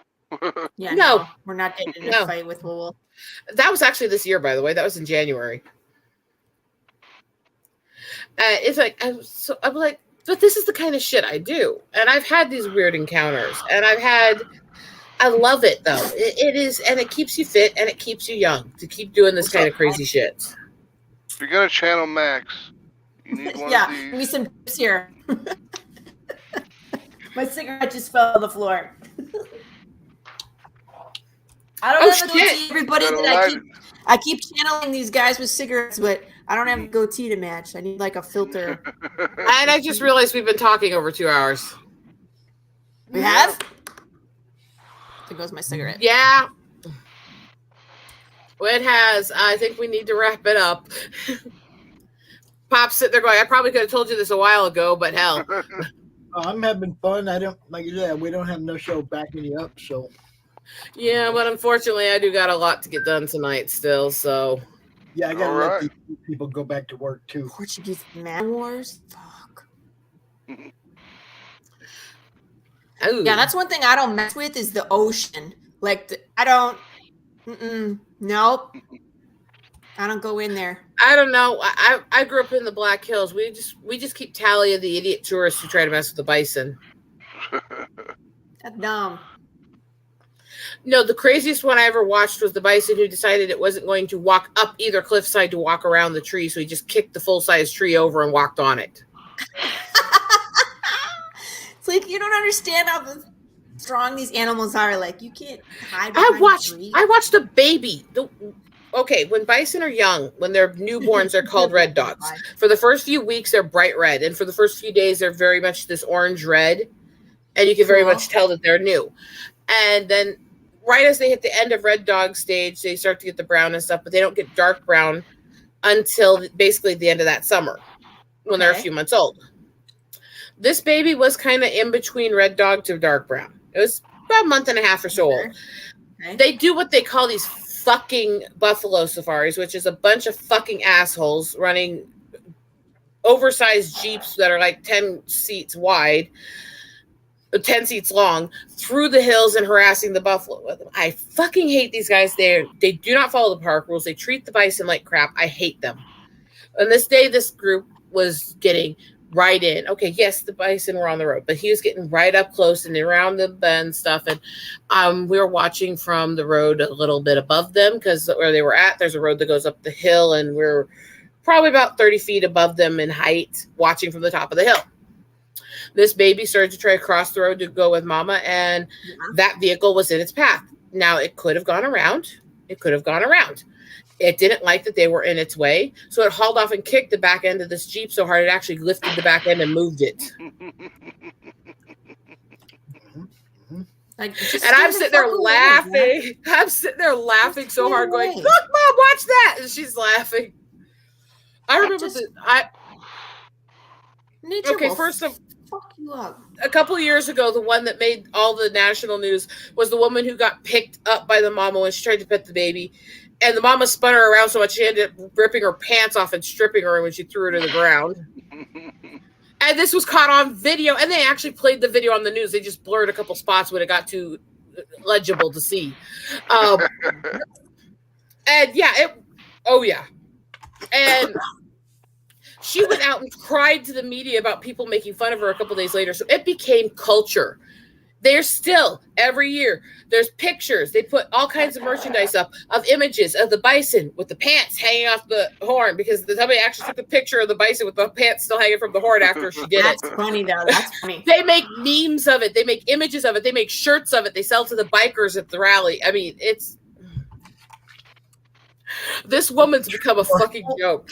Yeah, no, we're not getting in a fight with a wolf. That was actually this year, by the way. That was in January. It's like, I'm like, but this is the kind of shit I do. And I've had these weird encounters. And I love it, though. It is, and it keeps you fit, and it keeps you young to keep doing this kind of crazy shit. If you're going to channel Max, you need one of these. Give me some tips here. My cigarette just fell on the floor. I don't have a goatee, everybody. I keep channeling these guys with cigarettes, but I don't have a goatee to match. I need like a filter. And I just realized we've been talking over 2 hours. We have? There goes my cigarette. Yeah. Well, it has. I think we need to wrap it up. Pop's sitting there going, I probably could have told you this a while ago, but hell. I'm having fun. I don't, like you said, we don't have no show backing you up, so. Yeah, but unfortunately, I do got a lot to get done tonight still, so. Yeah, I gotta let these people go back to work, too. Portuguese Man Wars? Fuck. Yeah, that's one thing I don't mess with is the ocean. Like, I don't, nope. I don't go in there. I don't know. I grew up in the Black Hills. We just keep tally of the idiot tourists who try to mess with the bison. That's dumb. No, the craziest one I ever watched was the bison who decided it wasn't going to walk up either cliffside to walk around the tree, so he just kicked the full-size tree over and walked on it. It's like you don't understand how strong these animals are. Like you can't hide. I watched a baby. Okay, when bison are young, when they're newborns, they're called red dogs. For the first few weeks, they're bright red, and for the first few days, they're very much this orange red, and you can very much tell that they're new. And then, right as they hit the end of red dog stage, they start to get the brown and stuff, but they don't get dark brown until basically the end of that summer, when they're a few months old. This baby was kind of in between red dog to dark brown. It was about a month and a half or so old. Okay. They do what they call these fucking buffalo safaris, which is a bunch of fucking assholes running oversized Jeeps that are like 10 seats wide, 10 seats long, through the hills and harassing the buffalo with them. I fucking hate these guys. They do not follow the park rules. They treat the bison like crap. I hate them. And this day, this group was getting right in. Okay, yes, the bison were on the road, but he was getting right up close and around the bend stuff. And we were watching from the road a little bit above them because where they were at, there's a road that goes up the hill, and we're probably about 30 feet above them in height, watching from the top of the hill. This baby started to try to cross the road to go with mama, and that vehicle was in its path. Now, it could have gone around. It didn't like that they were in its way, so it hauled off and kicked the back end of this Jeep so hard it actually lifted the back end and moved it. Like, and I'm sitting there laughing. I'm sitting there laughing so hard, going, "Look, Mom, watch that!" And she's laughing. I remember fuck you up. A couple of years ago, the one that made all the national news was the woman who got picked up by the mama when she tried to pet the baby. And the mama spun her around so much she ended up ripping her pants off and stripping her when she threw her to the ground. And this was caught on video. And they actually played the video on the news. They just blurred a couple spots when it got too legible to see. And yeah, And she went out and cried to the media about people making fun of her a couple days later. So it became culture. There's still, every year, there's pictures. They put all kinds of merchandise up of images of the bison with the pants hanging off the horn because somebody actually took a picture of the bison with the pants still hanging from the horn after she did That's funny, though. That's funny. They make memes of it. They make images of it. They make shirts of it. They sell to the bikers at the rally. I mean, it's... This woman's become a fucking joke.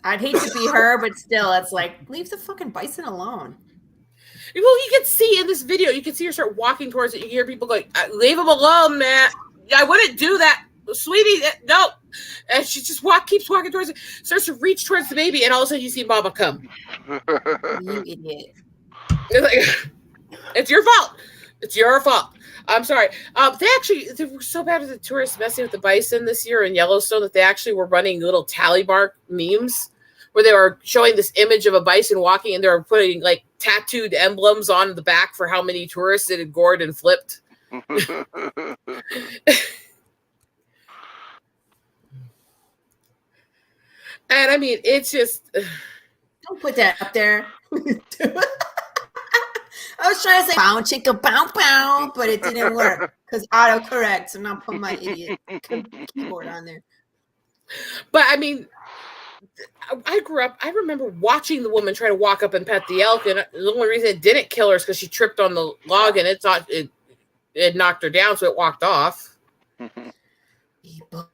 I'd hate to be her, but still, it's like, leave the fucking bison alone. Well, you can see in this video, you can see her start walking towards it. You hear people going, "Leave him alone, man. I wouldn't do that, sweetie. No." And she just keeps walking towards it, starts to reach towards the baby, and all of a sudden you see Mama come. You idiot. It's your fault. It's your fault. I'm sorry. They were so bad at the tourists messing with the bison this year in Yellowstone that they actually were running little tally mark memes where they were showing this image of a bison walking, and they were putting like tattooed emblems on the back for how many tourists it had gored and flipped. And I mean, it's just... Don't put that up there. I was trying to say pow chicka pow pow, but it didn't work because autocorrect. So I'm not putting my idiot keyboard on there. But I mean, I grew up, I remember watching the woman try to walk up and pet the elk, and the only reason it didn't kill her is because she tripped on the log and it knocked her down, so it walked off. People.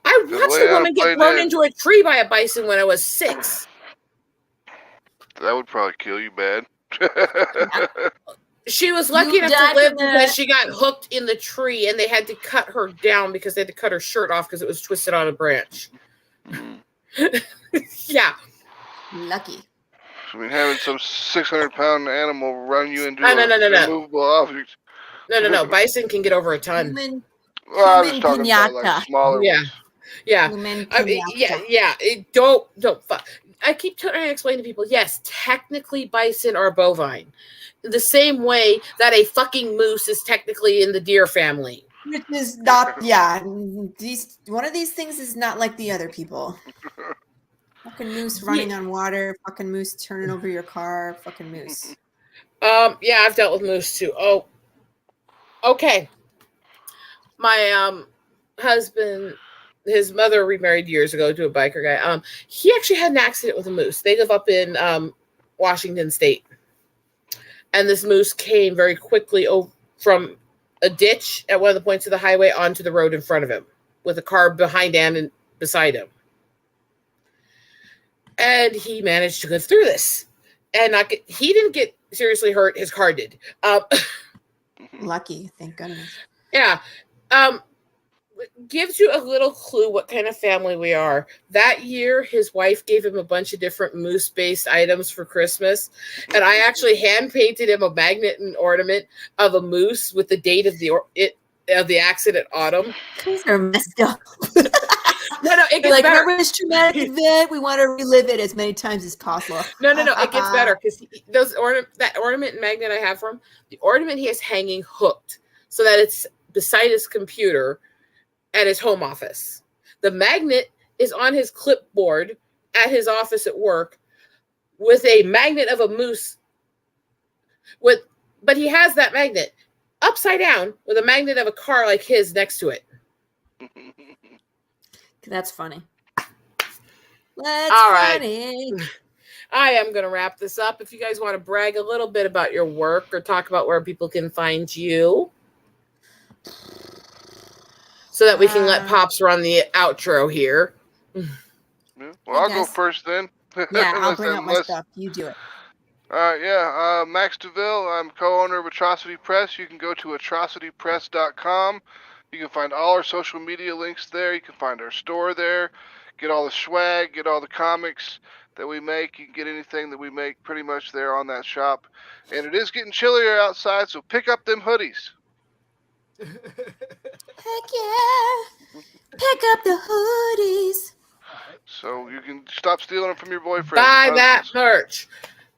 I watched a woman get thrown into a tree by a bison when I was 6. That would probably kill you bad. She was lucky enough to live because she got hooked in the tree, and they had to cut her down because they had to cut her shirt off because it was twisted on a branch. Yeah. Lucky. I mean, having some 600-pound animal run you into no. a movable object. No. Bison can get over a ton. Well, I was talking about like smaller ones. Yeah. I mean, yeah. Don't fuck. I keep trying to explain to people, yes, technically bison are bovine. The same way that a fucking moose is technically in the deer family. Which is not, yeah. One of these things is not like the other people. Fucking moose running on water. Fucking moose turning over your car. Fucking moose. Yeah, I've dealt with moose too. Oh, okay. My husband, his mother remarried years ago to a biker guy. He actually had an accident with a moose. They live up in Washington State, and this moose came very quickly from a ditch at one of the points of the highway onto the road in front of him, with a car behind and beside him. And he managed to go through this, and he didn't get seriously hurt. His car did. Lucky, thank goodness. Yeah. Gives you a little clue what kind of family we are. That year, his wife gave him a bunch of different moose-based items for Christmas, and I actually hand-painted him a magnet and ornament of a moose with the date of the accident autumn. These are messed up. No, it gets like, better. remember this traumatic event? We want to relive it as many times as possible. No, it gets better because that ornament and magnet I have for him, the ornament he has hanging hooked so that it's beside his computer at his home office. The magnet is on his clipboard at his office at work with a magnet of a moose. But he has that magnet upside down with a magnet of a car like his next to it. That's funny. All right. I am going to wrap this up. If you guys want to brag a little bit about your work or talk about where people can find you, so that we can let Pops run the outro here. Yeah, well, I'll go first then. Yeah, I'll bring up my stuff. You do it. Max DeVille. I'm co-owner of Atrocity Press. You can go to atrocitypress.com. You can find all our social media links there. You can find our store there. Get all the swag, get all the comics that we make. You can get anything that we make pretty much there on that shop. And it is getting chillier outside, so pick up them hoodies. Heck yeah. Pick up the hoodies. So you can stop stealing them from your boyfriend. Buy that merch.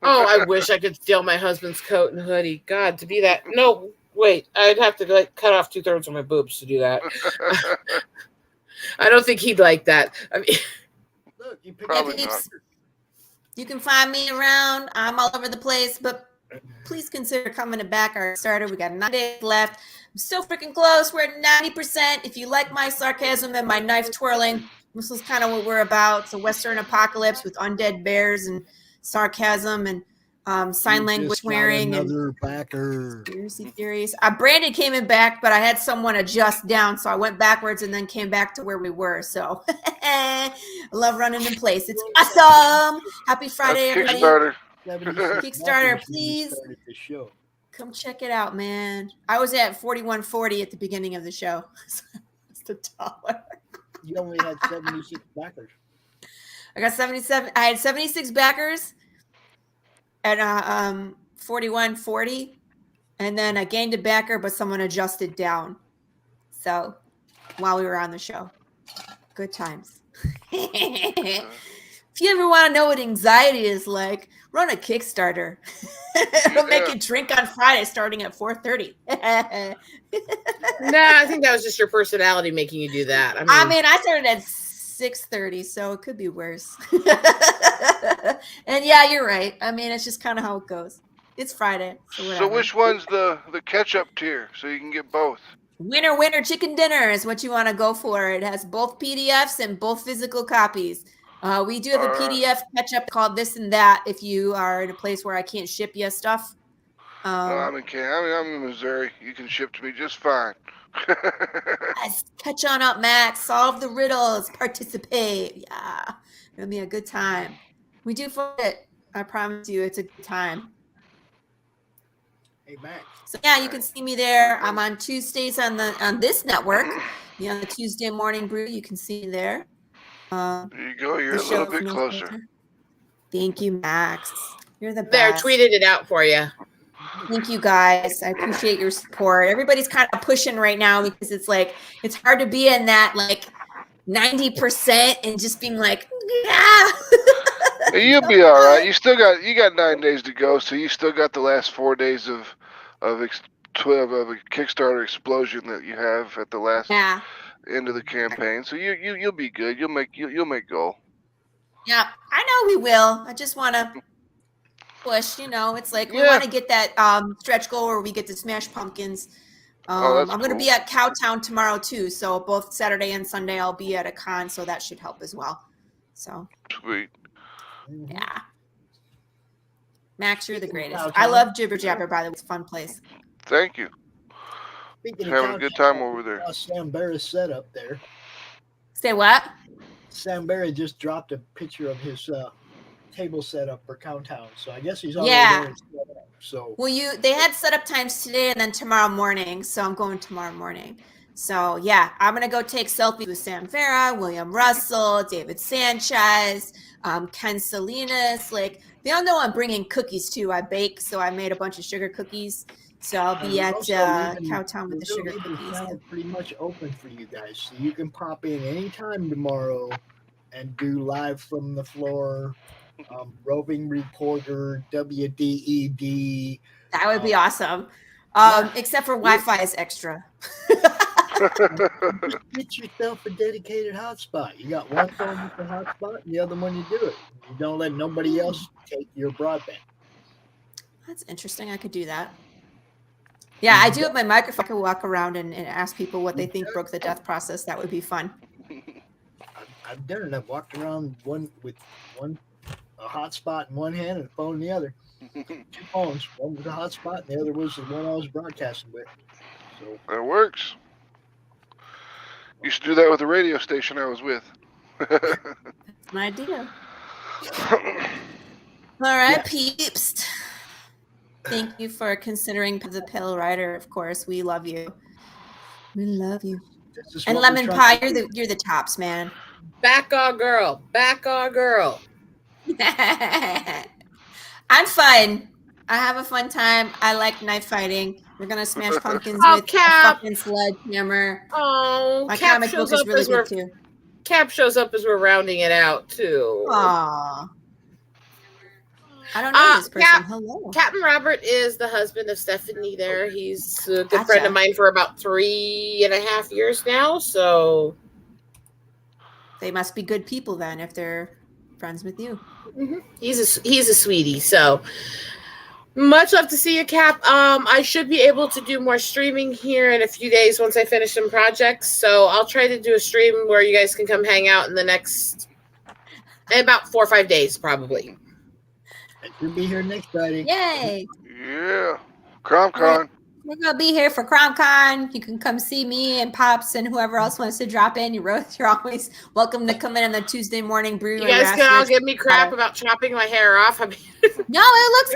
Oh, I wish I could steal my husband's coat and hoodie. God, to be that. No, wait. I'd have to cut off 2/3 of my boobs to do that. I don't think he'd like that. I mean, look, you probably not. You can find me around. I'm all over the place, but please consider coming to back our starter. We got 9 days left. I'm so freaking close. We're at 90%. If you like my sarcasm and my knife twirling, this is kind of what we're about. It's a Western apocalypse with undead bears and sarcasm and sign language wearing and conspiracy theories. Brandon came in back, but I had someone adjust down, so I went backwards and then came back to where we were. So I love running in place. It's awesome. Happy Friday, everybody. Kickstarter, please come check it out, man. I was at 4140 at the beginning of the show. It's the dollar. You only had 76 backers. I got 77. I had 76 backers at 4140, and then I gained a backer, but someone adjusted down. So while we were on the show, good times. If you ever want to know what anxiety is like, run a Kickstarter. It'll make you drink on Friday starting at 4:30. Nah, I think that was just your personality making you do that. I mean, I started at 6:30, so it could be worse. And yeah, you're right. I mean, it's just kind of how it goes. It's Friday. So which one's the catch-up tier so you can get both? Winner, chicken dinner is what you want to go for. It has both PDFs and both physical copies. We do have a PDF catch-up called This and That if you are in a place where I can't ship you stuff. I'm in Missouri. You can ship to me just fine. Yes, catch on up, Max. Solve the riddles. Participate. Yeah. It'll be a good time. We do for it. I promise you it's a good time. Hey, Max. So yeah, you can see me there. I'm on Tuesdays on this network. On the Tuesday Morning Brew, you can see me there. There you go. You're a little bit closer. Thank you, Max. You're the best. There, tweeted it out for you. Thank you, guys. I appreciate your support. Everybody's kind of pushing right now because it's like it's hard to be in that like 90% and just being like, yeah. You'll be all right. You got 9 days to go, so you still got the last 4 days of of a Kickstarter explosion that you have at the last Yeah. end of the campaign. So you'll be good. You'll make goal. Yeah, I know we will. I just want to push. It's like we Yeah. want to get that stretch goal where we get to smash pumpkins. That's I'm going to cool. be at Cowtown tomorrow too. So both Saturday and Sunday I'll be at a con. So that should help as well. So Sweet. yeah. Max, you're the Speaking of greatest. Cowtown, I love Jibber Jabber, by the way. It's a fun place. Thank you. Speaking Having of a good Cowtown, time over there. Sam Barra's setup there. Say what? Sam Barra just dropped a picture of his table setup for Cowtown, so I guess he's already Yeah. there set up. So Well, they had setup times today and then tomorrow morning. So I'm going tomorrow morning. So yeah, I'm gonna go take selfies with Sam Farah, William Russell, David Sanchez, Ken Salinas. Like they all know I'm bringing cookies too. I bake, so I made a bunch of sugar cookies. So I'll be at Cowtown with the sugar cookies. Channel pretty much open for you guys, so you can pop in anytime tomorrow and do live from the floor, roving reporter, WDED. That would be awesome. Except for Wi-Fi is extra. Get yourself a dedicated hotspot. You got one phone with the hotspot, and the other one you do it. You don't let nobody else take your broadband. That's interesting. I could do that. Yeah, I do have my microphone. I could walk around and ask people what they think broke the death process. That would be fun. I've done it. I've walked around with a hotspot in one hand and a phone in the other. 2 phones. One was a hotspot, and the other was the one I was broadcasting with. So That works. Used to do that with the radio station I was with. That's an idea. All right, peeps. Thank you for considering the Pale Rider. Of course, we love you. We love you. And Lemon Pie, you're the tops, man. Back on girl. Back on girl. I'm fun. I have a fun time. I like knife fighting. We're gonna smash pumpkins with Cap. a fucking sledgehammer. Oh, My Cap comic shows book is up really as good too. Cap shows up as we're rounding it out too. Aw. I don't know this person. Hello. Captain Robert is the husband of Stephanie there. He's a good Gotcha. friend of mine for about 3.5 years now. So They must be good people then if they're friends with you. he's a sweetie. So much love to see you, Cap. I should be able to do more streaming here in a few days once I finish some projects. So I'll try to do a stream where you guys can come hang out in the next about 4 or 5 days, probably. You'll be here next Friday. Yay! Yeah. CromCon. We're gonna be here for CromCon. You can come see me and Pops and whoever else wants to drop in. You're always welcome to come in on the Tuesday morning brew. You guys can all give me crap about chopping my hair off. No, it looks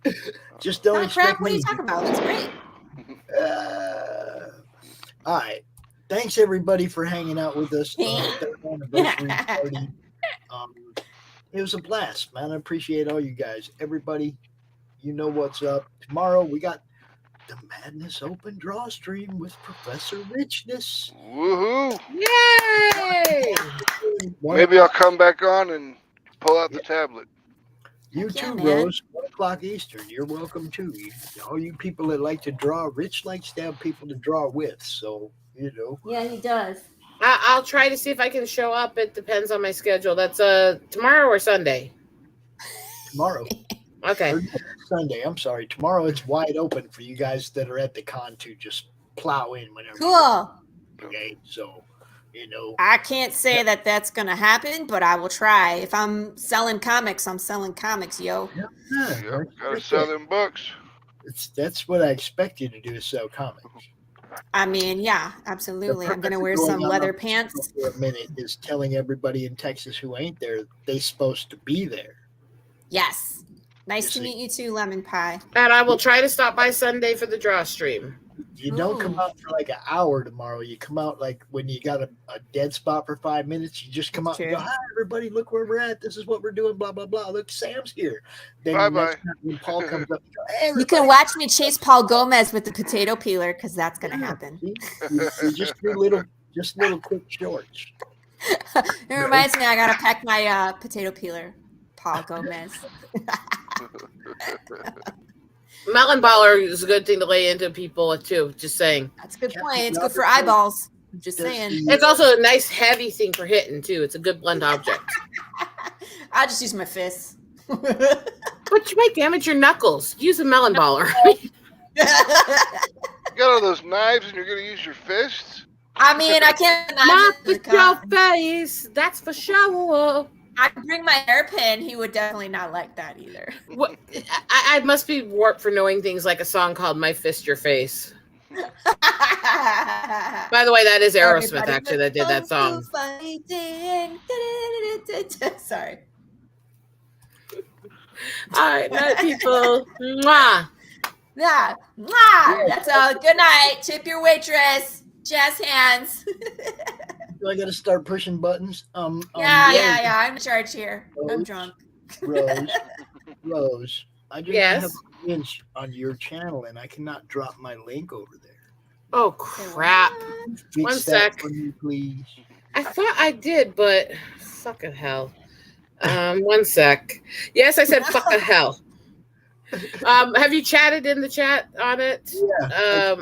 good. Just don't crap. expect What are me. you talking about? It looks great. All right. Thanks everybody for hanging out with us on the third anniversary party. It was a blast, man. I appreciate all you guys. Everybody, you know what's up. Tomorrow we got the Madness Open Draw Stream with Professor Richness. Woohoo! Yay! Maybe I'll come back on and pull out the tablet. You too, Rose. 1 o'clock Eastern. You're welcome too. All you people that like to draw, Rich likes to have people to draw with. So, Yeah, he does. I'll try to see if I can show up. It depends on my schedule. That's tomorrow or Sunday? Tomorrow. Okay. Or Sunday. I'm sorry. Tomorrow it's wide open for you guys that are at the con to just plow in whenever. Cool. Okay. So, I can't say that that's gonna happen, but I will try. If I'm selling comics, I'm selling comics, yo. Yep, gotta sell them books. That's what I expect you to do, is sell comics. I mean, yeah, absolutely. I'm gonna wear some leather pants. For a minute is telling everybody in Texas who ain't there they supposed to be there. Yes. Nice to meet you too, Lemon Pie. And I will try to stop by Sunday for the draw stream. You don't come out for like an hour tomorrow. You come out like when you got a dead spot for 5 minutes. You just come out and go, "Hi, everybody! Look where we're at. This is what we're doing. Blah blah blah. Look, Sam's here." Then bye. When Paul comes up, you go, "Hey, you can watch me chase Paul Gomez with the potato peeler because that's gonna happen. You just do little quick shorts. It reminds me, I gotta pack my potato peeler, Paul Gomez. Melon baller is a good thing to lay into people too. Just saying. That's a good point. It's good for eyeballs. I'm just saying. It's also a nice heavy thing for hitting too. It's a good blunt object. I just use my fists. But you might damage your knuckles. Use a melon baller. You got all those knives and you're going to use your fists? I mean, I can't. Not with your face. That's for sure. I bring my hairpin. He would definitely not like that either. What? I must be warped for knowing things like a song called "My Fist Your Face." By the way, that is Aerosmith actually that did that song. Sorry. All right, night, people. Mwah. Yeah. Mwah. That's a good night. Tip your waitress. Jazz hands. Do I got to start pushing buttons? Yeah. I'm in charge here. I'm drunk. Rose. I just have an inch on your channel, and I cannot drop my link over there. Oh crap! One sec. For me, please. I thought I did, but fucking hell. 1 sec. Yes, I said fucking hell. Have you chatted in the chat on it? Yeah.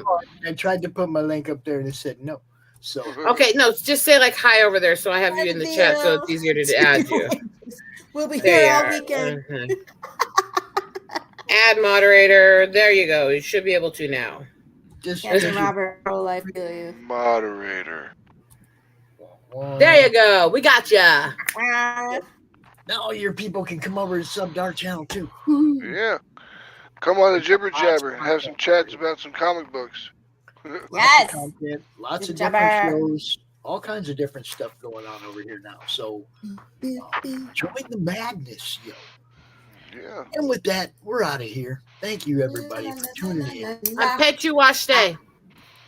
I tried to put my link up there and it said no. So okay, no, just say like hi over there, so I have you in the chat, so it's easier to add you. We'll be here all weekend. Add moderator. There you go. You should be able to now. Captain Robert, I feel you. Moderator. There you go. We got ya. Now all your people can come over and sub to our channel too. Yeah. Come on the Jibber Jabber and have some chats about some comic books. Yes. Lots of different shows, all kinds of different stuff going on over here now. So join the madness, yo. Yeah. And with that, we're out of here. Thank you, everybody, for tuning in. I pet you wash day.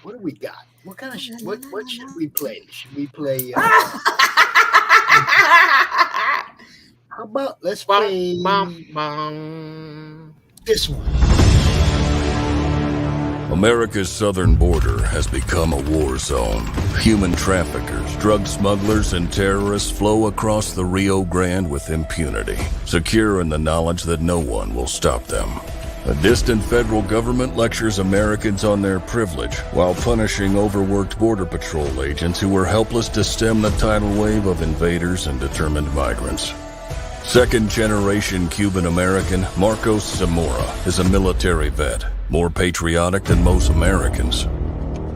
What do we got? What kind of what should we play? Should we play? How about let's play this one. America's southern border has become a war zone. Human traffickers, drug smugglers, and terrorists flow across the Rio Grande with impunity, secure in the knowledge that no one will stop them. A distant federal government lectures Americans on their privilege while punishing overworked Border Patrol agents who were helpless to stem the tidal wave of invaders and determined migrants. Second-generation Cuban-American Marcos Zamora is a military vet, more patriotic than most Americans.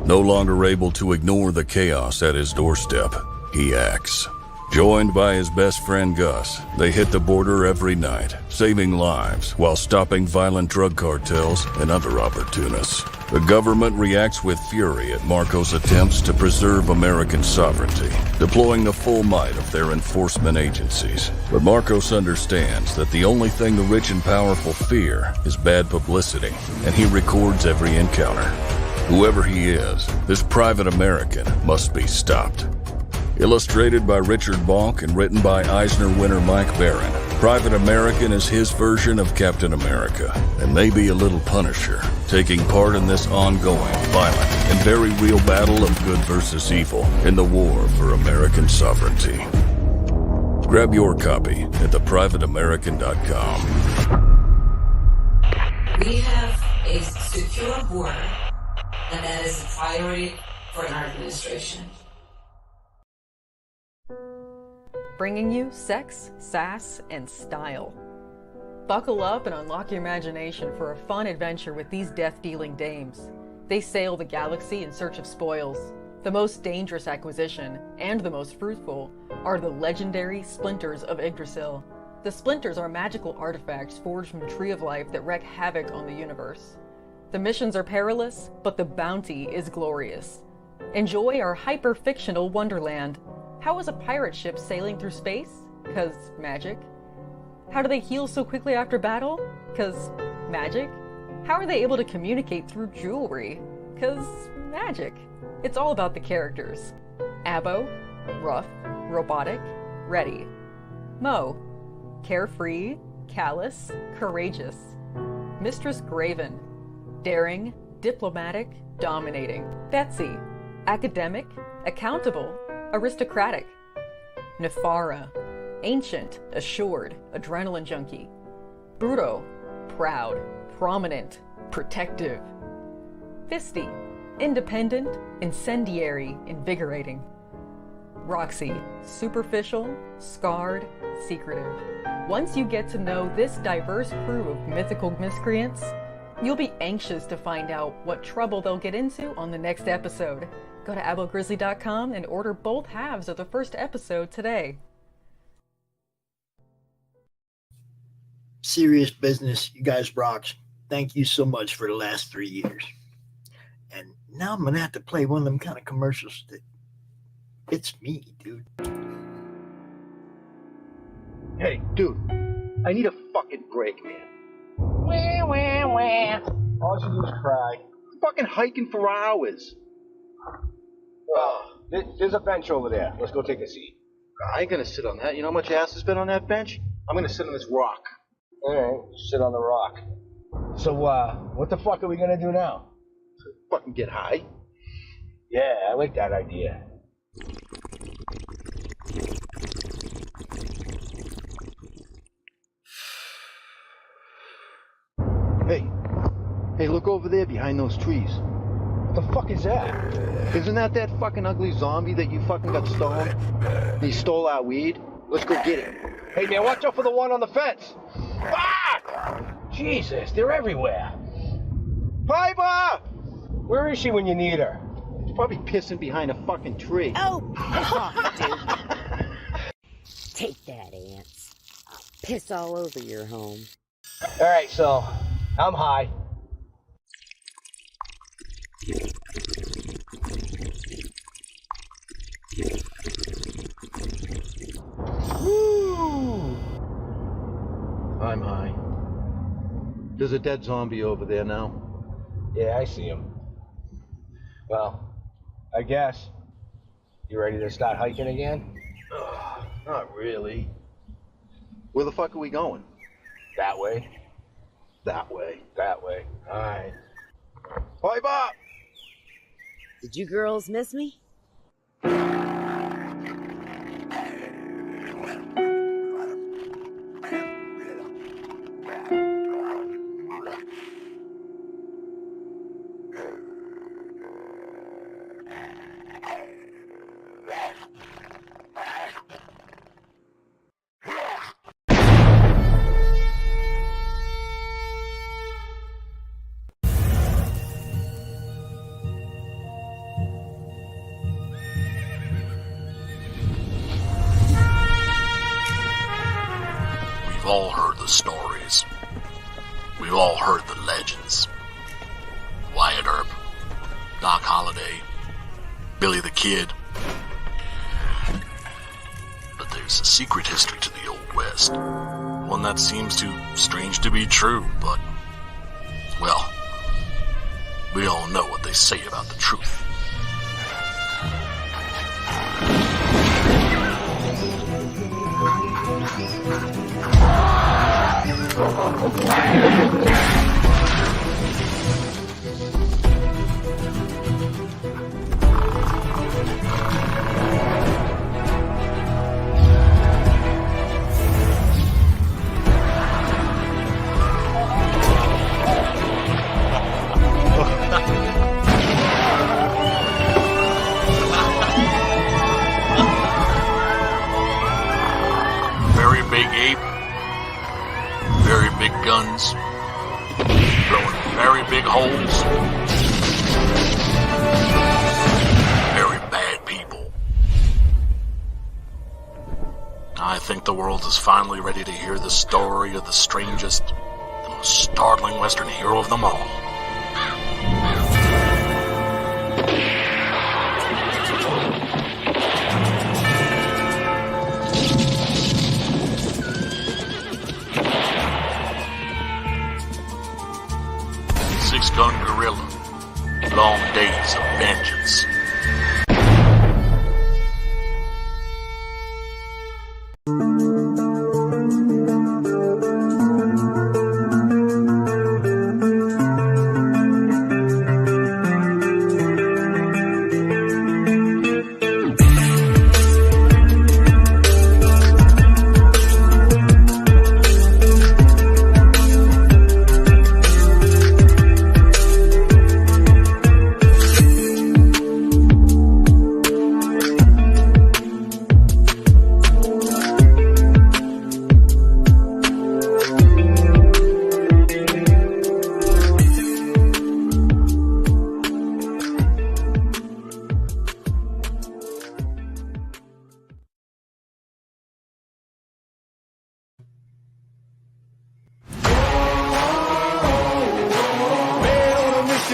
No longer able to ignore the chaos at his doorstep, he acts. Joined by his best friend Gus, they hit the border every night, saving lives while stopping violent drug cartels and other opportunists. The government reacts with fury at Marcos' attempts to preserve American sovereignty, deploying the full might of their enforcement agencies. But Marcos understands that the only thing the rich and powerful fear is bad publicity, and he records every encounter. Whoever he is, this private American must be stopped. Illustrated by Richard Bonk and written by Eisner winner Mike Barron, Private American is his version of Captain America, and maybe a little Punisher, taking part in this ongoing, violent, and very real battle of good versus evil in the war for American sovereignty. Grab your copy at theprivateamerican.com. We have a secure border, and that is a priority for our administration. Bringing you sex, sass, and style. Buckle up and unlock your imagination for a fun adventure with these death-dealing dames. They sail the galaxy in search of spoils. The most dangerous acquisition, and the most fruitful, are the legendary Splinters of Yggdrasil. The Splinters are magical artifacts forged from the Tree of Life that wreak havoc on the universe. The missions are perilous, but the bounty is glorious. Enjoy our hyper-fictional wonderland. How is a pirate ship sailing through space? 'Cause magic. How do they heal so quickly after battle? 'Cause magic. How are they able to communicate through jewelry? 'Cause magic. It's all about the characters. Abo, rough, robotic, ready. Mo, carefree, callous, courageous. Mistress Graven, daring, diplomatic, dominating. Betsy, academic, accountable, aristocratic. Nefara, ancient, assured, adrenaline junkie. Bruto, proud, prominent, protective. Fisty, independent, incendiary, invigorating. Roxy, superficial, scarred, secretive. Once you get to know this diverse crew of mythical miscreants, you'll be anxious to find out what trouble they'll get into on the next episode. Go to abogrizzly.com and order both halves of the first episode today. Serious business. You guys rocks. Thank you so much for the last 3 years. And now I'm going to have to play one of them kind of commercials that it's me, dude. Hey, dude, I need a fucking break, man. Wah, wah, wah. All you do is cry. I'm fucking hiking for hours. There's a bench over there. Let's go take a seat. I ain't gonna sit on that. You know how much ass has been on that bench? I'm gonna sit on this rock. All right, sit on the rock. So, what the fuck are we gonna do now? Fucking get high. Yeah, I like that idea. Hey, look over there behind those trees. What the fuck is that? Isn't that fucking ugly zombie that you fucking got stoned? He stole our weed? Let's go get him. Hey, man, watch out for the one on the fence. Ah! Jesus, they're everywhere. Piper! Where is she when you need her? She's probably pissing behind a fucking tree. Oh, piss off, dude. Take that, ants. I'll piss all over your home. All right, so I'm high. Woo! I'm high. There's a dead zombie over there now. Yeah, I see him. Well, I guess. You ready to start hiking again? Not really. Where the fuck are we going? That way. That way. That way. All right. Piper! Did you girls miss me? We've all heard the stories. We've all heard the legends. Wyatt Earp, Doc Holliday, Billy the Kid. But there's a secret history to the Old West. One that seems too strange to be true, but, well, we all know what they say about the truth. Very big ape, very big guns, blowing very big holes, very bad people. I think the world is finally ready to hear the story of the strangest, the most startling Western hero of them all. Six-gun gorilla, long days of vengeance.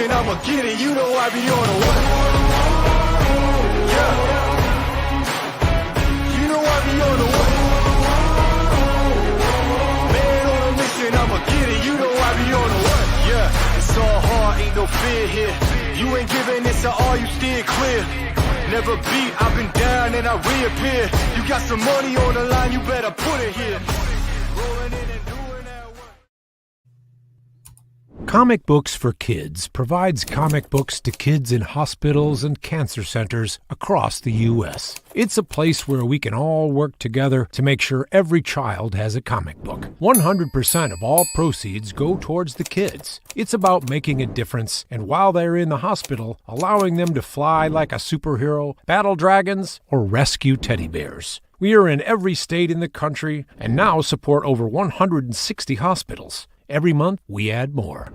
mission, I'ma get it. You know I be on a what? Yeah. You know I be on a what? Man on a mission, I'ma get it. You know I be on a what? Yeah, it's all hard, ain't no fear here. You ain't giving this at all, you steer clear. Never beat, I've been down and I reappear. You got some money on the line, you better put it here. Rolling in and doing that work. Comic Books for Kids provides comic books to kids in hospitals and cancer centers across the U.S. It's a place where we can all work together to make sure every child has a comic book. 100% of all proceeds go towards the kids. It's about making a difference, and while they're in the hospital, allowing them to fly like a superhero, battle dragons, or rescue teddy bears. We are in every state in the country and now support over 160 hospitals. Every month, we add more.